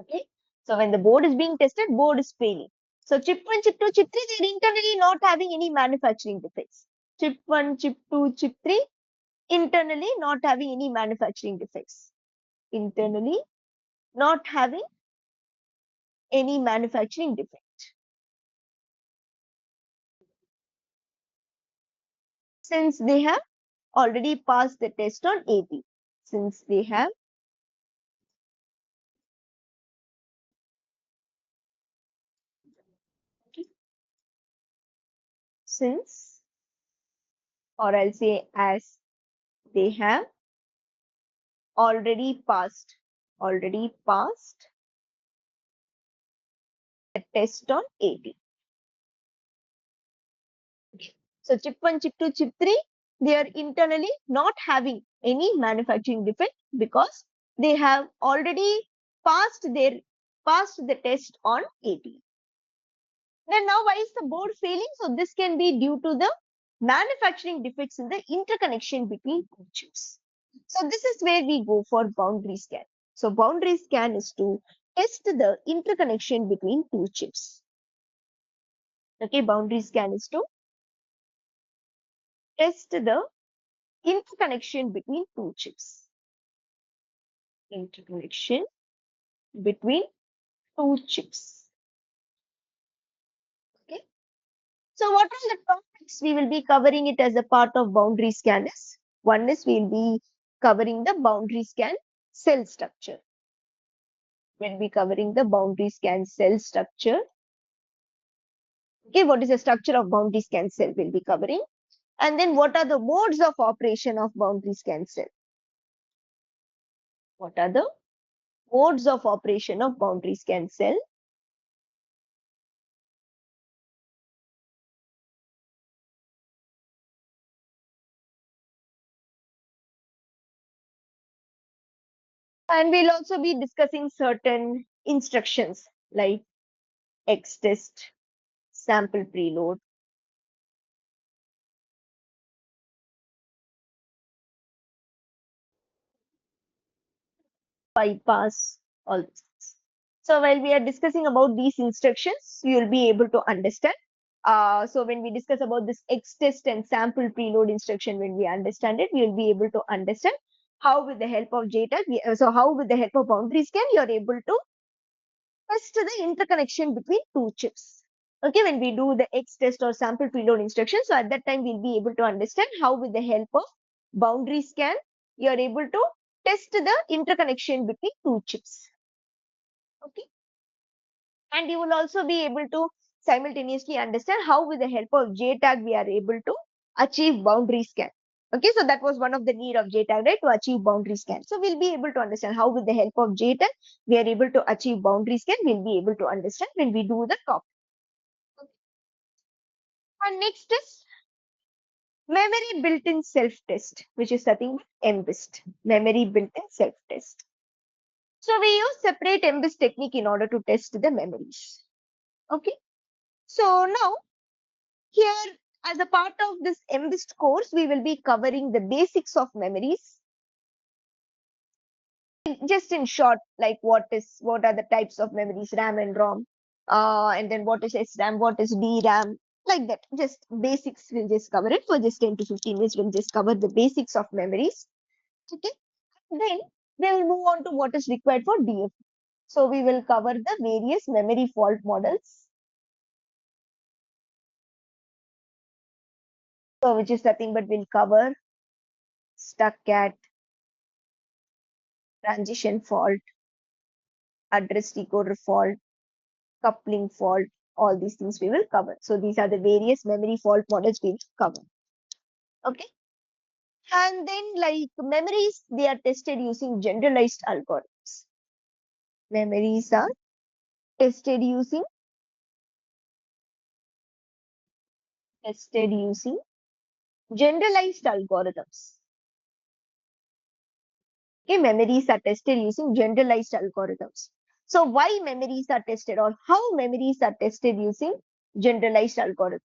Okay, so when the board is being tested, board is failing. So chip 1, chip 2, chip 3, they are internally not having any manufacturing defects. Chip 1, chip 2, chip 3, internally not having any manufacturing defects. Internally not having any manufacturing defect. Since they have already passed the test on AT. Since they have since or I'll say as they have already passed the test on AT. So chip 1, chip 2, chip 3, they are internally not having any manufacturing defect because they have already passed the test on AT. Then now why is the board failing? So this can be due to the manufacturing defects in the interconnection between two chips. So this is where we go for boundary scan. So boundary scan is to test the interconnection between two chips. Okay, boundary scan is to test the interconnection between two chips. Interconnection between two chips. Okay. So what are the topics we will be covering it as a part of boundary scan is? One is we will be covering the boundary scan cell structure. We'll be covering the boundary scan cell structure. Okay, what is the structure of boundary scan cell we'll be covering. And then what are the modes of operation of boundary scan cell? What are the modes of operation of boundary scan cell? And we'll also be discussing certain instructions like X test, sample preload, bypass, all this. So while we are discussing about these instructions, you will be able to understand. So when we discuss about this X test and sample preload instruction, when we understand it, we will be able to understand how with the help of JTAG, so how with the help of boundary scan, you are able to test the interconnection between two chips. Okay, when we do the X test or sample preload instruction, so at that time we'll be able to understand how with the help of boundary scan, you are able to test the interconnection between two chips. Okay, and you will also be able to simultaneously understand how with the help of JTAG we are able to achieve boundary scan. Okay, so that was one of the need of JTAG, right, to achieve boundary scan. So we'll be able to understand how with the help of JTAG we are able to achieve boundary scan. We'll be able to understand when we do the top. Okay. And next is memory built-in self-test, which is nothing but MBIST, memory built-in self-test. So we use separate MBIST technique in order to test the memories. Okay. So now here, as a part of this MBIST course, we will be covering the basics of memories. Just in short, like what are the types of memories, RAM and ROM, and then what is SRAM, what is DRAM, like that. Just basics, we'll just cover it for just 10 to 15 minutes. We'll just cover the basics of memories. Okay. Then we will move on to what is required for DFT. So we will cover the various memory fault models. So which is nothing but we'll cover stuck at, transition fault, address decoder fault, coupling fault, all these things we will cover. So these are the various memory fault models we will cover. Okay. And then like memories, they are tested using generalized algorithms. Memories are tested using generalized algorithms. Okay, memories are tested using generalized algorithms. So why memories are tested or how memories are tested using generalized algorithms?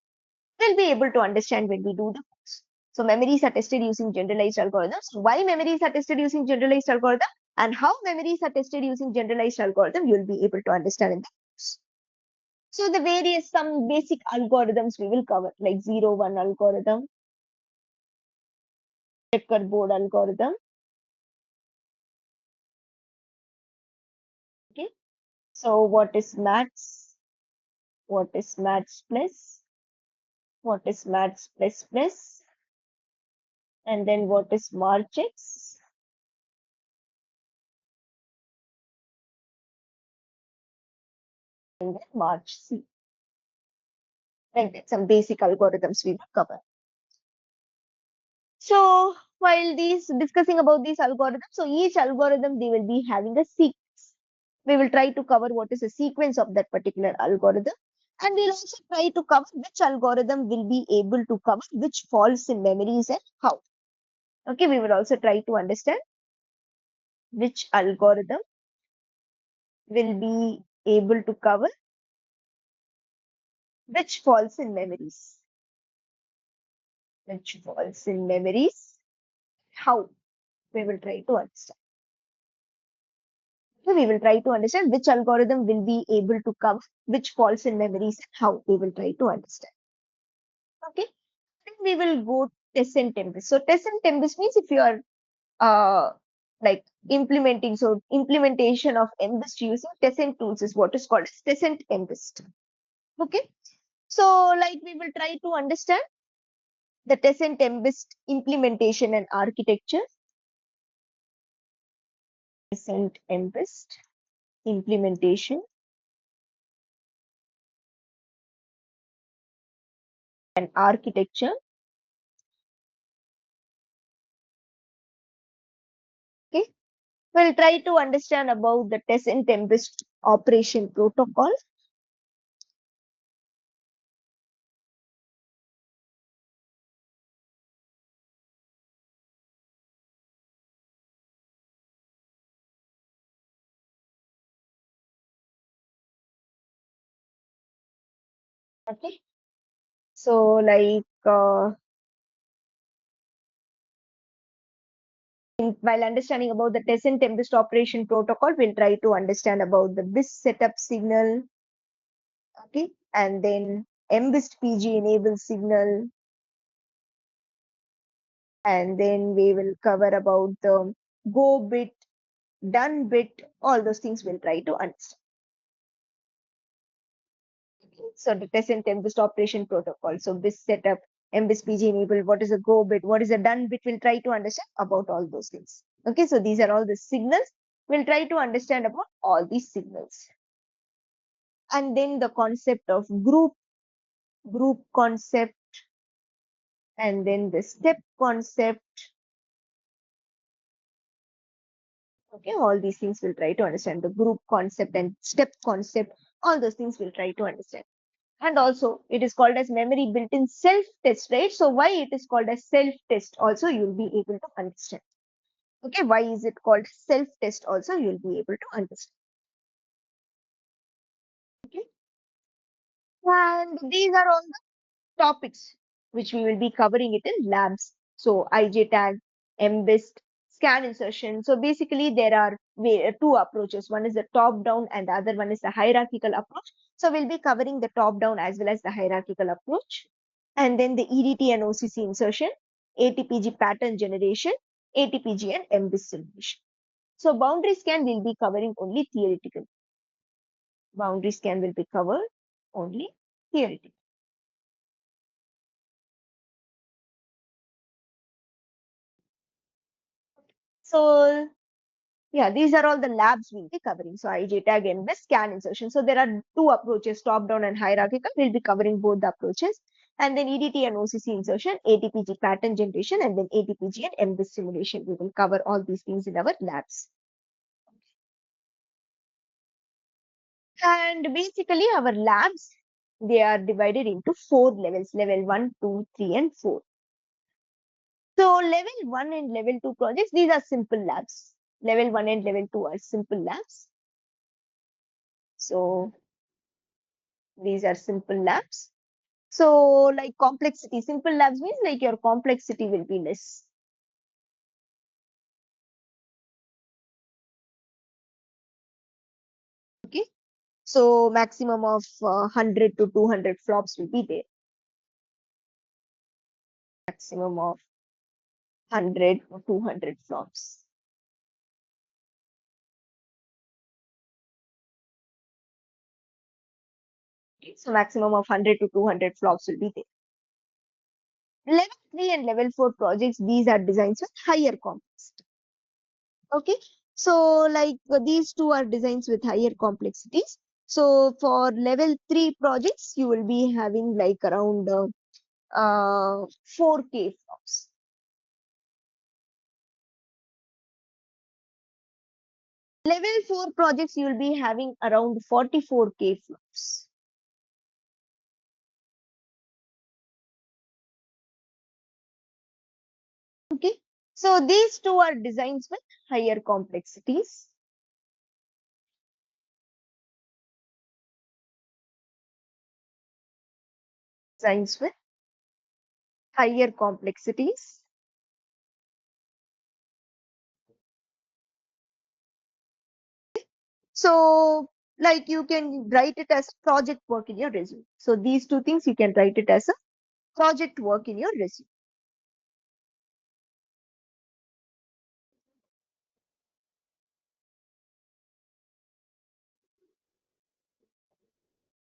We'll be able to understand when we do the course. So memories are tested using generalized algorithms. Why memories are tested using generalized algorithm and how memories are tested using generalized algorithm, you'll be able to understand in the course. So the various some basic algorithms we will cover like 0-1 algorithm, checkerboard algorithm. Okay. So what is maths? What is maths plus? What is maths plus plus? And then what is March X? And then March C. Like that, some basic algorithms we will cover. So while discussing about these algorithms, so each algorithm they will be having a sequence. We will try to cover what is the sequence of that particular algorithm, and we'll also try to cover which algorithm will be able to cover which faults in memories and how. Okay, we will also try to understand which algorithm will be able to cover which faults in memories. Which faults in memories, how we will try to understand. So we will try to understand which algorithm will be able to cover which faults in memories and how we will try to understand. Okay, then we will go test and tempest. So test and tempest means if you are like implementing, so implementation of MBIST using Tessent tools is what is called as Tessent MBIST. Okay, so like we will try to understand the Tessent MBIST implementation and architecture. Tessent MBIST implementation and architecture. Okay, We'll try to understand about the test and tempest operation protocol. Okay. So like while understanding about the test and tempest operation protocol, we'll try to understand about the BIS setup signal. Okay. And then MBIST PG enable signal. And then we will cover about the go bit, done bit, all those things we'll try to understand. So the test and tempest operation protocol. So BIS setup, MBIS PG enable, what is a go bit, what is a done bit, we'll try to understand about all those things. Okay, so these are all the signals. We'll try to understand about all these signals. And then the concept of group concept, and then the step concept. Okay, all these things we'll try to understand. The group concept and step concept, all those things we'll try to understand. And also it is called as memory built-in self-test, right? So why it is called as self-test also you'll be able to understand. Okay, why is it called self-test also you'll be able to understand. Okay, and these are all the topics which we will be covering it in labs. So IJ tag, MBIST, scan insertion. So basically there are two approaches. One is the top down and the other one is the hierarchical approach. So we'll be covering the top down as well as the hierarchical approach. And then the EDT and OCC insertion, ATPG pattern generation, ATPG and MBIST simulation. So boundary scan will be covering only theoretical. Boundary scan will be covered only theoretical. So yeah, these are all the labs we'll be covering. So IJ tag, MBIST, scan insertion. So there are two approaches, top down and hierarchical. We'll be covering both the approaches. And then EDT and OCC insertion, ATPG pattern generation, and then ATPG and MBIST simulation. We will cover all these things in our labs. And basically our labs, they are divided into 4 levels, level 1, 2, 3, and 4. So level 1 and level 2 projects, these are simple labs. Level 1 and level 2 are simple labs. So these are simple labs. So like complexity, simple labs means like your complexity will be less. Okay. So maximum of 100 to 200 flops will be there. Maximum of 100 to 200 flops. Okay. So maximum of 100 to 200 flops will be there. Level 3 and level 4 projects, these are designs with higher complexity. Okay. So like these two are designs with higher complexities. So for level 3 projects, you will be having like around 4K flops. Level 4 projects, you will be having around 44K flops. Okay. So these two are designs with higher complexities. Designs with higher complexities. So like you can write it as project work in your resume. So these two things you can write it as a project work in your resume.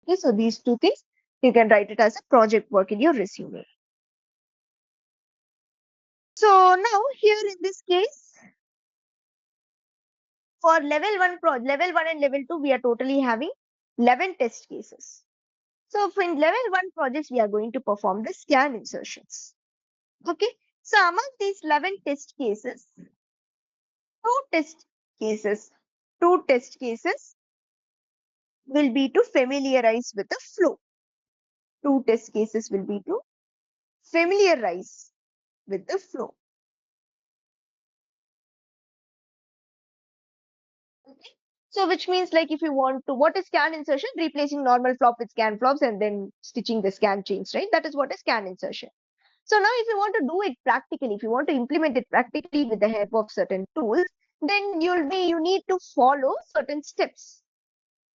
Okay, so these two things you can write it as a project work in your resume. So now here in this case, for level 1 and level 2, we are totally having 11 test cases. So for in level 1 projects, we are going to perform the scan insertions. Okay. So among these 11 test cases, two test cases. Two test cases will be to familiarize with the flow. Two test cases will be to familiarize with the flow. Okay. So which means like if you want to, what is scan insertion? Replacing normal flop with scan flops and then stitching the scan chains, right? That is what is scan insertion. So now if you want to do it practically, if you want to implement it practically with the help of certain tools, then you need to follow certain steps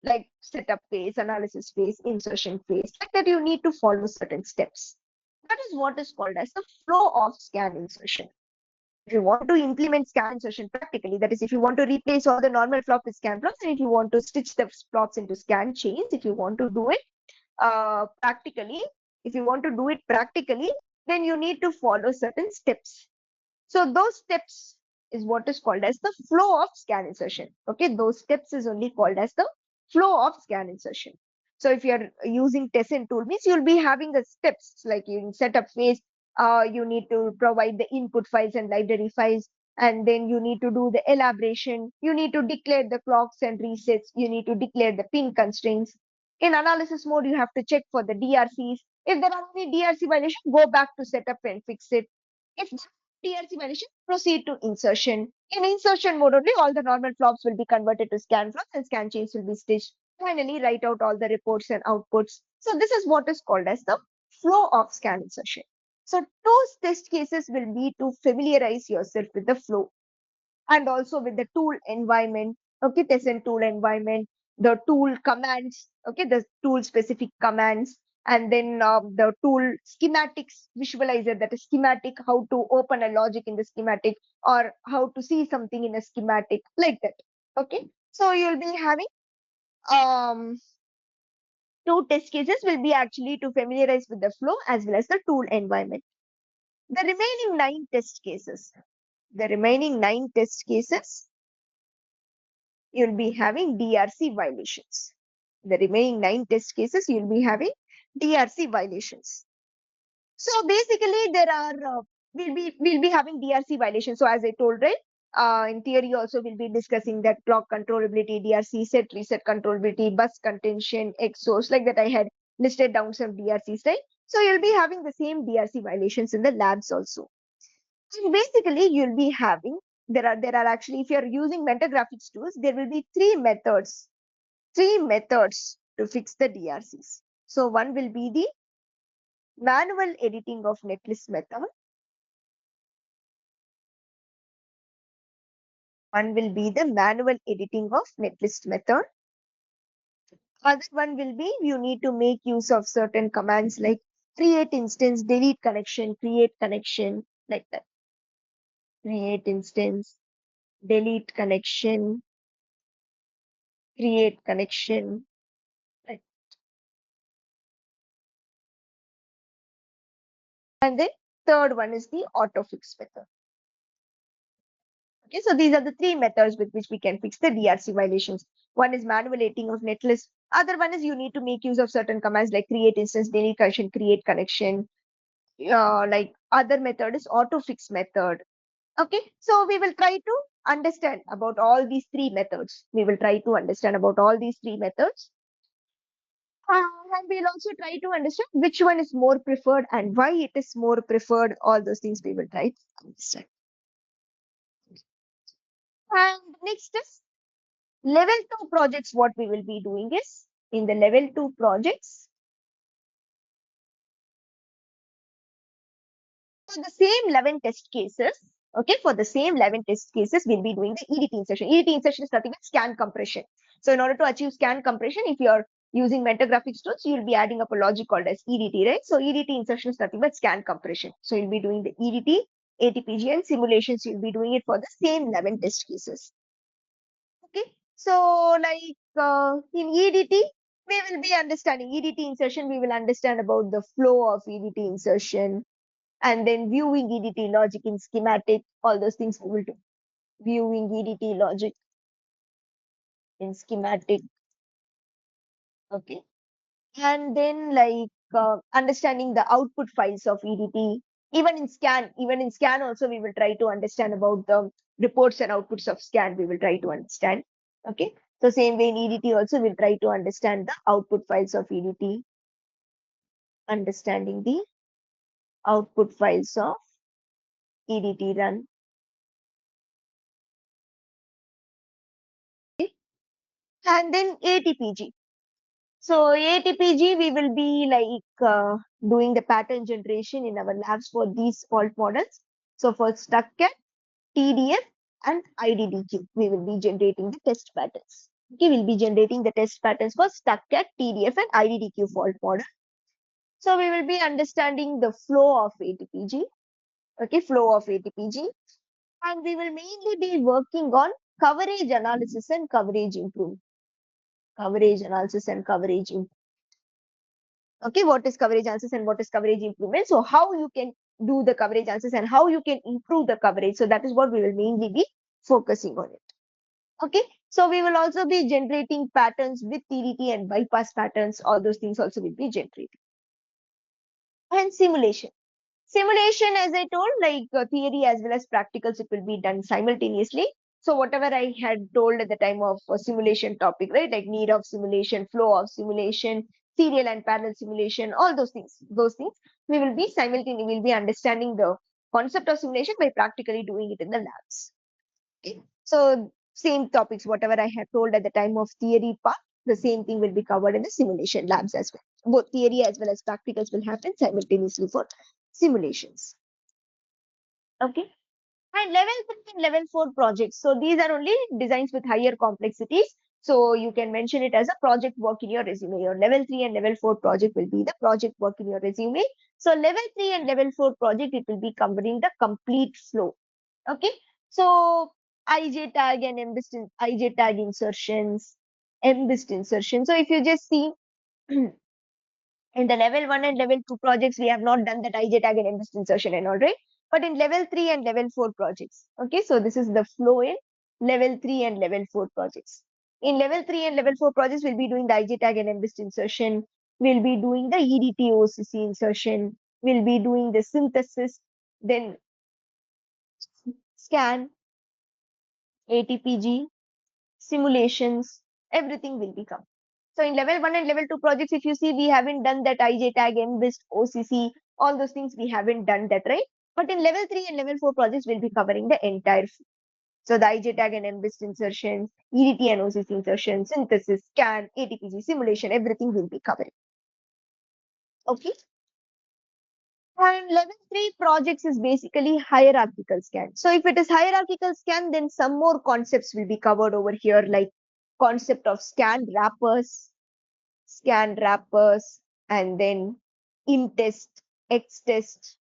like setup phase, analysis phase, insertion phase. Like that you need to follow certain steps. That is what is called as the flow of scan insertion. If you want to implement scan insertion practically, that is if you want to replace all the normal flop with scan flops, and if you want to stitch the flops into scan chains, if you want to do it practically, then you need to follow certain steps. So those steps is what is called as the flow of scan insertion. Okay, those steps is only called as the flow of scan insertion. So if you are using Tessen tool, means you'll be having the steps like in setup phase. You need to provide the input files and library files, and then you need to do the elaboration. You need to declare the clocks and resets. You need to declare the pin constraints. In analysis mode, you have to check for the DRCs. If there are any DRC violation, go back to setup and fix it. If DRC violation, proceed to insertion. In insertion mode only, all the normal flops will be converted to scan flops and scan chains will be stitched. Finally, write out all the reports and outputs. So this is what is called as the flow of scan insertion. So those test cases will be to familiarize yourself with the flow and also with the tool environment. Okay, Tessen tool environment, the tool commands, okay, the tool specific commands, and then the tool schematics visualizer, that is schematic, how to open a logic in the schematic or how to see something in a schematic, like that. Okay, so you'll be having two test cases will be actually to familiarize with the flow as well as the tool environment. The remaining nine test cases you'll be having DRC violations. The remaining 9 test cases, you'll be having DRC violations. So basically, there are we'll be having DRC violations. So as I told, right, in theory also we'll be discussing that clock controllability, DRC set reset controllability, bus contention, X source, like that. I had listed down some DRCs, right? So you'll be having the same DRC violations in the labs also. And basically, you'll be having there are actually, if you're using mentor graphics tools, there will be three methods to fix the DRCs. So one will be the manual editing of netlist method. One will be the manual editing of netlist method. Other one will be you need to make use of certain commands like create instance, delete connection, create connection, like that. Create instance, delete connection, create connection. Right. And then third one is the auto fix method. Okay, so these are the three methods with which we can fix the DRC violations. One is manual editing of netlist. Other one is you need to make use of certain commands like create instance, delete connection, create connection. Like other method is auto fix method. Okay, so we will try to understand about all these three methods. And we'll also try to understand which one is more preferred and why it is more preferred. All those things we will try to understand. And next is level 2 projects. What we will be doing is in the level 2 projects, for the same 11 test cases, okay, we'll be doing the EDT insertion. EDT insertion is nothing but scan compression. So in order to achieve scan compression, if you're using mentor graphics tools, you'll be adding up a logic called as EDT, right? So EDT insertion is nothing but scan compression. So you'll be doing the EDT, ATPG, and simulations. You'll be doing it for the same 11 test cases. Okay, so like in EDT, we will be understanding EDT insertion. We will understand about the flow of EDT insertion, and then viewing EDT logic in schematic. All those things we will do. Viewing EDT logic in schematic. Okay, and then like understanding the output files of EDT. Even in scan also we will try to understand about the reports and outputs of scan we will try to understand. Okay. So same way in EDT also we'll try to understand the output files of EDT, understanding the output files of EDT run. Okay. And then ATPG. So ATPG we will be like doing the pattern generation in our labs for these fault models. So for StuckCat, TDF and IDDQ, we will be generating the test patterns. Okay, we'll be generating the test patterns for StuckCat, TDF and IDDQ fault model. So we will be understanding the flow of ATPG. Okay, flow of ATPG. And we will mainly be working on coverage analysis and coverage improvement. Coverage analysis and coverage improvement. Okay, what is coverage analysis and what is coverage improvement? So how you can do the coverage analysis and how you can improve the coverage. So that is what we will mainly be focusing on it. Okay, so we will also be generating patterns with TDT and bypass patterns. All those things also will be generated. And simulation. Simulation, as I told, like theory as well as practicals, it will be done simultaneously. So whatever I had told at the time of simulation topic, right, like need of simulation, flow of simulation, serial and parallel simulation, all those things, we will be simultaneously, we'll be understanding the concept of simulation by practically doing it in the labs. Okay. So same topics, whatever I had told at the time of theory part, the same thing will be covered in the simulation labs as well. Both theory as well as practicals will happen simultaneously for simulations. Okay. And level 3 and level 4 projects. So these are only designs with higher complexities. So you can mention it as a project work in your resume. Your level 3 and level 4 project will be the project work in your resume. So level 3 and level 4 project, it will be covering the complete flow. Okay. So IJ tag and IJ tag insertions, embist insertion. So if you just see in the level 1 and level 2 projects, we have not done that IJ tag and embist insertion and all, right? But in level 3 and level 4 projects, okay, so this is the flow in level 3 and level 4 projects. In level 3 and level 4 projects, we'll be doing the IJ tag and embist insertion. We'll be doing the EDT OCC insertion. We'll be doing the synthesis, then scan, ATPG, simulations, everything will be covered. So in level 1 and level 2 projects, if you see, we haven't done that IJ tag, MBIST, OCC, all those things we haven't done that, right? But in level 3 and level 4 projects, we'll be covering the entire field. So the IJ tag and MBIST insertions, EDT and OCC insertions, synthesis, scan, ATPG, simulation, everything will be covering. Okay. And level 3 projects is basically hierarchical scan. So if it is hierarchical scan, then some more concepts will be covered over here, like concept of scan wrappers, and then in test, X test,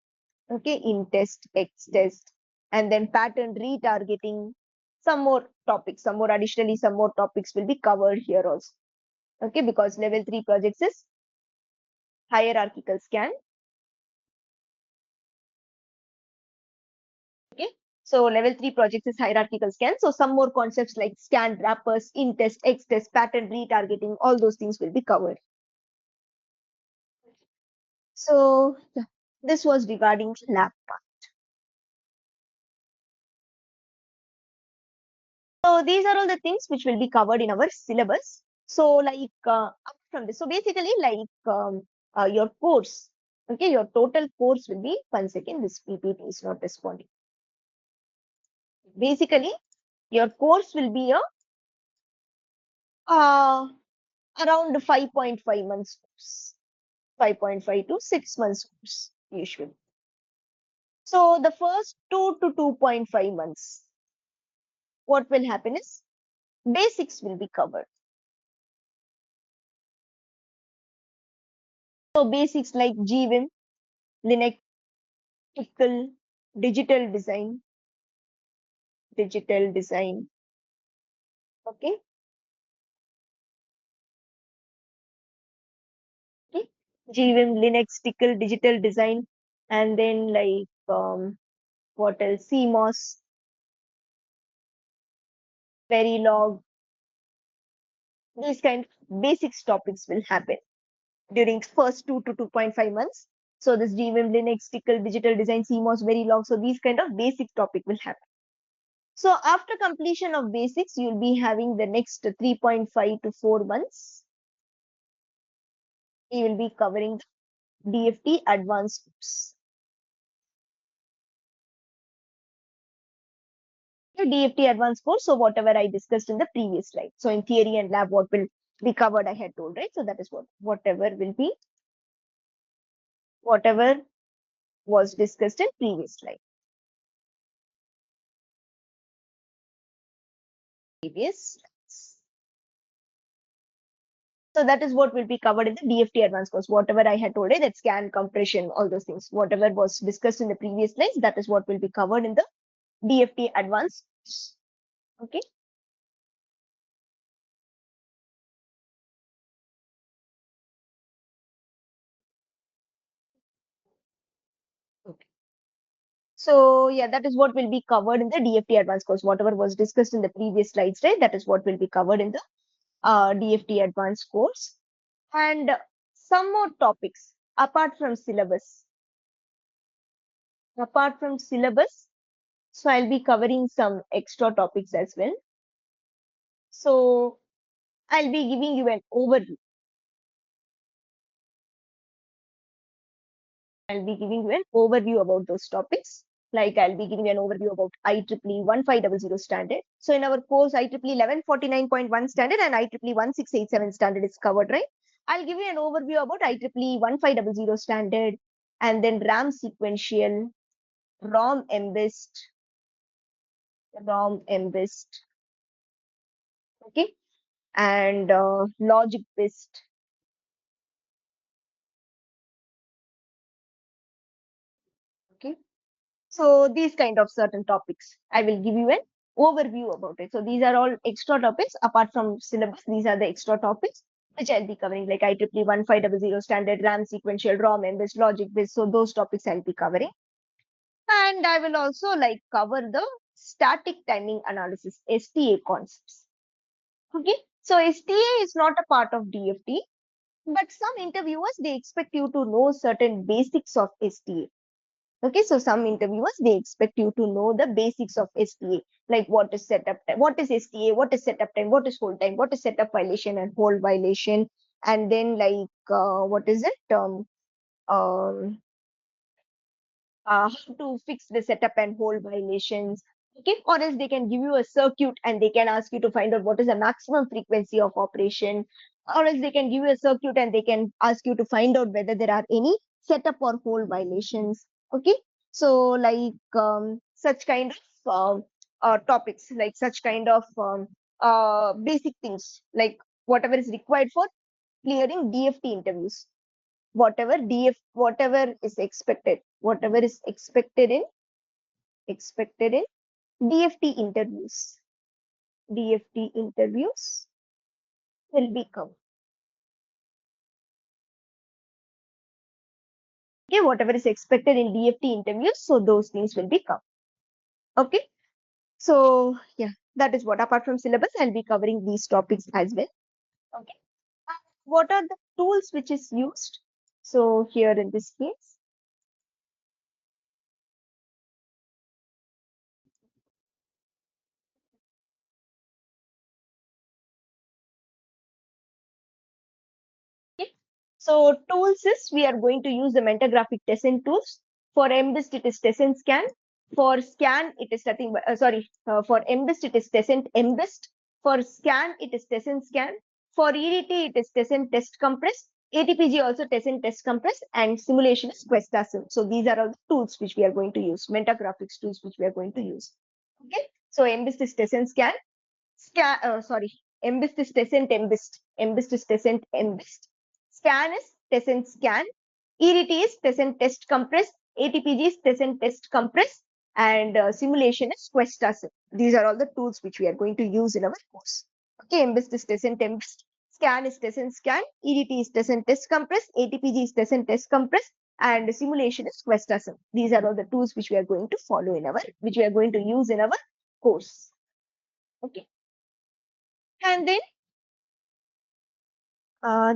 okay, in test, X test, and then pattern retargeting. Some more topics, some more topics will be covered here also. Okay, because level 3 projects is hierarchical scan. Okay, so level 3 projects is hierarchical scan. So some more concepts like scan wrappers, in test, X test, pattern retargeting, all those things will be covered. So yeah, this was regarding lab part. So these are all the things which will be covered in our syllabus. So like up from this, so basically like your course, okay, your total course will be 1 second. This PPT is not responding. Basically, your course will be a around 5.5 months course, 5.5 to 6 months course usually. So the first 2 to 2.5 months, what will happen is basics will be covered. So basics like GVim, Linux, Pickle, digital design, okay, okay, GVim, Linux, Tickle, digital design, and then like what else? CMOS, Verilog, these kind of basics topics will happen during first 2 to 2.5 months. So this GVim, Linux, Tickle, digital design, CMOS, Verilog, so these kind of basic topic will happen. So after completion of basics, you'll be having the next 3.5 to 4 months. We will be covering the DFT advanced course. The DFT advanced course, so whatever I discussed in the previous slide. So in theory and lab, what will be covered, I had told, right? So that is whatever was discussed in previous slide. So that is what will be covered in the DFT advanced course. Whatever I had told you, that scan, compression, all those things, whatever was discussed in the previous slides, that is what will be covered in the DFT advanced course. Okay. Okay. So yeah, that is what will be covered in the DFT advanced course. Whatever was discussed in the previous slides, right? That is what will be covered in the DFT advanced course. And some more topics apart from syllabus. Apart from syllabus, so I'll be covering some extra topics as well. So I'll be giving you an overview. I'll be giving you an overview about those topics. Like I'll be giving you an overview about IEEE 1500 standard. So in our course, IEEE 1149.1 standard and IEEE 1687 standard is covered, right? I'll give you an overview about IEEE 1500 standard and then RAM sequential, ROM embed, okay, and logic based. Okay. So these kind of certain topics, I will give you an overview about it. So these are all extra topics apart from syllabus. These are the extra topics which I'll be covering, like IEEE 1500 standard, RAM sequential, ROM embed, logic based. So those topics I'll be covering. And I will also like cover the static timing analysis, STA concepts. Okay. So STA is not a part of DFT, but some interviewers, they expect you to know certain basics of STA. Okay, so some interviewers, they expect you to know the basics of STA, like what is setup time, what is STA, what is setup time, what is hold time, what is setup violation and hold violation, and then like what is it? Um, how to fix the setup and hold violations. Okay, or else they can give you a circuit and they can ask you to find out what is the maximum frequency of operation, or else they can give you a circuit and they can ask you to find out whether there are any setup or hold violations. Okay, so like such kind of topics, like such kind of basic things, like whatever is required for clearing DFT interviews, whatever is expected, expected in DFT interviews. DFT interviews will be covered. Okay, whatever is expected in DFT interviews, so those things will be covered. Okay, so yeah, that is what. Apart from syllabus, I'll be covering these topics as well. Okay, what are the tools which is used? So here in this case, okay. So tools is, we are going to use the Metagraphic Descent tools. For MBIST, it is Descent Scan. For scan, it is nothing but, for MBIST, it is Descent MBIST. For scan, it is Descent Scan. For EDT, it is Descent Test Compress. ATPG also Descent Test Compress, and simulation is QuestaSim. So these are all the tools which we are going to use, Metagraphics tools which we are going to use. Okay, so MBIST is Descent Scan. MBIST is Descent MBIST. MBIST is Descent MBIST. Scan is Descent Scan. EDT is Descent Test Compress. ATPG is Descent Test Compress. And simulation is QuestaSim. These are all the tools which we are going to use in our course. Okay, MBIST is Descent MBIST. Scan is Descent Scan. EDT is Descent Test Compress. ATPG is Descent Test Compress. And simulation is QuestaSim. These are all the tools which we are going to follow in our, which we are going to use in our course. Okay. And then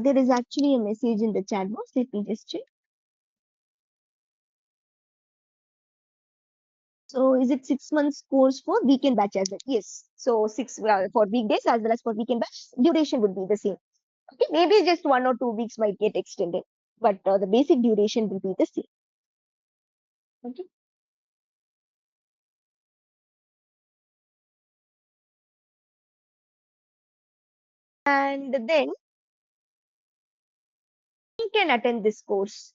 there is actually a message in the chat box. Let me just check. So is it 6 months course for weekend batch as well? Yes. So six for weekdays as well as for weekend batch, duration would be the same. Okay, maybe just 1 or 2 weeks might get extended, but the basic duration will be the same. Okay. And then you can attend this course.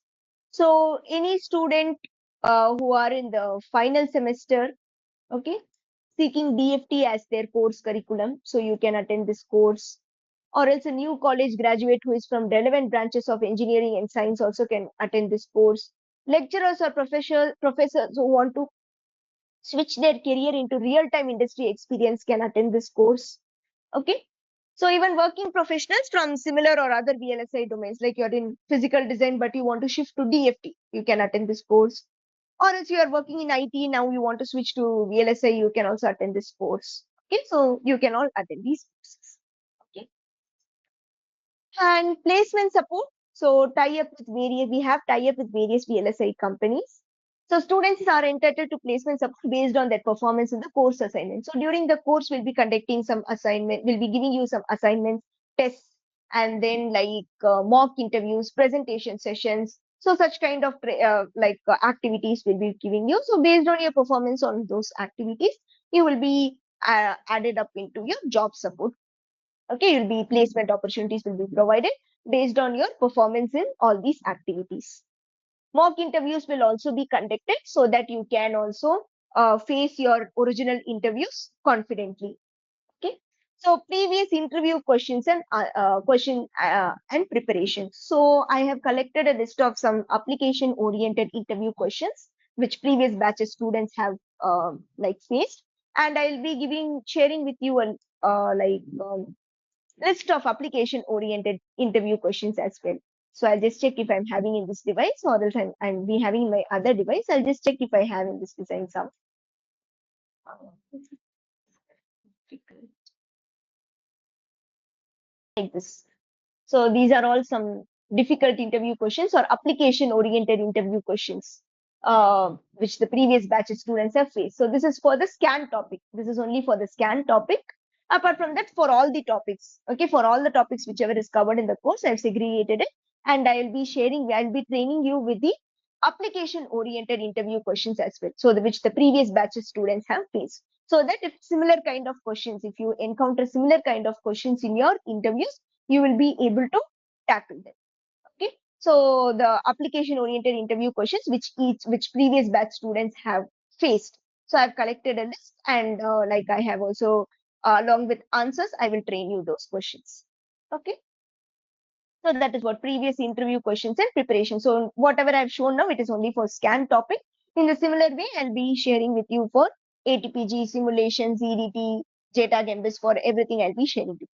So any student who are in the final semester, okay, seeking DFT as their course curriculum, so you can attend this course. Or else a new college graduate who is from relevant branches of engineering and science also can attend this course. Lecturers or professors who want to switch their career into real-time industry experience can attend this course. Okay. So even working professionals from similar or other VLSI domains, like you're in physical design, but you want to shift to DFT, you can attend this course. Or else you are working in IT, now you want to switch to VLSI, you can also attend this course. Okay, so you can all attend these courses. Okay. And placement support. So we have tie up with various VLSI companies. So students are entitled to placement support based on their performance in the course assignment. So during the course, we'll be conducting some assignment, we'll be giving you some assignments, tests, and then like mock interviews, presentation sessions. So such kind of activities will be giving you. So based on your performance on those activities, you will be added up into your job support. Okay, you'll be placement opportunities will be provided based on your performance in all these activities. Mock interviews will also be conducted so that you can also face your original interviews confidently. Okay. So previous interview questions and and preparation. So I have collected a list of some application oriented interview questions which previous batches students have faced, and I'll be sharing with you a list of application oriented interview questions as well. So I'll just check if I'm having in this device or else I'm be having in my other device. I'll just check if I have in this design some. Like this. So these are all some difficult interview questions or application oriented interview questions, which the previous batch students have faced. So this is for the scan topic. This is only for the scan topic. Apart from that, for all the topics, okay, for all the topics whichever is covered in the course, I've segregated it, and I'll be training you with the application oriented interview questions as well. So which the previous batch students have faced. So that if similar kind of questions, if you encounter similar kind of questions in your interviews, you will be able to tackle them. Okay. So the application oriented interview questions which previous batch students have faced. So I've collected a list, and like I have also along with answers, I will train you those questions. Okay. So that is what previous interview questions and preparation. So whatever I've shown now, it is only for scan topic. In the similar way, I'll be sharing with you for ATPG, simulations, EDT, JTAG, MBIS, for everything I'll be sharing with you.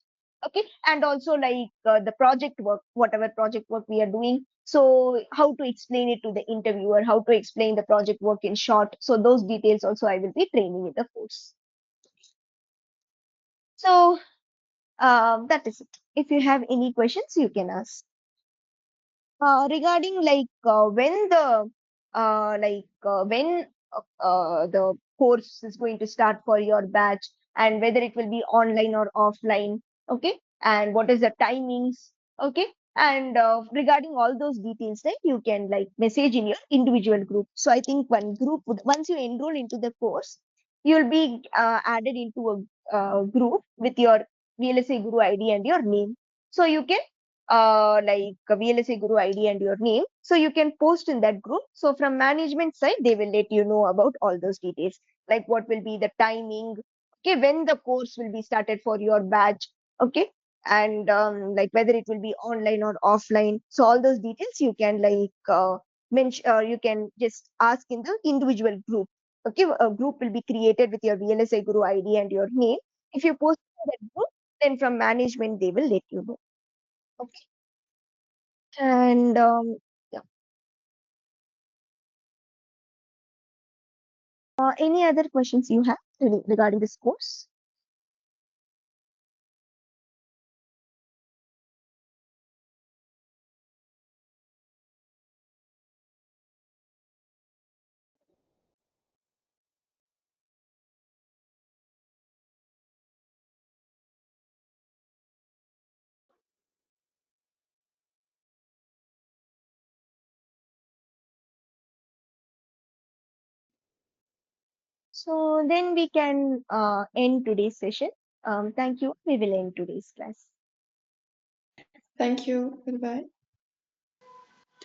Okay. And also like the project work, whatever project work we are doing. So how to explain it to the interviewer, how to explain the project work in short. So those details also I will be training in the course. So that is it. If you have any questions, you can ask. Regarding when the course is going to start for your batch, and whether it will be online or offline, okay, and what is the timings, okay, and regarding all those details, right, you can like message in your individual group. So I think once you enroll into the course, you'll be added into a group with your VLSA Guru ID and your name. So you can like a VLSA Guru ID and your name. So you can post in that group. So from management side, they will let you know about all those details, like what will be the timing, okay, when the course will be started for your batch, okay, and like whether it will be online or offline. So all those details you can mention, you can just ask in the individual group. Okay, a group will be created with your VLSA Guru ID and your name. If you post in that group, then from management they will let you know. Okay. And yeah. Any other questions you have regarding this course? So then we can end today's session. Thank you. We will end today's class. Thank you. Goodbye.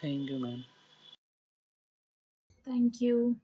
Thank you, ma'am. Thank you.